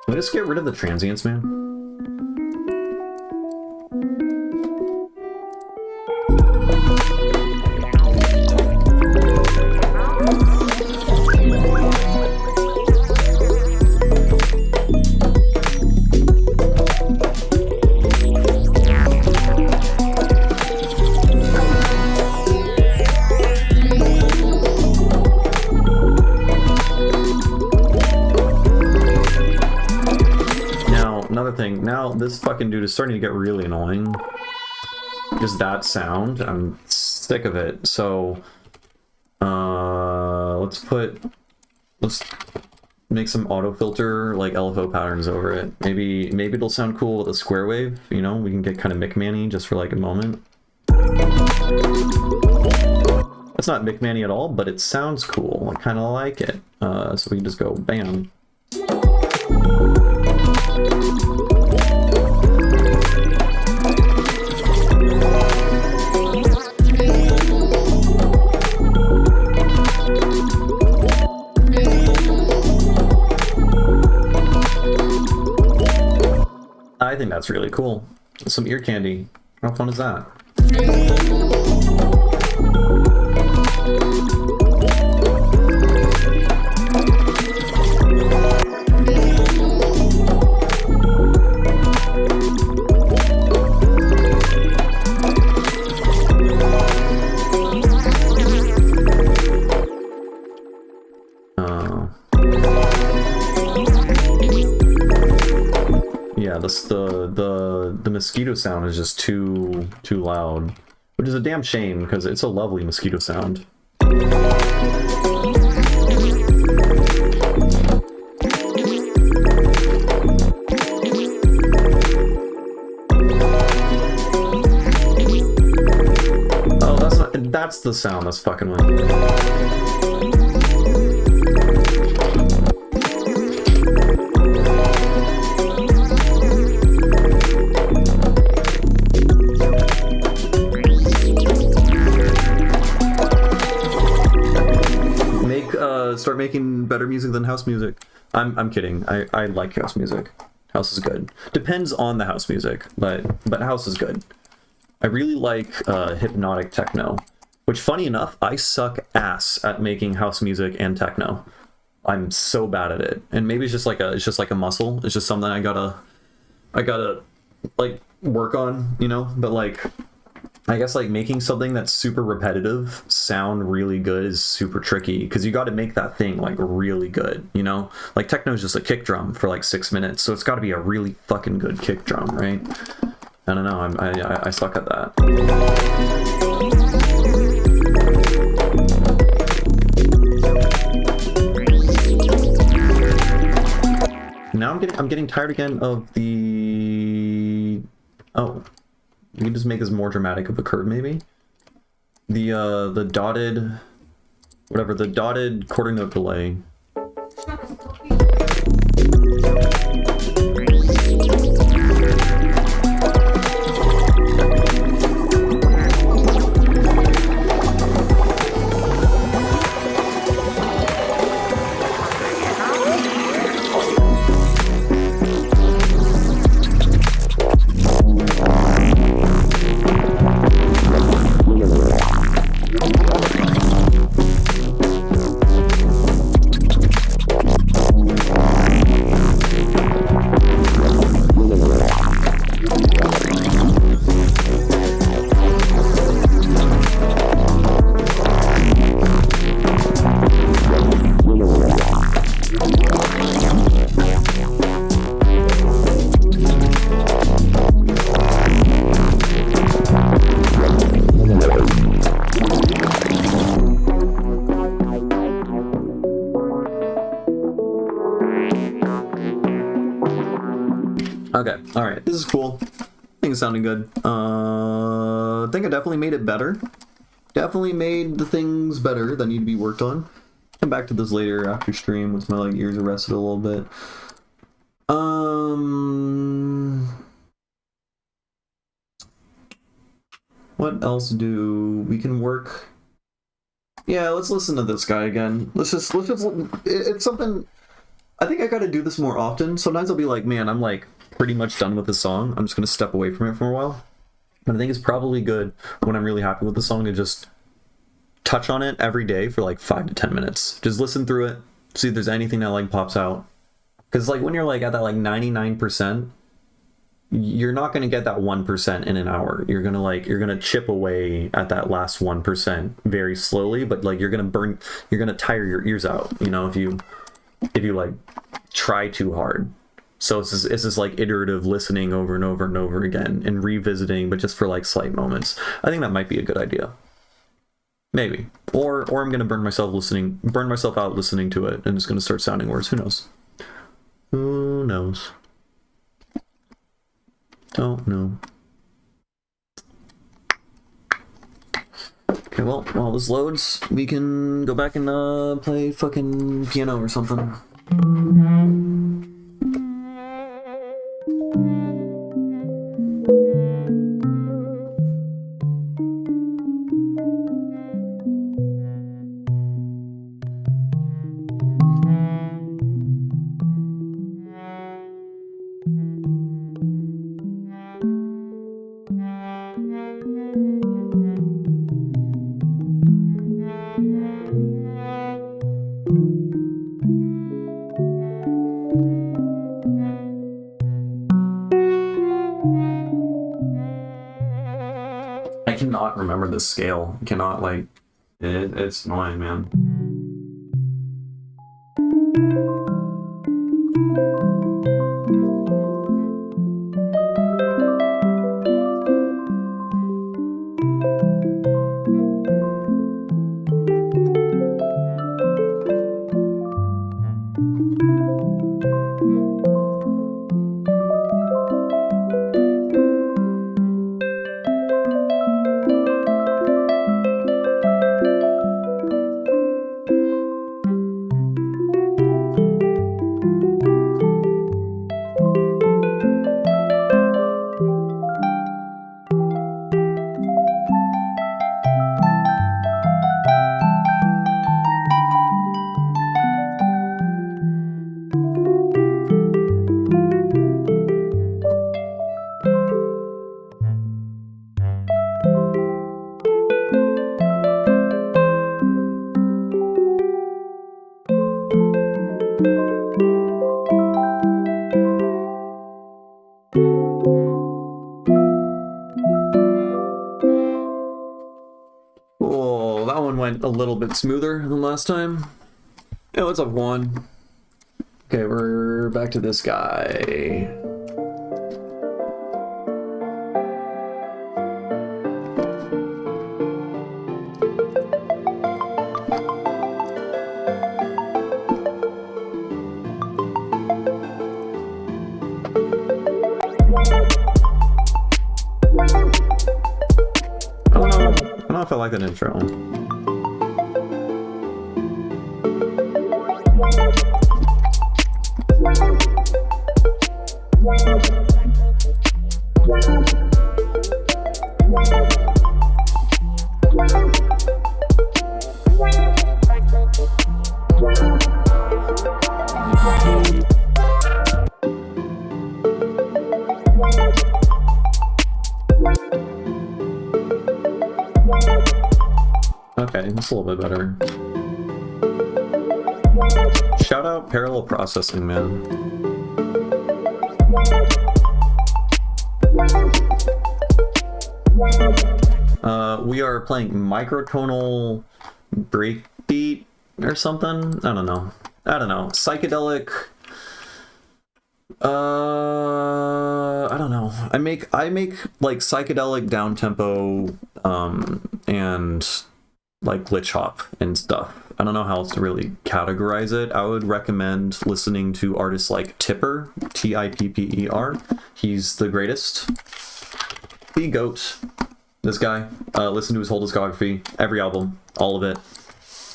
Can we just get rid of the transients, man? now this fucking dude is starting to get really annoying. Just that sound, I'm sick of it. So, let's make some auto filter like LFO patterns over it. Maybe it'll sound cool with a square wave. You know, we can get kind of McManny just for like a moment. That's not McManny at all, but it sounds cool. I kind of like it. So we can just go bam. I think that's really cool. Some ear candy. How fun is that? Yeah, the mosquito sound is just too loud, which is a damn shame because it's a lovely mosquito sound. Oh, that's the sound that's fucking with me. Start making better music than house music. I'm kidding. I like house music. House is good. Depends on the house music, but house is good. I really like hypnotic techno, which funny enough, I suck ass at making house music and techno. I'm so bad at it. And maybe it's just like a muscle. It's just something I gotta like work on, you know? But like I guess like making something that's super repetitive sound really good is super tricky because you got to make that thing like really good, you know? Like techno is just a kick drum for like 6 minutes, so it's got to be a really fucking good kick drum, right? I don't know. I suck at that. Now I'm getting tired again of the you can just make this more dramatic of a curve, maybe. The dotted, whatever, the dotted quarter note delay. Okay, alright, this is cool. I think it's sounding good. I think I definitely made it better. Definitely made the things better that need to be worked on. Come back to this later after stream once my like ears are rested a little bit. What else do we can work? Yeah, let's listen to this guy again. Let's just it's something I think I gotta do this more often. Sometimes I'll be like, man, I'm like pretty much done with the song. I'm just gonna step away from it for a while. But I think it's probably good when I'm really happy with the song to just touch on it every day for like 5 to 10 minutes. Just listen through it, see if there's anything that like pops out. Because like when you're like at that like 99%, you're not gonna get that 1% in an hour. You're gonna chip away at that last 1% very slowly, but like you're gonna tire your ears out, you know, if you like try too hard. So it's this like iterative listening over and over and over again and revisiting, but just for like slight moments. I think that might be a good idea. Maybe. Or I'm gonna burn myself out listening to it, and it's gonna start sounding worse. Who knows? Who knows? Don't know. Okay, well, while this loads, we can go back and play fucking piano or something. I cannot remember the scale. I cannot, like, it's annoying, man. Oh, that one went a little bit smoother than last time. Yeah, let's have one. Okay, we're back to this guy. I don't know if I like that intro. Okay, that's a little bit better. Shout out parallel processing, man. We are playing microtonal breakbeat or something. I don't know. Psychedelic. I don't know. I make like psychedelic down tempo and like glitch hop and stuff. I don't know how else to really categorize it. I would recommend listening to artists like Tipper, Tipper. He's the greatest. The GOAT. This guy. Listen to his whole discography, every album, all of it.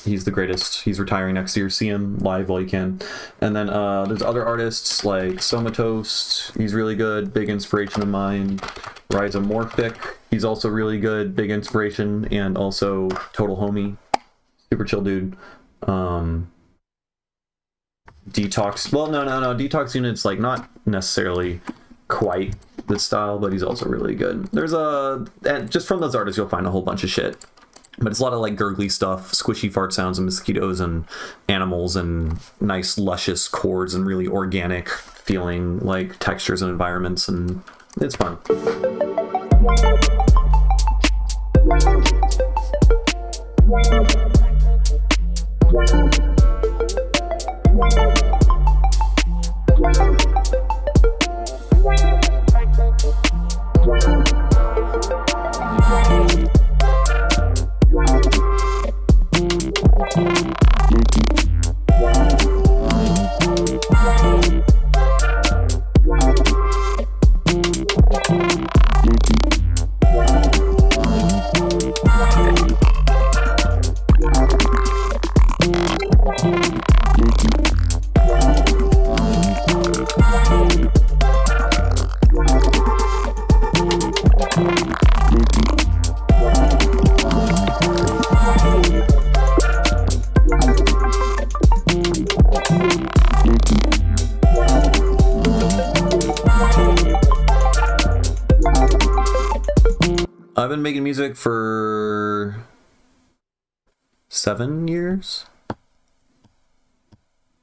He's the greatest. He's retiring next year. See him live while you can. And then there's other artists like Somatos. He's really good. Big inspiration of mine. Rhizomorphic. He's also really good. Big inspiration. And also Total Homie. Super chill dude. Detox. Well, no. Detox Unit's like not necessarily quite this style, but he's also really good. There's and just from those artists you'll find a whole bunch of shit. But it's a lot of like gurgly stuff, squishy fart sounds and mosquitoes and animals and nice luscious chords and really organic feeling like textures and environments, and it's fun. I've been making music for 7 years.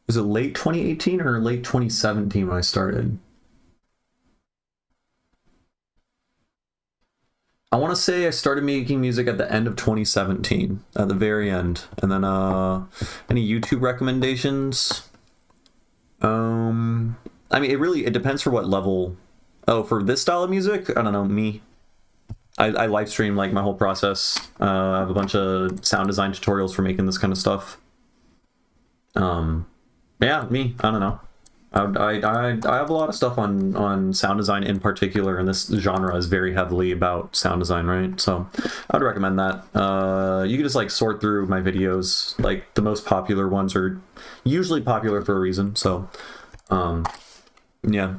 Was it late 2018 or late 2017 when I started? I want to say I started making music at the end of 2017, at the very end. And then any YouTube recommendations? I mean, it depends for what level. Oh, for this style of music? I don't know, me. I live stream like my whole process. I have a bunch of sound design tutorials for making this kind of stuff. Yeah, me. I don't know. I have a lot of stuff on sound design in particular, and this genre is very heavily about sound design, right? So I would recommend that. You can just like sort through my videos. Like the most popular ones are usually popular for a reason. So yeah.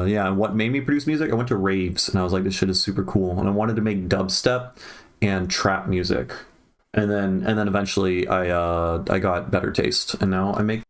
Yeah, and what made me produce music? I went to raves and I was like, this shit is super cool, and I wanted to make dubstep and trap music, and then eventually I got better taste, and now I make.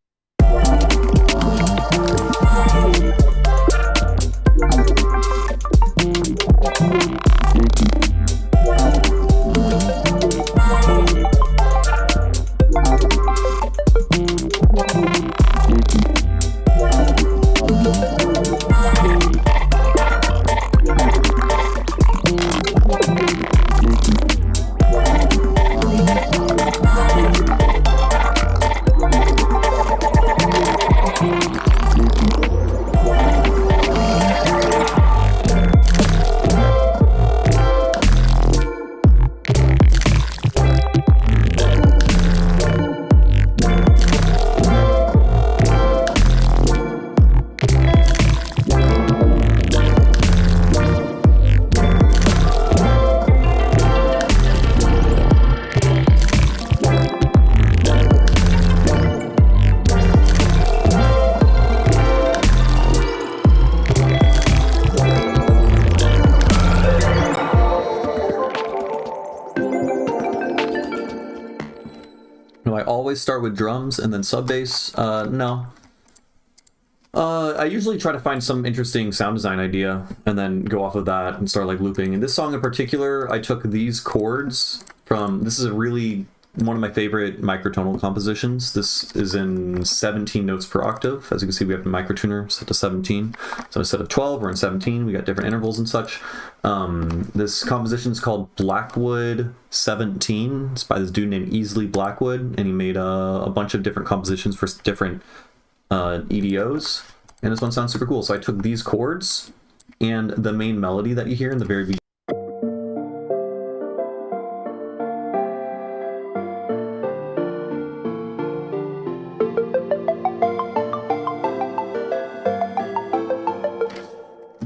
Do I always start with drums and then sub bass? No. I usually try to find some interesting sound design idea and then go off of that and start like looping. In this song in particular, I took these chords from, this is one of my favorite microtonal compositions. This is in 17 notes per octave. As you can see, we have the microtuner set to 17. So instead of 12, we're in 17. We got different intervals and such. This composition is called Blackwood 17. It's by this dude named Easley Blackwood, and he made a bunch of different compositions for different EDOs. And this one sounds super cool. So I took these chords and the main melody that you hear in the very beginning.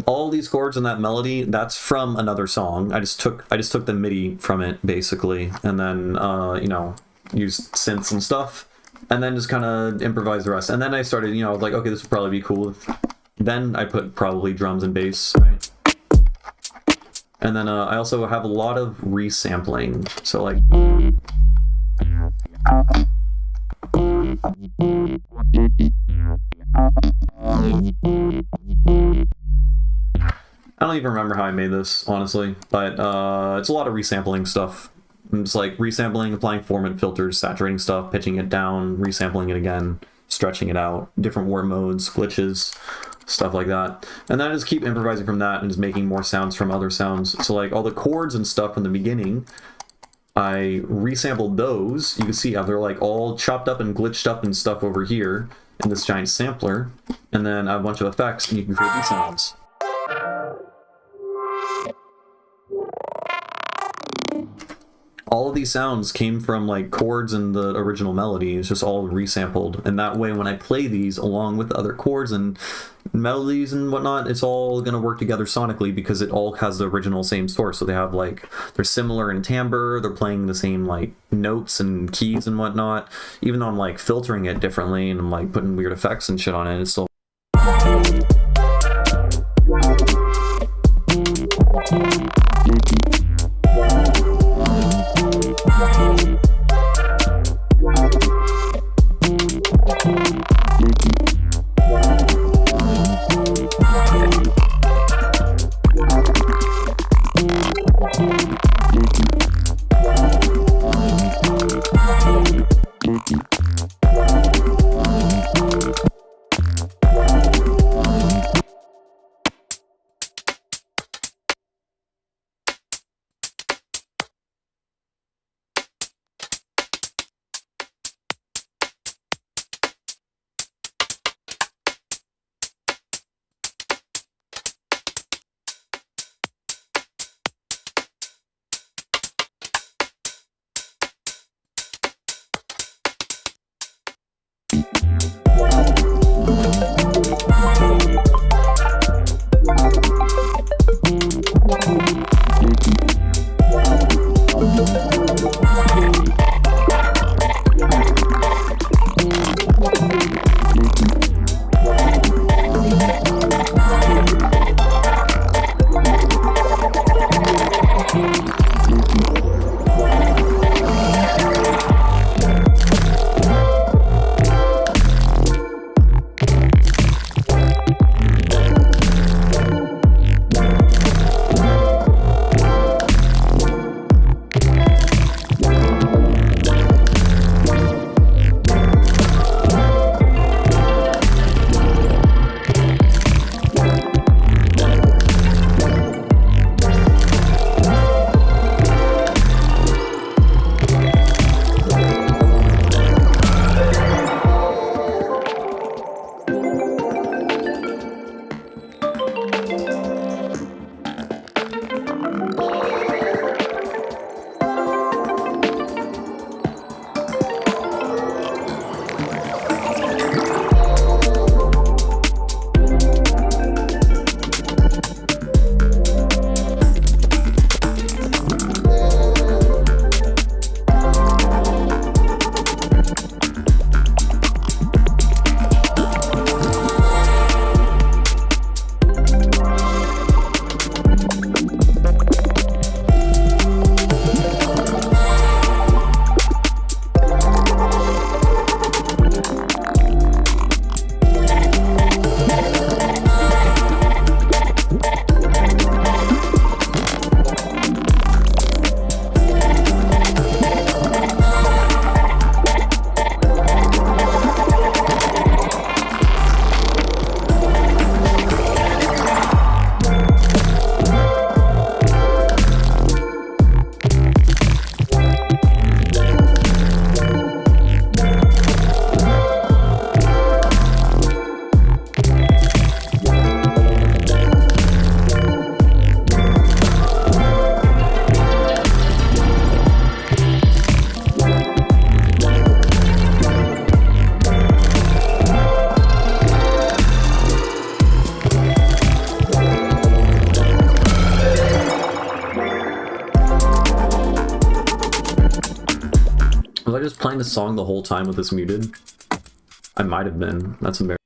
All these chords and that melody, that's from another song. I just took the MIDI from it basically, and then you know, used synths and stuff, and then just kind of improvised the rest. And then I started, you know, I was like, okay, this would probably be cool. Then I put probably drums and bass, right? And then I also have a lot of resampling. So like. I don't even remember how I made this, honestly, but it's a lot of resampling stuff. It's like resampling, applying formant filters, saturating stuff, pitching it down, resampling it again, stretching it out, different warp modes, glitches, stuff like that. And then I just keep improvising from that and just making more sounds from other sounds. So like all the chords and stuff from the beginning, I resampled those. You can see how they're like all chopped up and glitched up and stuff over here in this giant sampler. And then I have a bunch of effects and you can create these sounds. All of these sounds came from like chords in the original melody. It's just all resampled, and that way when I play these along with other chords and melodies and whatnot, it's all gonna work together sonically because it all has the original same source. So they have like, they're similar in timbre, they're playing the same like notes and keys and whatnot. Even though I'm like filtering it differently and I'm like putting weird effects and shit on it, it's still Was I just playing the song the whole time with this muted? I might have been. That's embarrassing.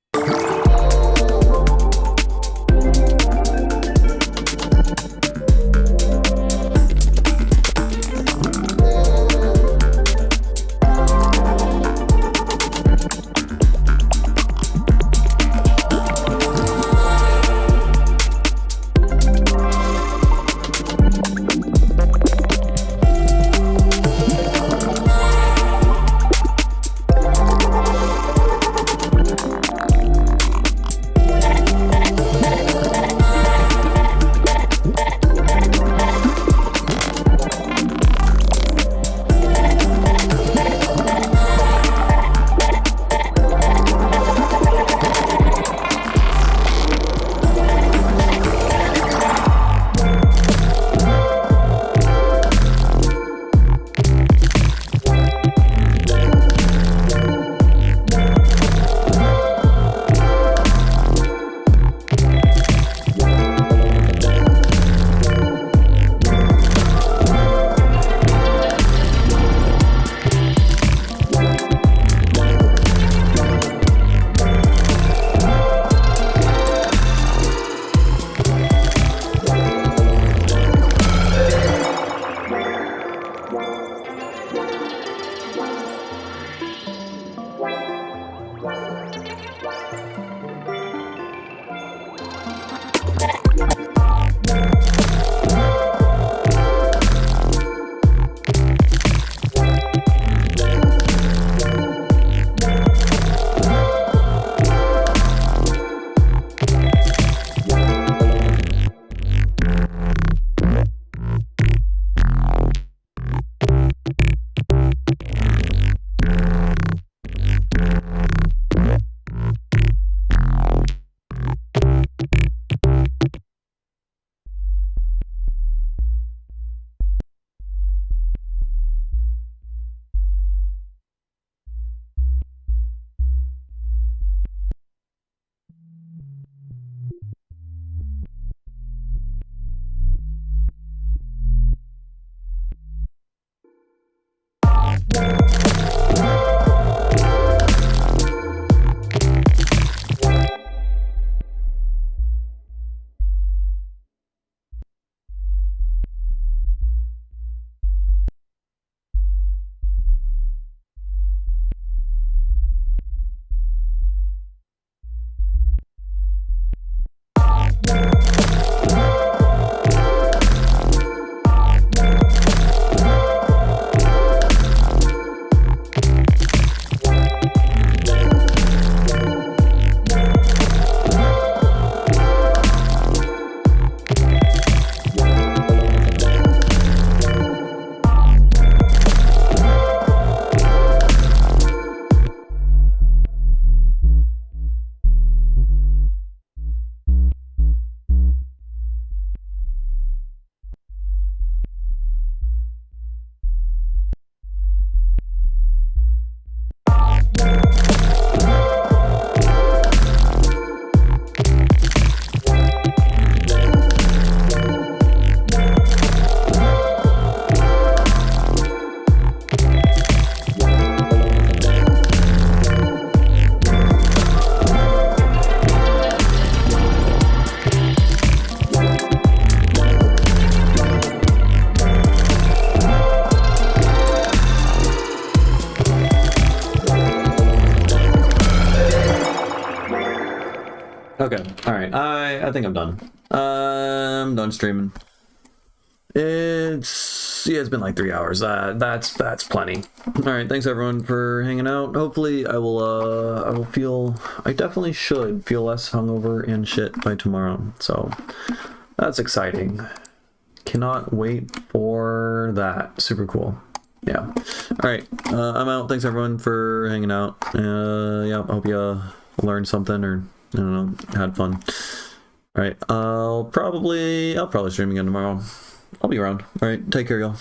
Okay, alright, I think I'm done. I'm done streaming. It's been like 3 hours. That's plenty. Alright, thanks everyone for hanging out. Hopefully I definitely should feel less hungover and shit by tomorrow. So that's exciting. Cannot wait for that. Super cool. Yeah. Alright, I'm out. Thanks everyone for hanging out. Yeah, I hope you learned something or, I don't know, had fun. Alright, I'll probably stream again tomorrow. I'll be around. Alright, take care, y'all.